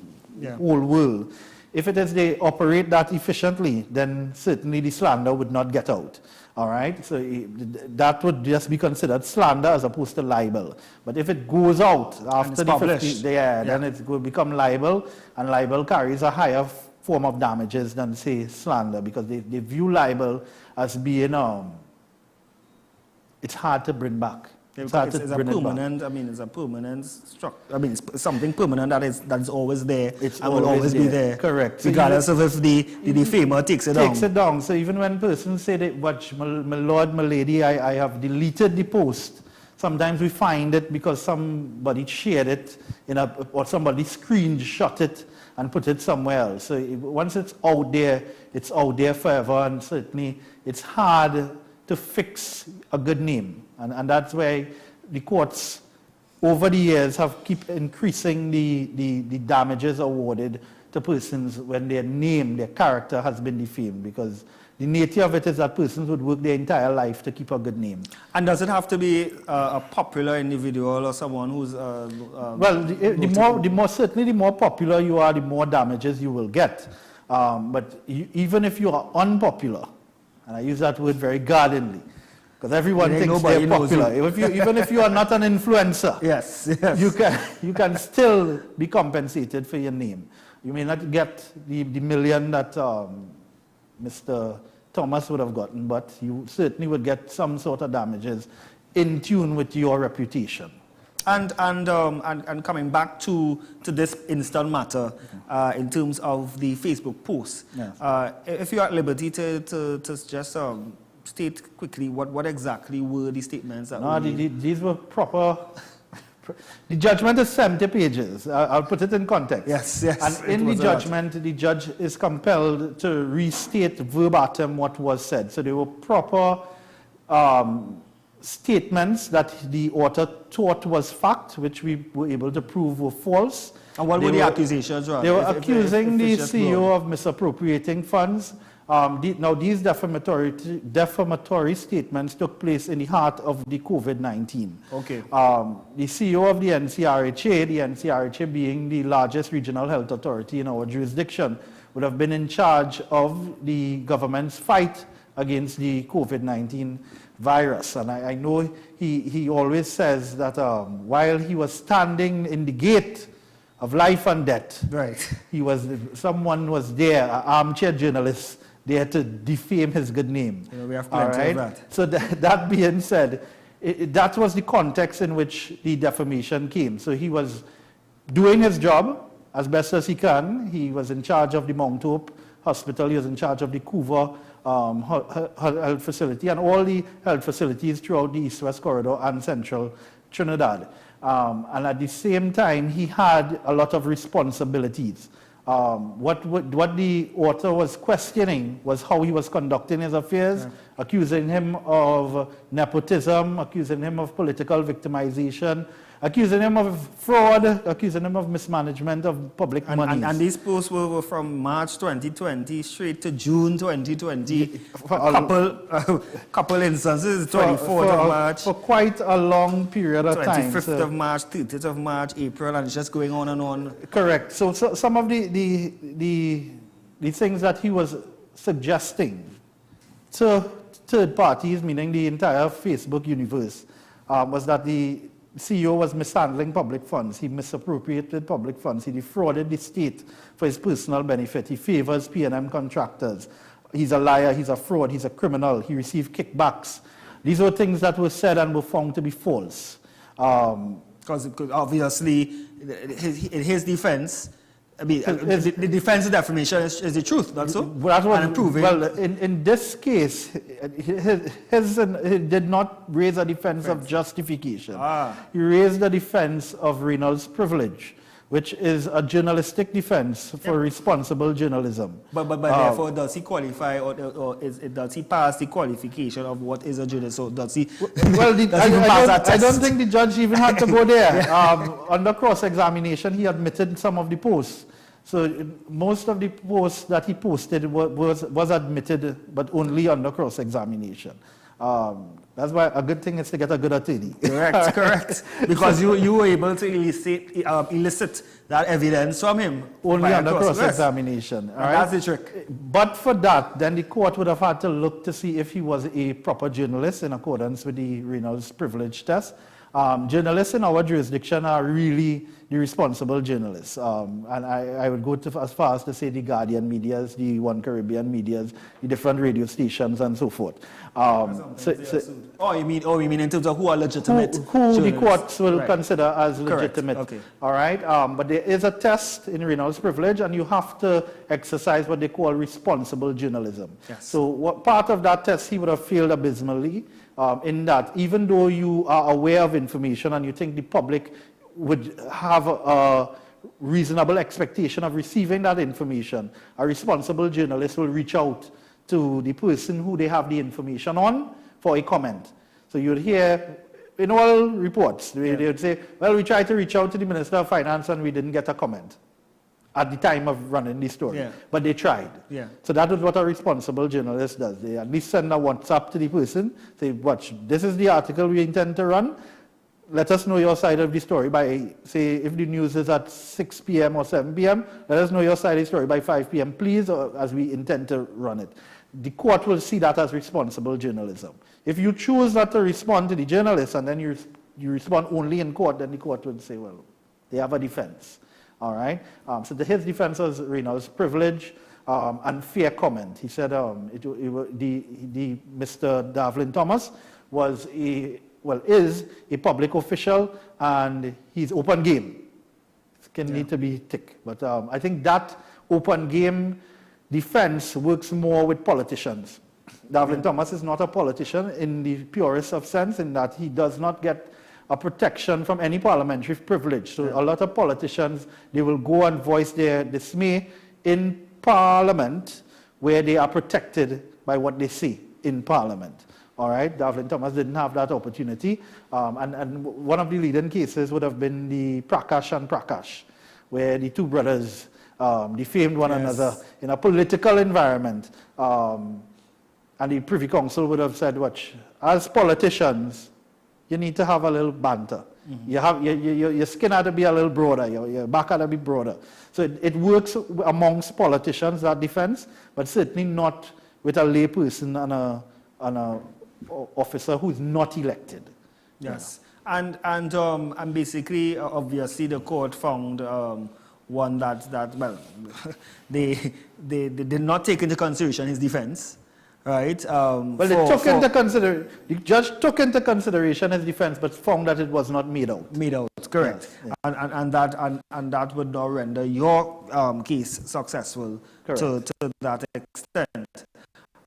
whole world. If it is they operate that efficiently, then certainly the slander would not get out. All right, so that would just be considered slander as opposed to libel. But if it goes out after the 15, then it will become libel, and libel carries a higher form of damages than, say, slander, because they view libel as being it's hard to bring back. It's a permanent. I mean, it's a permanent structure. I mean, it's something permanent that is always there. It will always be there. Correct. Regardless of if the defamer takes it down. Takes it down. So even when persons say that, "Watch, my lord, my lady, I have deleted the post," sometimes we find it because somebody shared it or somebody screenshot it and put it somewhere else. So once it's out there forever, and certainly it's hard to fix a good name. And that's why the courts over the years have keep increasing the damages awarded to persons when their name, their character has been defamed, because the nature of it is that persons would work their entire life to keep a good name. And does it have to be a popular individual or someone who's well, certainly the more popular you are, the more damages you will get. But even if you are unpopular, and I use that word very guardedly, because everyone thinks they're popular. Even if you are not an influencer, yes. you can still be compensated for your name. You may not get the million that Mr. Thomas would have gotten, but you certainly would get some sort of damages in tune with your reputation. And coming back to this instant matter, in terms of the Facebook post, yes. If you are at liberty to just state quickly what exactly were the statements that were made? These were proper. The judgment is 70 pages. I'll put it in context. Yes. And in the judgment, the judge is compelled to restate verbatim what was said. So they were proper statements that the author thought was fact, which we were able to prove were false. And what were the accusations, Ron? They were accusing the CEO of misappropriating funds. Now, these defamatory statements took place in the heart of the COVID-19. Okay. The CEO of the NCRHA being the largest regional health authority in our jurisdiction, would have been in charge of the government's fight against the COVID-19 virus. And I know he always says that while he was standing in the gate of life and death, right, someone was there, an armchair journalist, there to defame his good name. We have plenty of that. So that being said, that was the context in which the defamation came. So he was doing his job as best as he can. He was in charge of the Mount Hope Hospital. He was in charge of the Couva health facility and all the health facilities throughout the East-West Corridor and Central Trinidad. And at the same time, he had a lot of responsibilities. What the author was questioning was how he was conducting his affairs, accusing him of nepotism, accusing him of political victimization, accusing him of fraud, accusing him of mismanagement of public money. And these posts were from March 2020 straight to June 2020. Couple instances, 24th of March. For quite a long period of time. 25th of March, 30th of March, April, and it's just going on and on. Correct. So some of the things that he was suggesting to third parties, meaning the entire Facebook universe, was that the CEO was mishandling public funds. He misappropriated public funds. He defrauded the state for his personal benefit. He favors P&M contractors. He's a liar. He's a fraud. He's a criminal. He received kickbacks. These were things that were said and were found to be false. Because obviously, in his defense, I mean, the defense of defamation is the truth, not so? Well, in this case, he did not raise a defense of justification. He raised a defense of Reynolds privilege, which is a journalistic defense for responsible journalism. But therefore, does he qualify or does he pass the qualification of what is a journalist? So does he? Well, I don't think the judge even had to go there. Under cross-examination, he admitted some of the posts. So most of the posts that he posted was admitted, but only under cross-examination. That's why a good thing is to get a good attorney. Correct, correct. Because you were able to elicit that evidence from him. Only under cross-examination. Right? That's the trick. But for that, then the court would have had to look to see if he was a proper journalist in accordance with the Reynolds privilege test. Journalists in our jurisdiction are really the responsible journalists. And I would go as far as to say the Guardian medias, the One Caribbean medias, the different radio stations and so forth. You mean in terms of who are legitimate? Who the courts will consider as legitimate. Okay. All right. But there is a test in Reynolds privilege, and you have to exercise what they call responsible journalism. Yes. So what part of that test he would have failed abysmally, in that even though you are aware of information and you think the public would have a reasonable expectation of receiving that information, a responsible journalist will reach out to the person who they have the information on for a comment. So you'd hear in all reports, they would say, well, we tried to reach out to the Minister of Finance and we didn't get a comment at the time of running the story. But they tried. So that is what a responsible journalist does. They at least send a WhatsApp to the person, say, watch, this is the article we intend to run. Let us know your side of the story by, say, if the news is at 6 p.m. or 7 p.m., let us know your side of the story by 5 p.m., please, or as we intend to run it. The court will see that as responsible journalism. If you choose not to respond to the journalist and then you respond only in court, then the court would say, well, they have a defense. All right? So his defense was Reynolds privilege and fair comment. He said the Mr. Davlin Thomas is a public official and he's open game. It can need to be thick. But I think that open game defense works more with politicians. Davlin Thomas is not a politician in the purest of sense, in that he does not get a protection from any parliamentary privilege. So a lot of politicians, they will go and voice their dismay in Parliament where they are protected by what they say in Parliament. All right, Davlin Thomas didn't have that opportunity. And one of the leading cases would have been the Prakash and Prakash, where the two brothers defamed one another in a political environment. And the Privy Council would have said, watch, as politicians, you need to have a little banter. Your skin had to be a little broader, your back had to be broader. So it works amongst politicians, that defense, but certainly not with a lay person and a officer who's not elected. Yes, and basically, obviously, the court found one that well, they did not take into consideration his defense, right? The judge took into consideration his defense, but found that it was not made out. Made out, correct. Yes, And that would now render your case successful to that extent.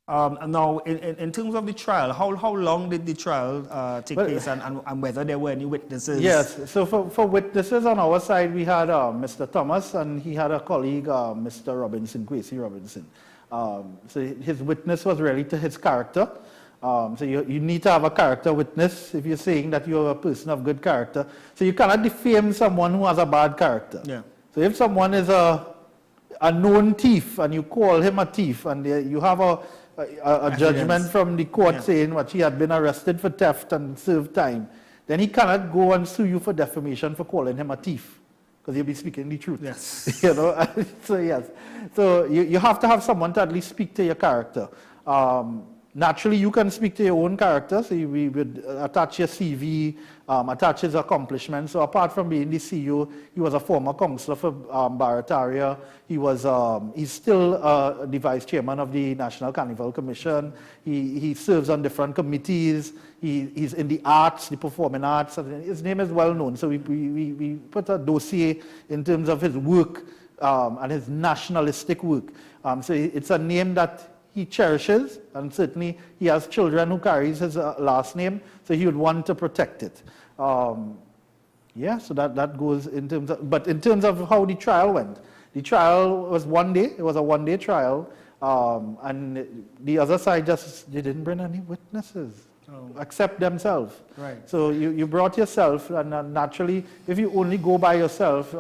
Now, in terms of the trial, how long did the trial take place, and whether there were any witnesses? Yes, so for witnesses on our side, we had Mr. Thomas, and he had a colleague, Mr. Robinson, Kwesi Robinson. So his witness was really to his character. So you need to have a character witness if you're saying that you're a person of good character. So you cannot defame someone who has a bad character. Yeah. So if someone is a known thief and you call him a thief, and you have a judgment from the court saying what he had been arrested for theft and served time, then he cannot go and sue you for defamation for calling him a thief, because he'll be speaking the truth. Yes. So yes. So you have to have someone to at least speak to your character. Naturally, you can speak to your own character, so we would attach your CV, attach his accomplishments. So apart from being the CEO, he was a former councillor for Barataria. He's still the vice chairman of the National Carnival Commission. He serves on different committees. He's in the arts, the performing arts. His name is well known. So we put a dossier in terms of his work and his nationalistic work. So it's a name that he cherishes, and certainly he has children who carries his last name, so he would want to protect it. Yeah, so that goes in terms of, but in terms of how the trial went, the trial was 1 day. It was a one-day trial, and the other side they didn't bring any witnesses except themselves. Right. So you brought yourself, and naturally, if you only go by yourself,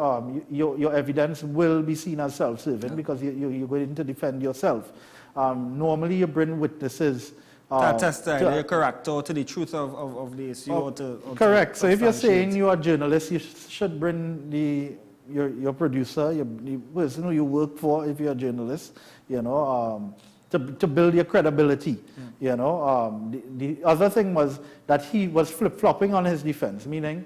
your evidence will be seen as self-serving because you're going to defend yourself. Normally, you bring witnesses that testify your character to the truth of the issue. Correct. So if you're saying you are a journalist, you should bring your producer, the person who you work for, if you're a journalist, to build your credibility. The other thing was that he was flip-flopping on his defense, meaning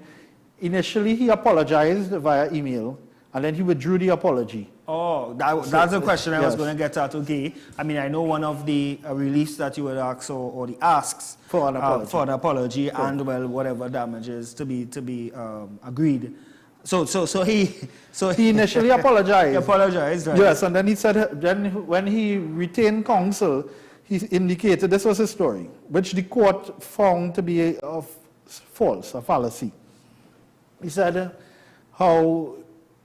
initially he apologized via email, and then he withdrew the apology. Oh, that's a question I was going to get at. Okay, I mean, I know one of the reliefs that you would ask or the asks for an apology, and well, whatever damages to be agreed. So he initially apologized. He apologized, right? Yes, and then he said, when he retained counsel, he indicated this was his story, which the court found to be false, a fallacy. He said how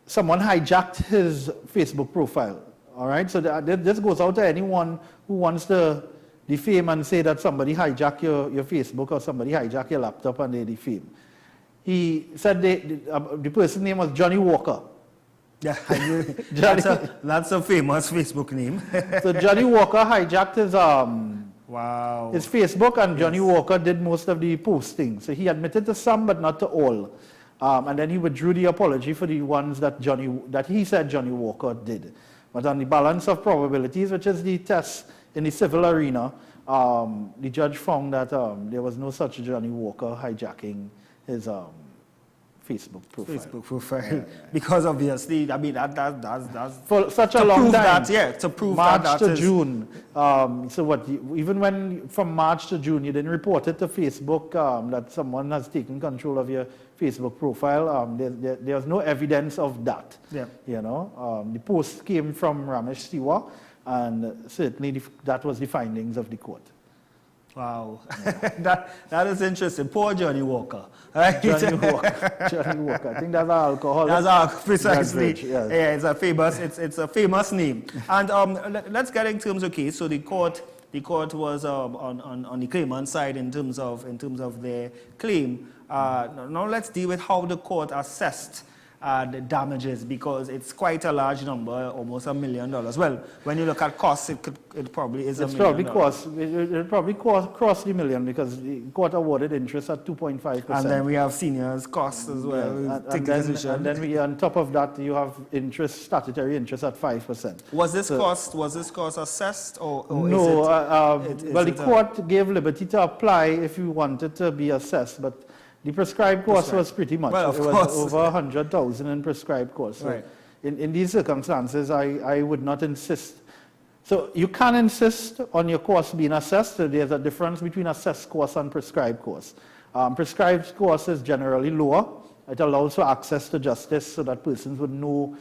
someone hijacked his Facebook profile. All right, so this goes out to anyone who wants to defame and say that somebody hijacked your Facebook or somebody hijacked your laptop and they defame. He said the person's name was Johnny Walker. Yeah, that's a famous Facebook name. So Johnny Walker hijacked his his Facebook, and Johnny Walker did most of the posting. So he admitted to some, but not to all. And then he withdrew the apology for the ones that he said Johnny Walker did. But on the balance of probabilities, which is the test in the civil arena, the judge found that there was no such Johnny Walker hijacking his Facebook profile. Because obviously, I mean, that's for such a long time. To prove March to June. So what? Even when from March to June, you didn't report it to Facebook that someone has taken control of your Facebook profile. There was no evidence of that. Yeah. The post came from Ramesh Siwa, and certainly that was the findings of the court. Wow, that is interesting. Poor Johnny Walker. Right? Johnny Walker. I think that's our alcohol. That's precisely. Yes. Yeah, it's a famous name. And let's get in terms. Okay, so the court the court was on the claimant side in terms of their claim. Now let's deal with how the court assessed the damages, because it's quite a large number, almost $1 million. Well, when you look at costs, it probably is $1 million. It probably crossed the million, because the court awarded interest at 2.5%. And then we have seniors costs as well. Yeah. And then on top of that, you have interest, statutory interest at 5%. Was this cost assessed, or no? Is it, well, the court gave liberty to apply if you wanted to be assessed, but the prescribed cost was pretty much. Well, it was over 100,000 in prescribed cost. So right. in these circumstances, I would not insist. So you can insist on your cost being assessed. So there's a difference between assessed cost and prescribed cost. Prescribed cost is generally lower. It allows for access to justice so that persons would know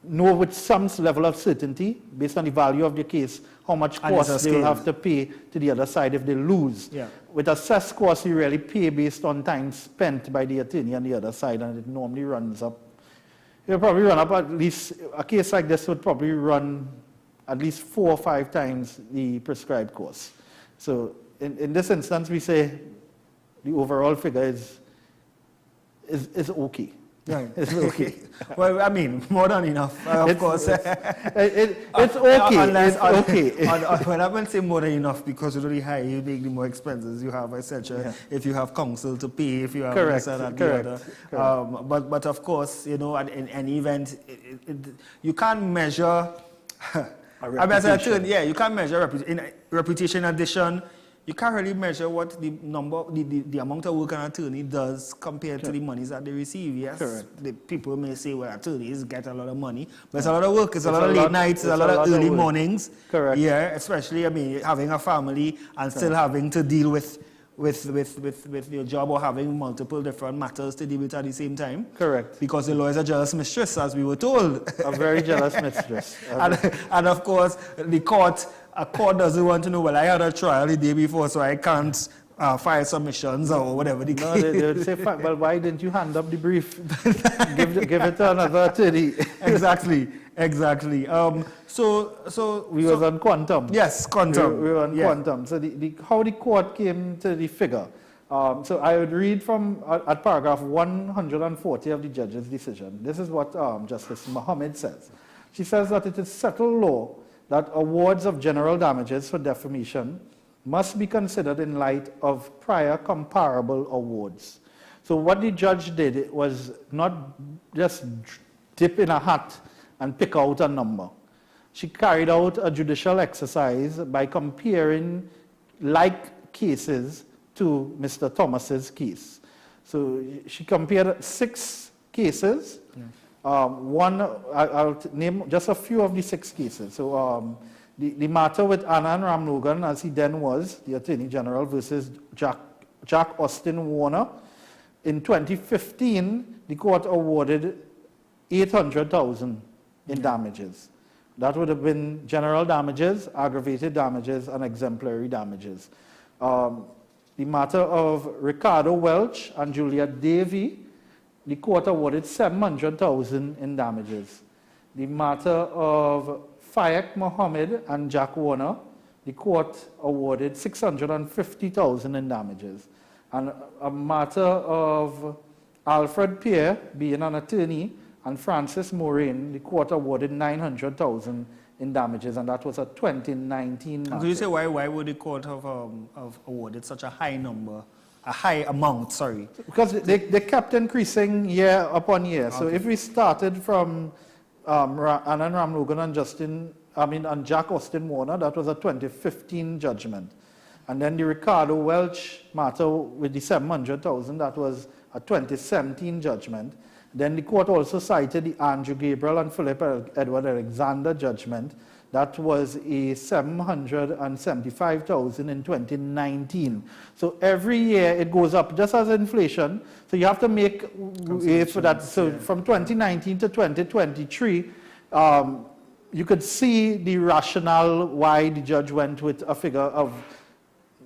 with some level of certainty, based on the value of the case, how much cost they will have to pay to the other side if they lose. Yeah. With assessed costs, you really pay based on time spent by the attorney on the other side, and it normally runs up. It'll probably run up at least, a case like this would probably run at least 4 or 5 times the prescribed cost. So in this instance, we say the overall figure is okay. Right. It's okay. Well, I mean, more than enough, of course. It's okay. It's okay. When I say more than enough, because you're really high, you make the more expenses you have, etc. Yeah. If you have counsel to pay, if you have this and that, the other. But of course, you know, in any event, you can't measure. You can't measure reputation addition. You can't really measure what the amount of work an attorney does compared to the monies that they receive. Yes, the people may say, well, attorneys get a lot of money, but it's a lot of work, it's a lot of late nights, it's a lot of early mornings. Correct. Yeah, especially, I mean, having a family and still having to deal with your job, or having multiple different matters to deal with at the same time. Correct. Because the law is a jealous mistress, as we were told. A very jealous mistress. And of course, a court doesn't want to know, well, I had a trial the day before, so I can't file submissions or whatever the case. No, they would say, well, why didn't you hand up the brief? give it to another attorney. Exactly. So we was on quantum. Yes, quantum. We were on quantum. So how the court came to the figure. So I would read from at paragraph 140 of the judge's decision. This is what Justice Mohammed says. She says that it is settled law that awards of general damages for defamation must be considered in light of prior comparable awards. So what the judge did was not just dip in a hat and pick out a number. She carried out a judicial exercise by comparing like cases to Mr. Thomas's case. So she compared 6 cases. Yeah. I'll name just a few of the 6 cases. So the matter with Anand Ramlogan, as he then was, the Attorney General, versus Jack Austin Warner. In 2015, the court awarded $800,000 in damages. That would have been general damages, aggravated damages, and exemplary damages. The matter of Ricardo Welch and Juliet Davey, the court awarded $700,000 in damages. The matter of Fayek Mohammed and Jack Warner, the court awarded $650,000 in damages. And a matter of Alfred Pierre, being an attorney, and Francis Moraine, the court awarded $900,000 in damages, and that was a 2019 matter. So you say why would the court have awarded such a high number? A high amount, sorry. Because they kept increasing year upon year. Okay. So if we started from Anand Ramlogan and Jack Austin Warner, that was a 2015 judgment. And then the Ricardo Welch matter with the $700,000, that was a 2017 judgment. Then the court also cited the Andrew Gabriel and Philip Edward Alexander judgment. That was a $775,000 in 2019. So every year it goes up, just as inflation. So you have to make way for that. So from 2019 to 2023, you could see the rationale why the judge went with a figure of,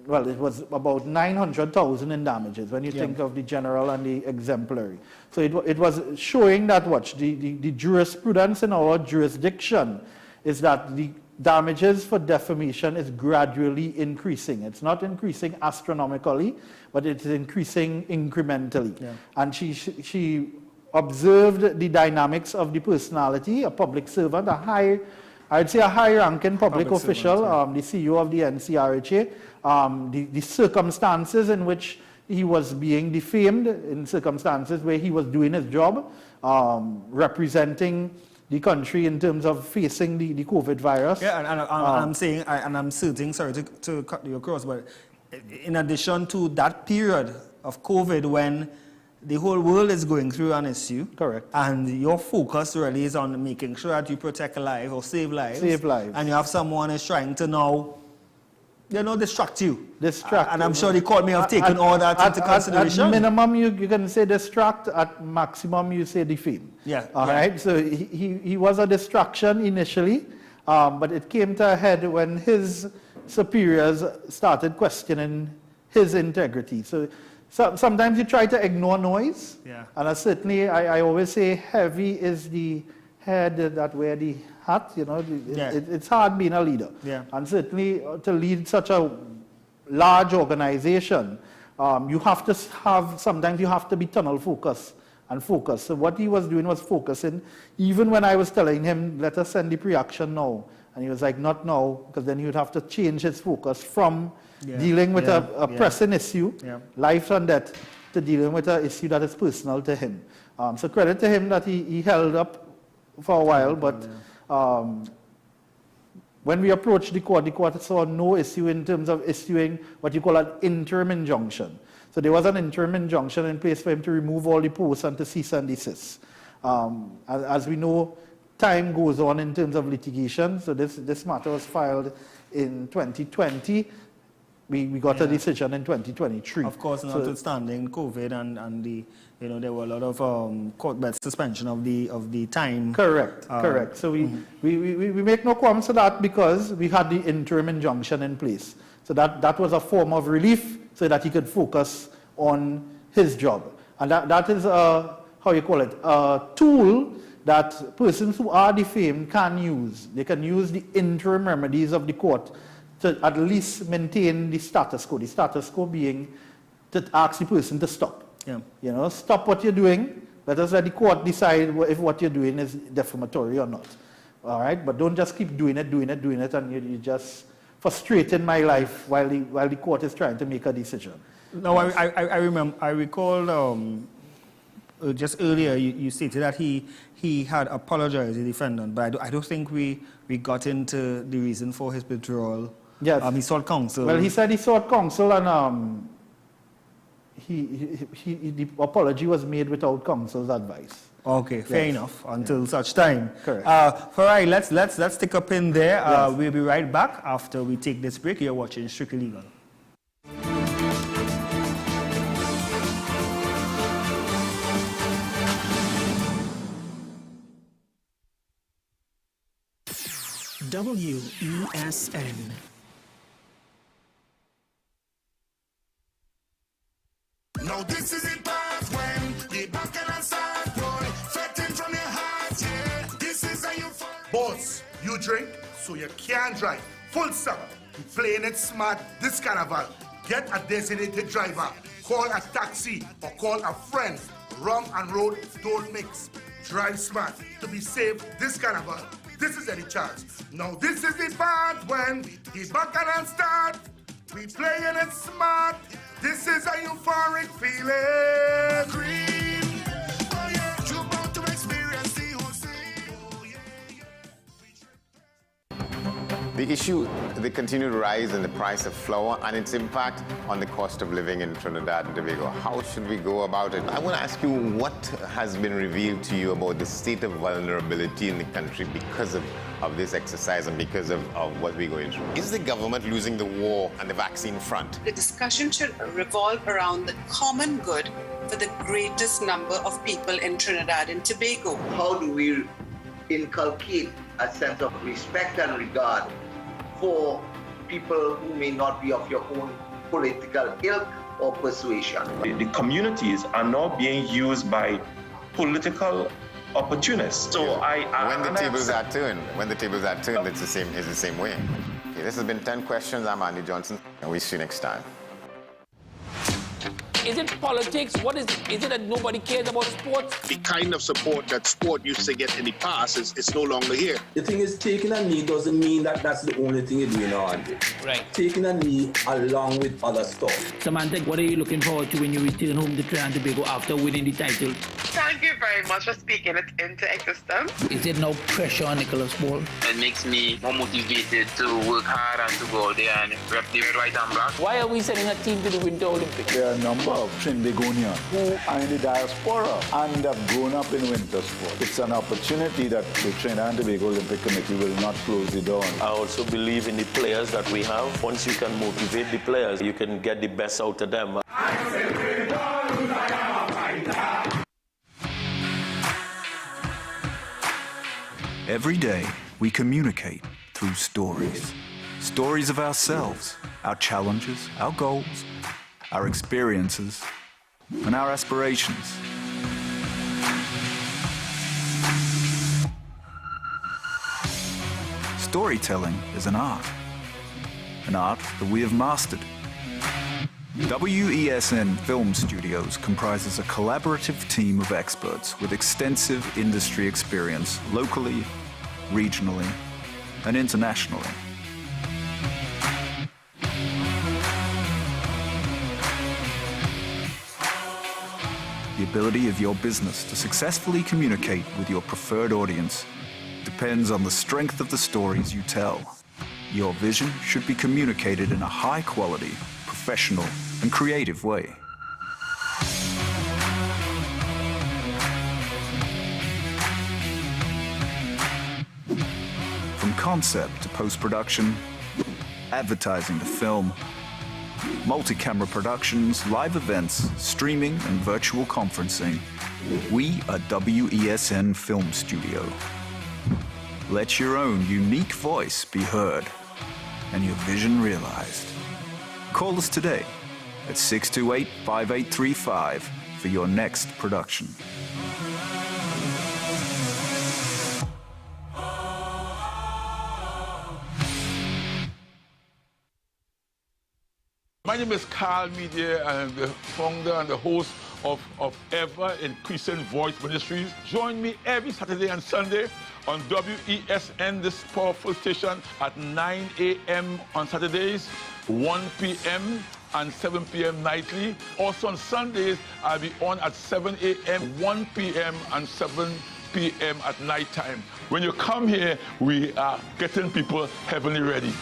well, it was about $900,000 in damages when you think of the general and the exemplary. So it was showing that the jurisprudence in our jurisdiction is that the damages for defamation is gradually increasing. It's not increasing astronomically, but it's increasing incrementally. Yeah. And she observed the dynamics of the personality, a public servant, I'd say a high-ranking public official, servant, the CEO of the NCRHA, the circumstances in which he was being defamed, in circumstances where he was doing his job, representing the country in terms of facing the COVID virus. Yeah, and I'm saying, and I'm certain, sorry to cut you across, but in addition to that period of COVID when the whole world is going through an issue. Correct. And your focus really is on making sure that you protect a life or save lives. Save lives. And you have someone who's trying to now, distract you. Distract. And I'm sure the court may have taken all that into consideration. At minimum, you can say distract. At maximum, you say defame. Yeah. All right. So he was a distraction initially, but it came to a head when his superiors started questioning his integrity. So sometimes you try to ignore noise. Yeah. And certainly, I always say heavy is the head that wear the hat. It's hard being a leader. Yeah. And certainly to lead such a large organization, sometimes you have to be tunnel focused and focus. So what he was doing was focusing. Even when I was telling him, let us send the pre-action now. And he was like, not now, because then he would have to change his focus from dealing with a pressing issue, life and death, to dealing with an issue that is personal to him. So credit to him that he held up for a while, but when we approached the court saw no issue in terms of issuing what you call an interim injunction. So there was an interim injunction in place for him to remove all the posts and to cease and desist. As we know, time goes on in terms of litigation. So this matter was filed in 2020. We got a decision in 2023. Of course, notwithstanding COVID and the, there were a lot of court-bed suspension of the time. Correct, correct. So we make no qualms to that because we had the interim injunction in place. So that was a form of relief so that he could focus on his job. And that is a tool that persons who are defamed can use. They can use the interim remedies of the court to at least maintain the status quo. The status quo being to ask the person to stop. Yeah. Stop what you're doing. Let us let the court decide if what you're doing is defamatory or not. All right? But don't just keep doing it, and you just frustrating my life while the court is trying to make a decision. No, I recall just earlier you stated that he had apologized to the defendant, but I don't think we got into the reason for his withdrawal. Yes. He sought counsel. Well, he said he sought counsel, and the apology was made without counsel's advice. Okay, fair enough. Until such time. Correct. All right, let's take a pin there. We'll be right back after we take this break. You're watching Strictly Legal. WESN. Now this is it past when the back and start boy sweating from your heart, yeah. This is how you fall. Boss, you drink, so you can't drive. Full stop. Playing it smart this carnival. Get a designated driver. Call a taxi or call a friend. Rum and road don't mix. Drive smart to be safe this carnival. This is Eddie Charles. Now this is the part when the bacchanal start. We playing it smart. This is a euphoric feeling. Green. Oh yeah, you're about to experience the whole The issue, the continued rise in the price of flour and its impact on the cost of living in Trinidad and Tobago. How should we go about it? I want to ask you what has been revealed to you about the state of vulnerability in the country because of this exercise and because of what we're going through. Is the government losing the war on the vaccine front? The discussion should revolve around the common good for the greatest number of people in Trinidad and Tobago. How do we inculcate a sense of respect and regard for people who may not be of your own political ilk or persuasion? The communities are now being used by political opportunists. So when the tables are turned, it's the same way. Okay, this has been 10 questions. I'm Andy Johnson, and we'll see you next time. Is it politics? What is it? Is it that nobody cares about sports? The kind of support that sport used to get in the past is no longer here. The thing is, taking a knee doesn't mean that that's the only thing you're doing on it. Right. Taking a knee along with other stuff. Samantha, what are you looking forward to when you return home to Trinidad and Tobago after winning the title? Thank you very much for speaking it into existence. Is there no pressure on Nicholas Ball? It makes me more motivated to work hard and to go out there and rep the white and black. Why are we sending a team to the Winter Olympics? There are a number of Trinbagonians who are in the diaspora and have grown up in winter sport. It's an opportunity that the Trinidad and Tobago Olympic Committee will not close the door on. I also believe in the players that we have. Once you can motivate the players, you can get the best out of them. Every day, we communicate through stories. Stories of ourselves, our challenges, our goals, our experiences, and our aspirations. Storytelling is an art that we have mastered. WESN Film Studios comprises a collaborative team of experts with extensive industry experience locally, regionally, and internationally. The ability of your business to successfully communicate with your preferred audience depends on the strength of the stories you tell. Your vision should be communicated in a high-quality, professional, and creative way. From concept to post-production, advertising to film, multi-camera productions, live events, streaming, and virtual conferencing, we are WESN Film Studio. Let your own unique voice be heard and your vision realized. Call us today at 628-5835 for your next production. My name is Carl Media. I'm the founder and the host of Ever Increasing Voice Ministries. Join me every Saturday and Sunday on WESN, this powerful station, at 9 a.m. on Saturdays, 1 p.m. and 7 p.m. nightly. Also on Sundays, I'll be on at 7 a.m., 1 p.m. and 7 p.m. at night time. When you come here, we are getting people heavenly ready.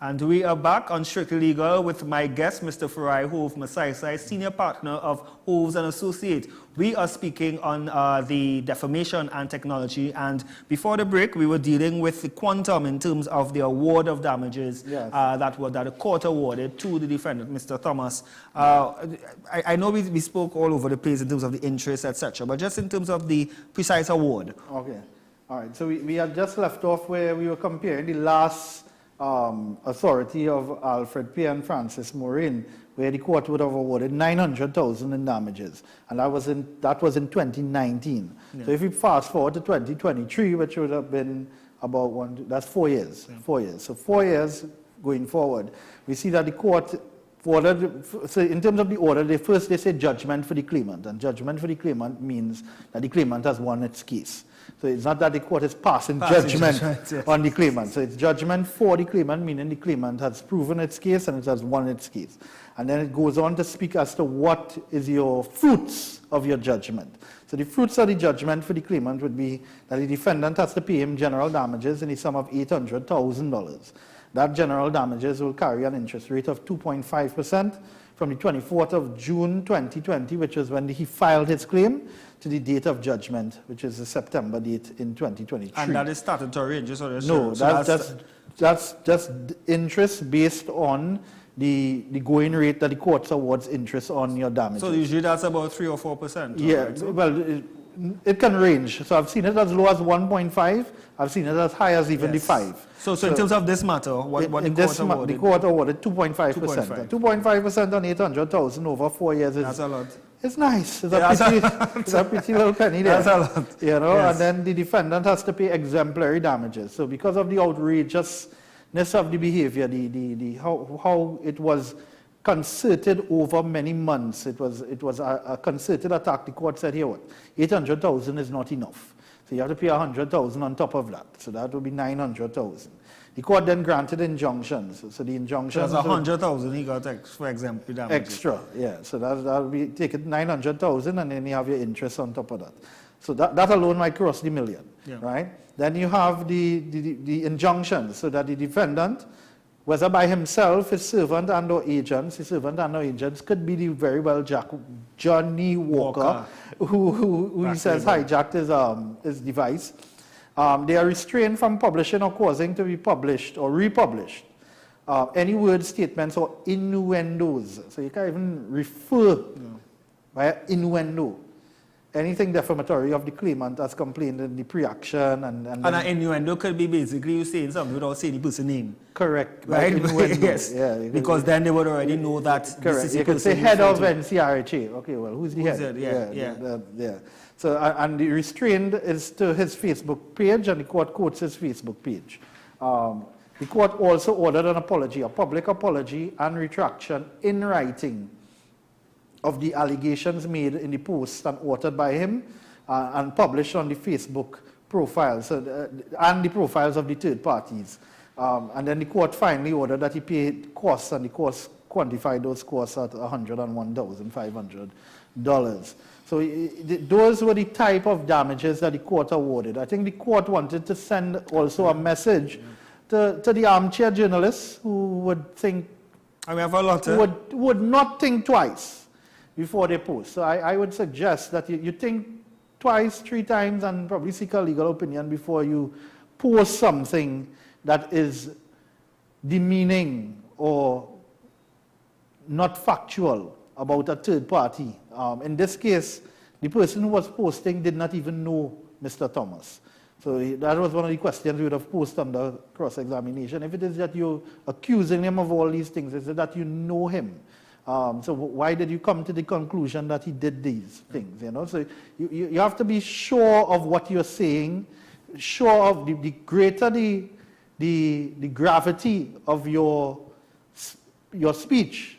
And we are back on Strictly Legal with my guest, Mr. Farai Hove Masaisai, Senior Partner of Hoves & Associates. We are speaking on the defamation and technology, and before the break, we were dealing with the quantum in terms of the award of damages that the court awarded to the defendant, Mr. Thomas. I know we spoke all over the place in terms of the interest, etc., but just in terms of the precise award. Okay. All right. So we had just left off where we were comparing the last authority of Alfred P. and Francis Morin, where the court would have awarded $900,000 in damages, and that was in 2019. Yeah. So if we fast forward to 2023, which would have been about that's 4 years. Yeah. 4 years. So 4 years going forward, we see that the court ordered. So in terms of the order, they say judgment for the claimant, and judgment for the claimant means that the claimant has won its case. So it's not that the court is passing judgment on the claimant. So it's judgment for the claimant, meaning the claimant has proven its case and it has won its case. And then it goes on to speak as to what is your fruits of your judgment. So the fruits of the judgment for the claimant would be that the defendant has to pay him general damages in the sum of $800,000. That general damages will carry an interest rate of 2.5% from the 24th of June 2020, which was when he filed his claim, to the date of judgment, which is the September date in 2023. And that is statutory interest? No, that's just interest based on the going rate that the court awards interest on your damages. So usually that's about 3 or 4%? Yeah, right? well, It can range. So I've seen it as low as 1.5. I've seen it as high as even the 5. So in terms of this matter, what the court awarded 2.5%. 2.5% on 800,000 over 4 years is... That's a lot. It's nice. It's a pretty little penny there. That's a lot. You know, Yes. and then the defendant has to pay exemplary damages. So because of the outrageousness of the behavior, how it was concerted over many months, it was a concerted attack. The court said, here, what, 800,000 is not enough. So you have to pay 100,000 on top of that. So that would be 900,000. The court then granted injunctions. So the injunctions... So that's 100,000 he got for exemplary damages. Extra, yeah. So that'll be, take it 900,000 and then you have your interest on top of that. So that alone might cross the million, right? Then you have the injunctions, so that the defendant, whether by himself, his servant and or agents, could be the very well Johnny Walker. who he says hijacked his device. They are restrained from publishing or causing to be published or republished any word statements or innuendos. So you can't even refer by innuendo. Anything defamatory of the claimant as complained in the pre-action. And an innuendo could be basically you saying something without saying the person's name. Correct. Right? Yes. Yeah, because then they would already know that. Correct. You could say head of NCRHA. Okay, well, who's the head? Yeah. So, and the restraint is to his Facebook page, and the court quotes his Facebook page. The court also ordered an apology, a public apology and retraction in writing of the allegations made in the post and authored by him and published on the Facebook profiles and the profiles of the third parties. And then the court finally ordered that he paid costs, and the court quantified those costs at $101,500. So those were the type of damages that the court awarded. I think the court wanted to send also a message to the armchair journalists who would think, would not think twice before they post. So I would suggest that you think twice, 3 times, and probably seek a legal opinion before you post something that is demeaning or not factual about a third party. In this case, the person who was posting did not even know Mr. Thomas. So that was one of the questions we would have posed under cross-examination. If it is that you're accusing him of all these things, is it that you know him? So why did you come to the conclusion that he did these things? You know, so you have to be sure of what you're saying, sure of the greater the gravity of your speech,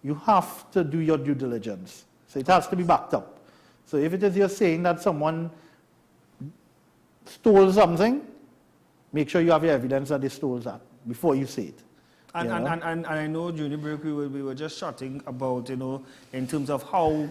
you have to do your due diligence. So it has to be backed up. So if it is you're saying that someone stole something, make sure you have your evidence that they stole that before you say it. And I know during the break we were just chatting about, in terms of how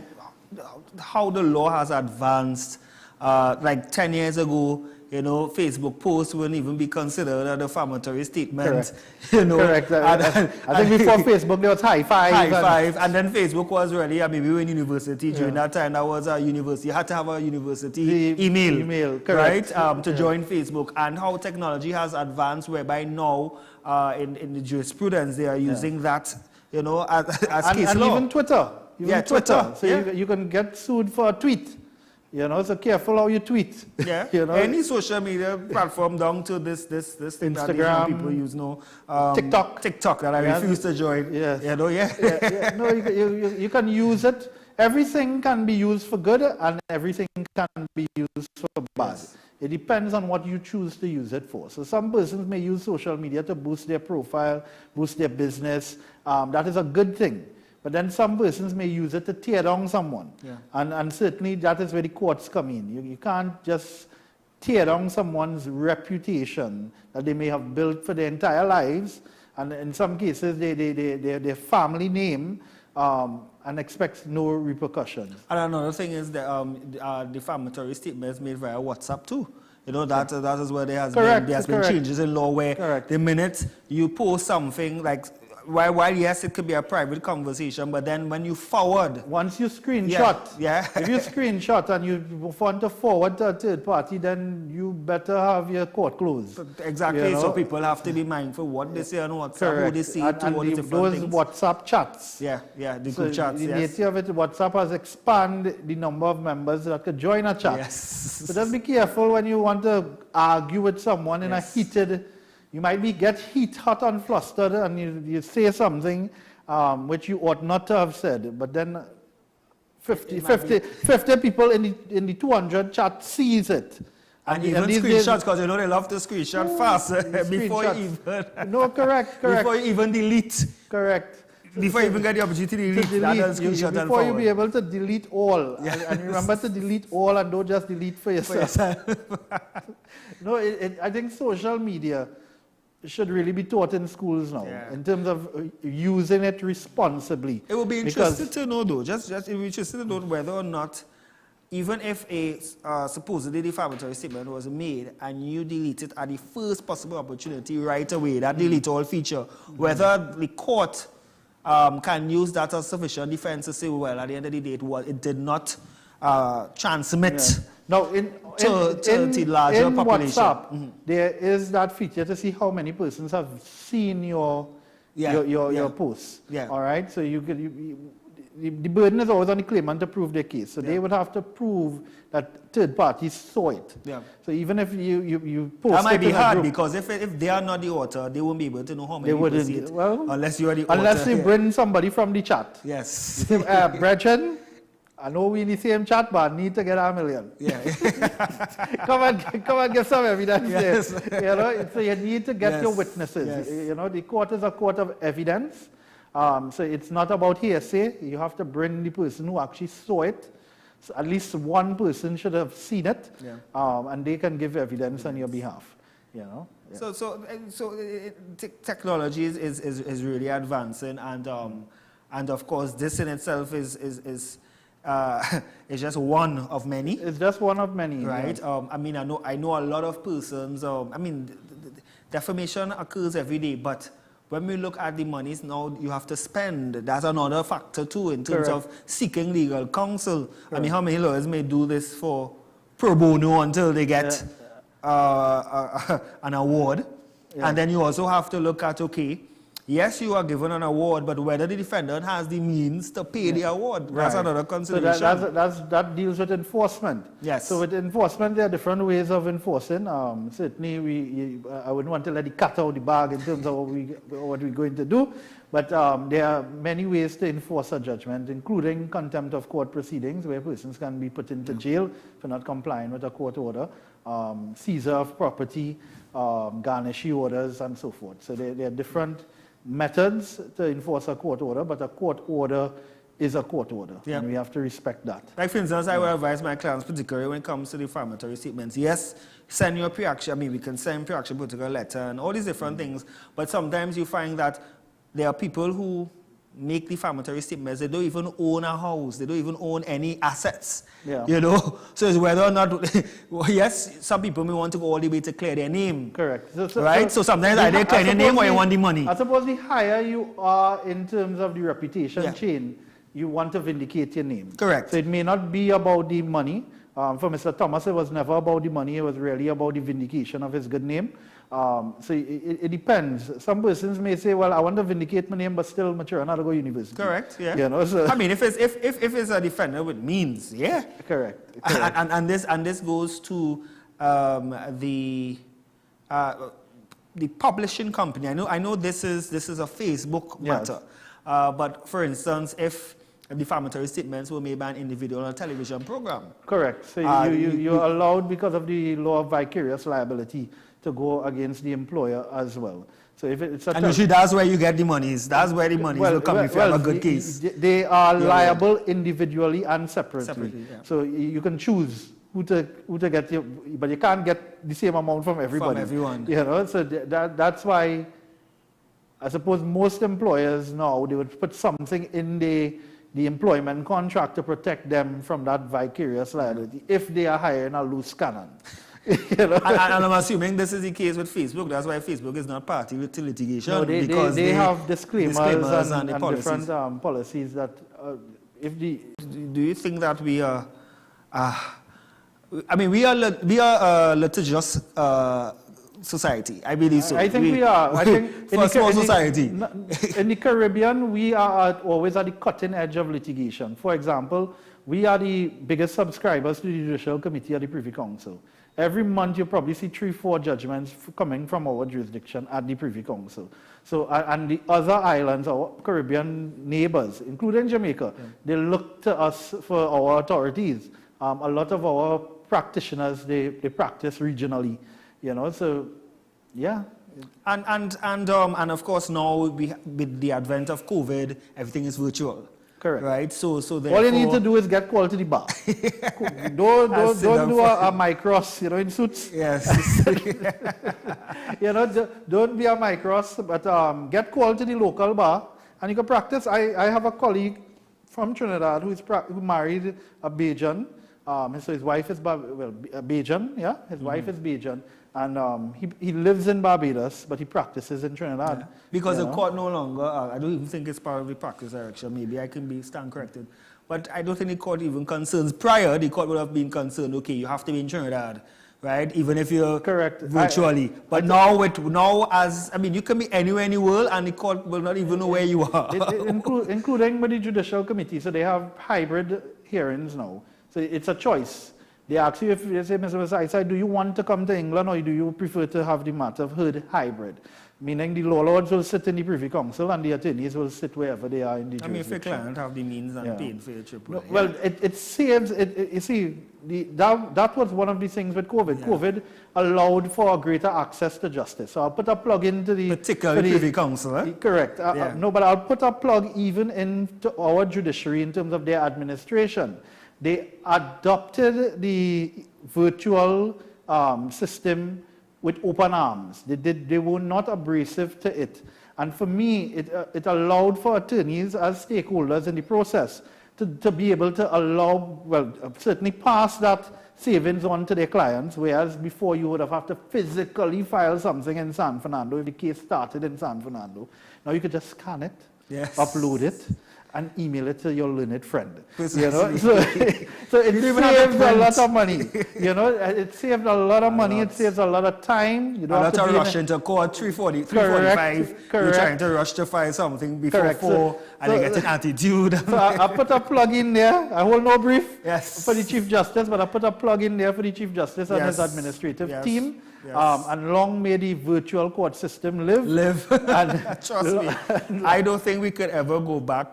the law has advanced. Like 10 years ago, Facebook posts wouldn't even be considered a defamatory statement. Correct. I think before Facebook there was high five. And then Facebook was really, maybe we were in university during that time. That was a university. You had to have a university email, correct. Right, to join Facebook. And how technology has advanced, whereby now in the jurisprudence they are using that, as case law. And even Twitter. Twitter. So you can get sued for a tweet. So careful how you tweet. Yeah. Any social media platform down to this thing Instagram, that people use now. TikTok that I refuse to join. Yes. No, you can use it. Everything can be used for good and everything can be used for bad. Yes. It depends on what you choose to use it for. So some persons may use social media to boost their profile, boost their business. That is a good thing. But then some persons may use it to tear down someone. Yeah. And certainly that is where the courts come in. You can't just tear down someone's reputation that they may have built for their entire lives, and in some cases their family name, and expect no repercussions. And another thing is that defamatory statements made via WhatsApp too. That is where there has been changes in law where the minute you post something like while yes, it could be a private conversation, but then when you forward, once you screenshot, if you screenshot and you want to forward to a third party, then you better have your court closed. Exactly. You know? So people have to be mindful what they say on WhatsApp, Correct. who they say and, to, and all the, the different those things. WhatsApp chats. The So group chats. the Yes. nature of it, WhatsApp has expanded the number of members that could join a chat. Yes. So just be careful when you want to argue with someone in a heated. You might get hot and flustered, and you say something which you ought not to have said. But then 50 people in the 200 chat sees it. And even screenshots, because you know they love to screenshot fast before you even. No, correct. Before you even delete. Correct. Before you even get the opportunity to delete. Before you be able to delete all. And remember to delete all and don't just delete for yourself. No, I think social media should really be taught in schools now in terms of using it responsibly. It would be interesting to know though, just it would be interesting to know whether or not, even if a supposedly defamatory statement was made and you delete it at the first possible opportunity right away, that delete all feature, whether the court can use that as sufficient defense to say, well, at the end of the day, it did not transmit now in the larger population. WhatsApp, there is that feature to see how many persons have seen your posts. All right, so the burden is always on the claimant to prove their case. So they would have to prove that third parties saw it. So even if you post that might be hard group, because if they are not the author, they won't be able to know how many people see it. Well, unless you are the author. Unless you bring somebody from the chat. Yes. Brethren, I know we in the same chat, but I need to get 1 million. come and give some evidence. Yes. There. You know, so you need to get your witnesses. Yes. You know, the court is a court of evidence. So it's not about hearsay. You have to bring the person who actually saw it. So at least one person should have seen it, and they can give evidence on your behalf. You know. So technology is really advancing, and of course this in itself is just one of many. It's just one of many, right? I mean, I know a lot of persons. I mean, defamation occurs every day, but when we look at the monies now you have to spend, that's another factor too in terms of seeking legal counsel. I mean, how many lawyers may do this for pro bono until they get an award? And then you also have to look at, okay, yes, you are given an award, but whether the defendant has the means to pay the award, that's another consideration. So that deals with enforcement. Yes. So with enforcement, there are different ways of enforcing. Certainly, I wouldn't want to let the cat out of the bag in terms of what we're going to do, but there are many ways to enforce a judgment, including contempt of court proceedings, where persons can be put into jail for not complying with a court order, seizure of property, garnishee orders, and so forth. So there are different methods to enforce a court order, but a court order is a court order, and we have to respect that. Like for instance, I would advise my clients, particularly when it comes to defamatory statements, yes, send your pre-action, I mean, we can send pre-action protocol letter and all these different things, but sometimes you find that there are people who make defamatory statements, they don't even own a house, they don't even own any assets, you know, so it's whether or not, yes, some people may want to go all the way to clear their name. Correct. So sometimes either clear their name or you want the money. I suppose the higher you are in terms of the reputation chain, you want to vindicate your name. Correct. So it may not be about the money. For Mr. Thomas, it was never about the money, it was really about the vindication of his good name. So it depends. Some persons may say, well, I want to vindicate my name, but still mature, not to go to university. Correct, yeah. You know, so I mean, if it's a defender with means, Correct. And this goes to the publishing company. I know this is a Facebook matter, but for instance, if defamatory statements were made by an individual on a television program. Correct. So you're allowed, because of the law of vicarious liability, to go against the employer as well. So if it's and usually that's where you get the monies. That's where the monies will come if you have a good case. They are liable individually and separately. So you can choose who to get, but you can't get the same amount from everybody. From everyone. You know, so that's why I suppose most employers now, they would put something in the employment contract to protect them from that vicarious liability if they are hiring a loose cannon. And I'm assuming this is the case with Facebook. That's why Facebook is not party to litigation. No, because they have disclaimers and the policies. different policies that if the... Do you think that we are... I mean, we are a litigious society. I believe so. I think we are. I think for a small society. In the Caribbean, we are always at the cutting edge of litigation. For example, we are the biggest subscribers to the Judicial Committee of the Privy Council. Every month, you probably see 3-4 judgments coming from our jurisdiction at the Privy Council. So, and the other islands, our Caribbean neighbors, including Jamaica, they look to us for our authorities. A lot of our practitioners, they practice regionally, you know. So, yeah. And of course now with the advent of COVID, everything is virtual. Correct. Right. So all you need to do is get called to the bar. don't do a micros, you know, in suits. Yes. You know, don't be a micros, but get called to the local bar and you can practice. I have a colleague from Trinidad who married a Bajan. So his wife is Bajan, yeah. His wife is Bajan. And he lives in Barbados, but he practices in Trinidad. Yeah. Because the court no longer, I don't even think it's part of the practice direction. Maybe I can stand corrected. But I don't think the court even concerns. Prior, the court would have been concerned, okay, you have to be in Trinidad, right? Even if you're correct virtually. But now you can be anywhere in the world and the court will not even know where you are. Including with the Judicial Committee. So they have hybrid hearings now. So it's a choice. They ask you if you say, Mr. Versailles, do you want to come to England or do you prefer to have the matter heard hybrid? Meaning the law lords will sit in the Privy Council and the attorneys will sit wherever they are in the jurisdiction. I mean, if a client have the means and paying for your trip. No, well, it saves, you see, that was one of the things with COVID. COVID allowed for greater access to justice. So I'll put a plug into the... Particularly Privy Council, eh? Correct. No, but I'll put a plug even into our judiciary in terms of their administration. They adopted the virtual system with open arms. They were not abrasive to it. And for me, it allowed for attorneys as stakeholders in the process to be able to allow, well, certainly pass that savings on to their clients, whereas before you would have to physically file something in San Fernando if the case started in San Fernando. Now you could just scan it, upload it, and email it to your learned friend. You know? So it saves a lot of money. You know, it saves a lot of money. It saves a lot of time. You don't have to rush into court 3:45. You're trying to rush to file something before 4, and you get an attitude. So I put a plug in there. I hold no brief for the Chief Justice, but I put a plug in there for the Chief Justice and his administrative team. And long may the virtual court system live. And trust me, I don't think we could ever go back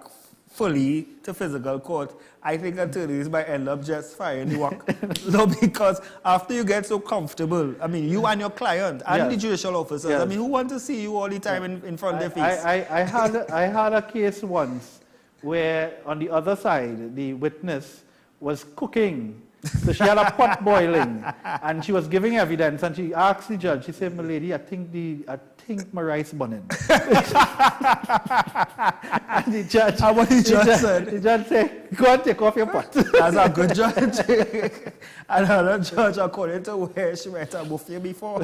fully to physical court. I think attorneys might end up just firing the work. No, because after you get so comfortable, I mean, you and your client and the judicial officers, I mean, who want to see you all the time in front of their face? I had a case once where on the other side, the witness was cooking. So she had a pot boiling and she was giving evidence and she asked the judge, she said, my lady, I think my rice burning. And the judge, the judge said, go and take off your pot. That's a good judge. Another judge, according to where she went to buffet before.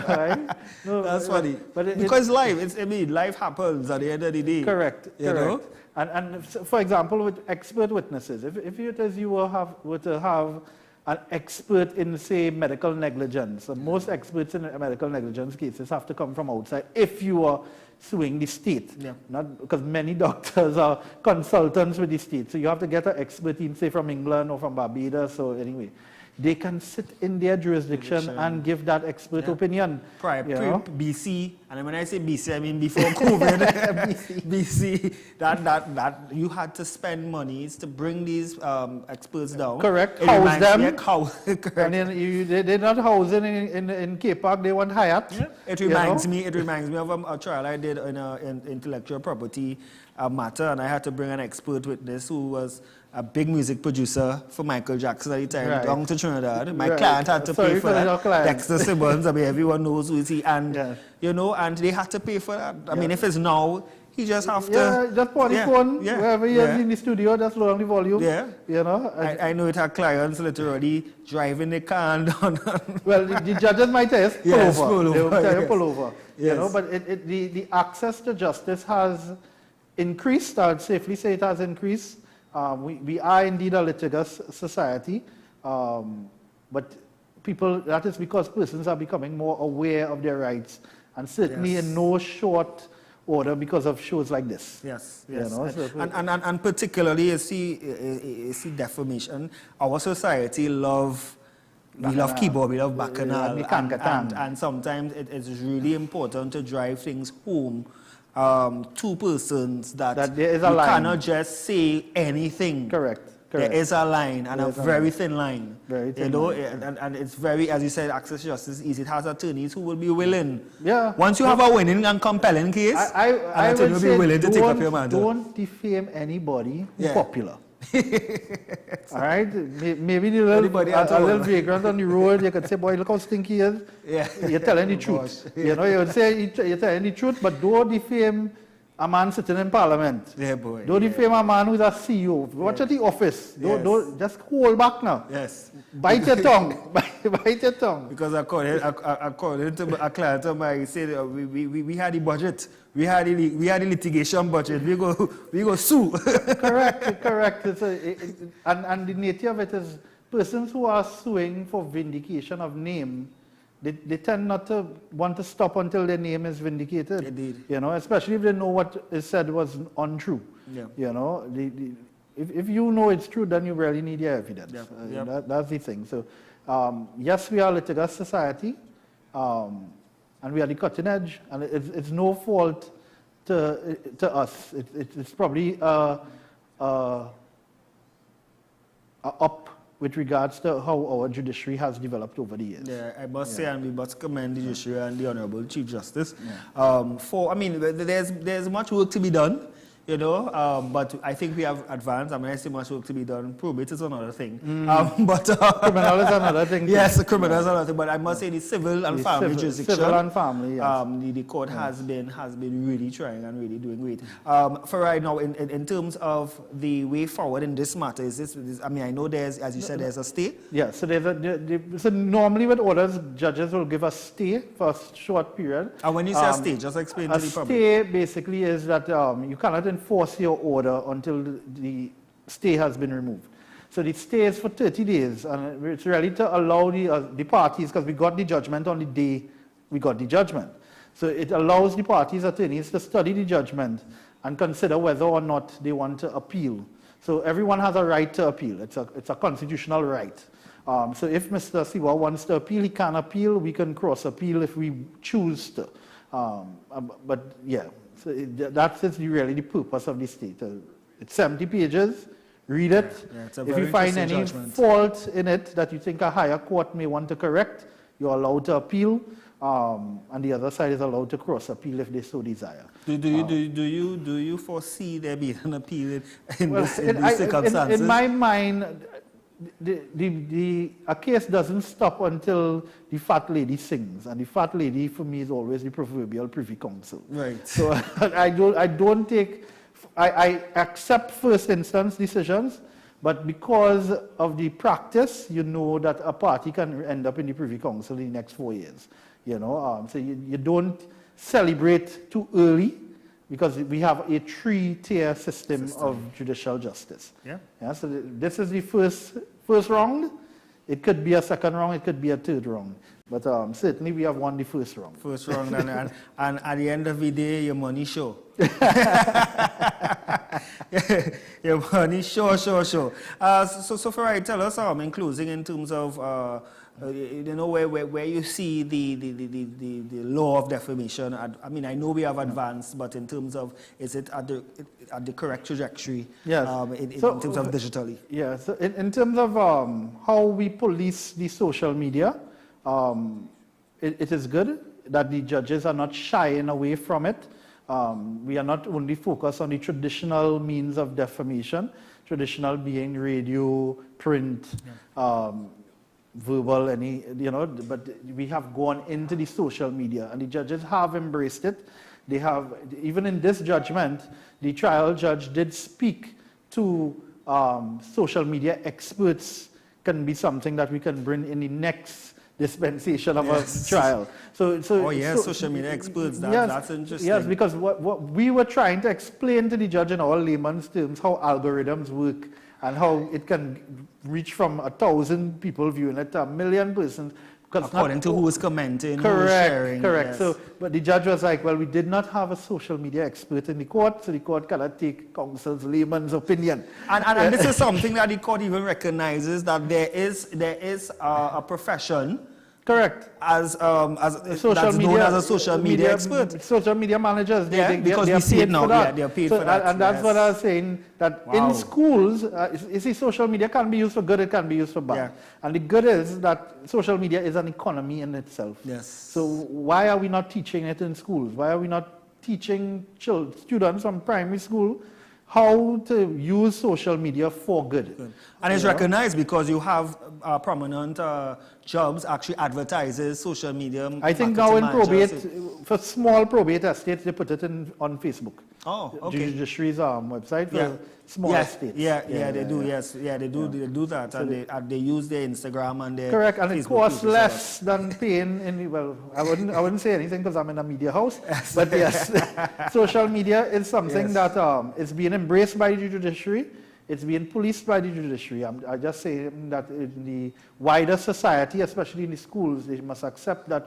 No, that's funny. Because life happens at the end of the day. Correct. You know? And for example, with expert witnesses, if you were to have an expert in, say, medical negligence. So most experts in medical negligence cases have to come from outside if you are suing the state. Not because many doctors are consultants with the state. So you have to get an expert in, say, from England or from Barbados or anyway. They can sit in their jurisdiction and give that expert opinion. BC, and when I say BC, I mean before COVID. BC, that you had to spend monies to bring these experts down. Correct. House them. Correct. And then they're not housing in Cape Park. They want Hyatt. Yeah. It reminds me of a trial I did in intellectual property matter, and I had to bring an expert witness who was a big music producer for Michael Jackson at the time, down to Trinidad. My client had to pay for that. Dexter Simmons, I mean, everyone knows who is he. And, you know, and they had to pay for that. I mean, if it's now, He just have to... Yeah, just put the phone wherever he is in the studio, just lower the volume. Yeah. You know? I know it had clients literally driving the car down. Well, the judges might tell us pull over. They will tell you pull over. Yes. You know, but the access to justice has increased. I'd safely say it has increased. We are indeed a litigious society. But people, that is because persons are becoming more aware of their rights. And certainly in no short order because of shows like this. Yes, You yes. know, And particularly, you see defamation. Our society we love keyboard, we love bacchanal, and sometimes it is really important to drive things home to persons that there is a you line. cannot just say anything. Correct. There is a line, and a very thin line. Very thin you know, line. and it's very, as you said, access to justice is easy. It has attorneys who will be willing. Yeah. Once you have a winning and compelling case, I an attorney will be willing to take up your matter. Don't defame anybody who's popular. All right? Maybe a little vagrant on the road, you could say, boy, look how stinky he is. Yeah. You're telling the truth. You know, you would say you're telling the truth, but don't defame a man sitting in parliament. Yeah, boy. Don't defame a man who's a CEO. Watch at the office. Don't just hold back now. Yes. Bite your tongue. Bite your tongue. Because according to a client of mine, he said we had the budget. We had the litigation budget. We go sue. Correct. And the nature of it is persons who are suing for vindication of name, they tend not to want to stop until their name is vindicated. Indeed. You know, especially if they know what is said was untrue. Yeah. You know, if you know it's true, then you really need your evidence. Yeah. That's the thing. So, yes, we are a litigious society, and we are the cutting edge, and it's no fault to us. It's probably up with regards to how our judiciary has developed over the years. Yeah, I must say, and we must commend the judiciary and the Honourable Chief Justice. There's much work to be done, you know, but I think we have advanced. I mean, I see much work to be done. Probate is another thing. Criminal is another thing. Yes, the criminal is another thing. But I must say the civil and family jurisdiction. Civil and family, yes. The court has been really trying and really doing great. For right now, in terms of the way forward in this matter, is this I mean, I know there's, as you said, there's a stay. Yeah, so so normally with orders, judges will give a stay for a short period. And when you say a stay, just explain to the public. A stay basically is that you cannot enforce your order until the stay has been removed. So the stay is for 30 days, and it's really to allow the parties, because we got the judgment on the day we got the judgment. So it allows the parties' attorneys to study the judgment and consider whether or not they want to appeal. So everyone has a right to appeal. It's a constitutional right. So if Mr. Siwa wants to appeal, he can appeal. We can cross-appeal if we choose to. But yeah, so that is really the purpose of the stay. It's 70 pages. Read it. Yeah, if you find any fault in it that you think a higher court may want to correct, you're allowed to appeal, and the other side is allowed to cross-appeal if they so desire. Do you foresee there being an appeal in these circumstances? In my mind, a case doesn't stop until the fat lady sings, and the fat lady for me is always the proverbial privy council. Right. So I accept first instance decisions, but because of the practice, you know that a party can end up in the Privy Council in the next 4 years. You know, so you don't celebrate too early, because we have a 3-tier system of judicial justice. Yeah. So this is the first round. It could be a second round. It could be a third round. But certainly we have won the first round. First round, and at the end of the day, your money show. Your money show. So for right, tell us, in closing, in terms of you know, where you see the law of defamation. I mean, I know we have advanced, but in terms of, is it at the correct trajectory? Yes. In terms of digitally. Yeah. So in terms of how we police the social media. It is good that the judges are not shying away from it. We are not only focused on the traditional means of defamation, traditional being radio, print, verbal, but we have gone into the social media, and the judges have embraced it. They have, even in this judgment, the trial judge did speak to social media experts can be something that we can bring in the next dispensation of a trial. Social media experts, that's interesting. Yes, because what we were trying to explain to the judge in our layman's terms, how algorithms work and how it can reach from 1,000 people viewing it to 1 million persons. According to who is commenting, correct, who is sharing. Correct. Yes. So, but the judge was like, well, we did not have a social media expert in the court, so the court cannot take counsel's layman's opinion. And this is something that the court even recognizes, that there is a profession. Correct. As social that's media, known as a social media expert. Social media managers, because we see it now. They are paid for that. And that's what I was saying, that in schools, you see, social media can be used for good, it can be used for bad. Yeah. And the good is that social media is an economy in itself. Yes. So why are we not teaching it in schools? Why are we not teaching students from primary school how to use social media for good? And it's recognized because you have prominent jobs actually advertises social media. I think now in probate, for small probate estates, they put it on Facebook. Oh, okay. Judiciary's website for small estates. They do. Yes, they do that, so and they use their Instagram and their correct, and Facebook it costs less than paying in. Well, I wouldn't say anything because I'm in a media house, but yes, social media is something that is being embraced by the judiciary. It's being policed by the judiciary. I just say that in the wider society, especially in the schools, they must accept that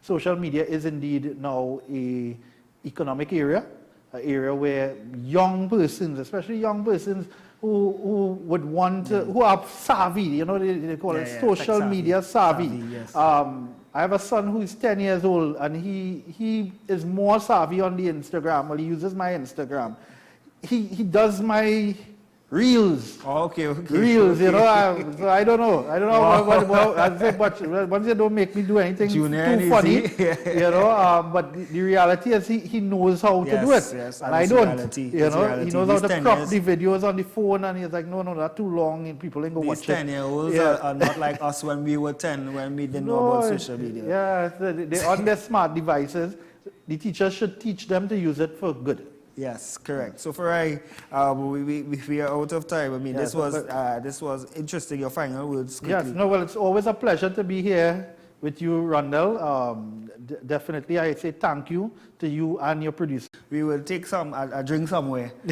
social media is indeed now a economic area, an area where young persons, especially young persons who would want to, who are savvy, they call it social media savvy. Yes. I have a son who is 10 years old, and he is more savvy on the Instagram. Well, he uses my Instagram. He does my reels. Okay. Reels, so I don't know. But once you don't make me do anything too funny, but the reality is he knows how to do it. Yes, and I don't. Reality. He knows how to crop the videos on the phone, and he's like, no, that's too long, and people ain't going to watch it. These 10-year-olds are not like us when we were 10, when we didn't know about social media. Yeah, they're on their smart devices. The teachers should teach them to use it for good. Yes, correct. So we are out of time. I mean, this was interesting. Your final words quickly. Yes, well, it's always a pleasure to be here with you, Rondell. Definitely, I say thank you to you and your producer. We will take a drink somewhere. Yeah.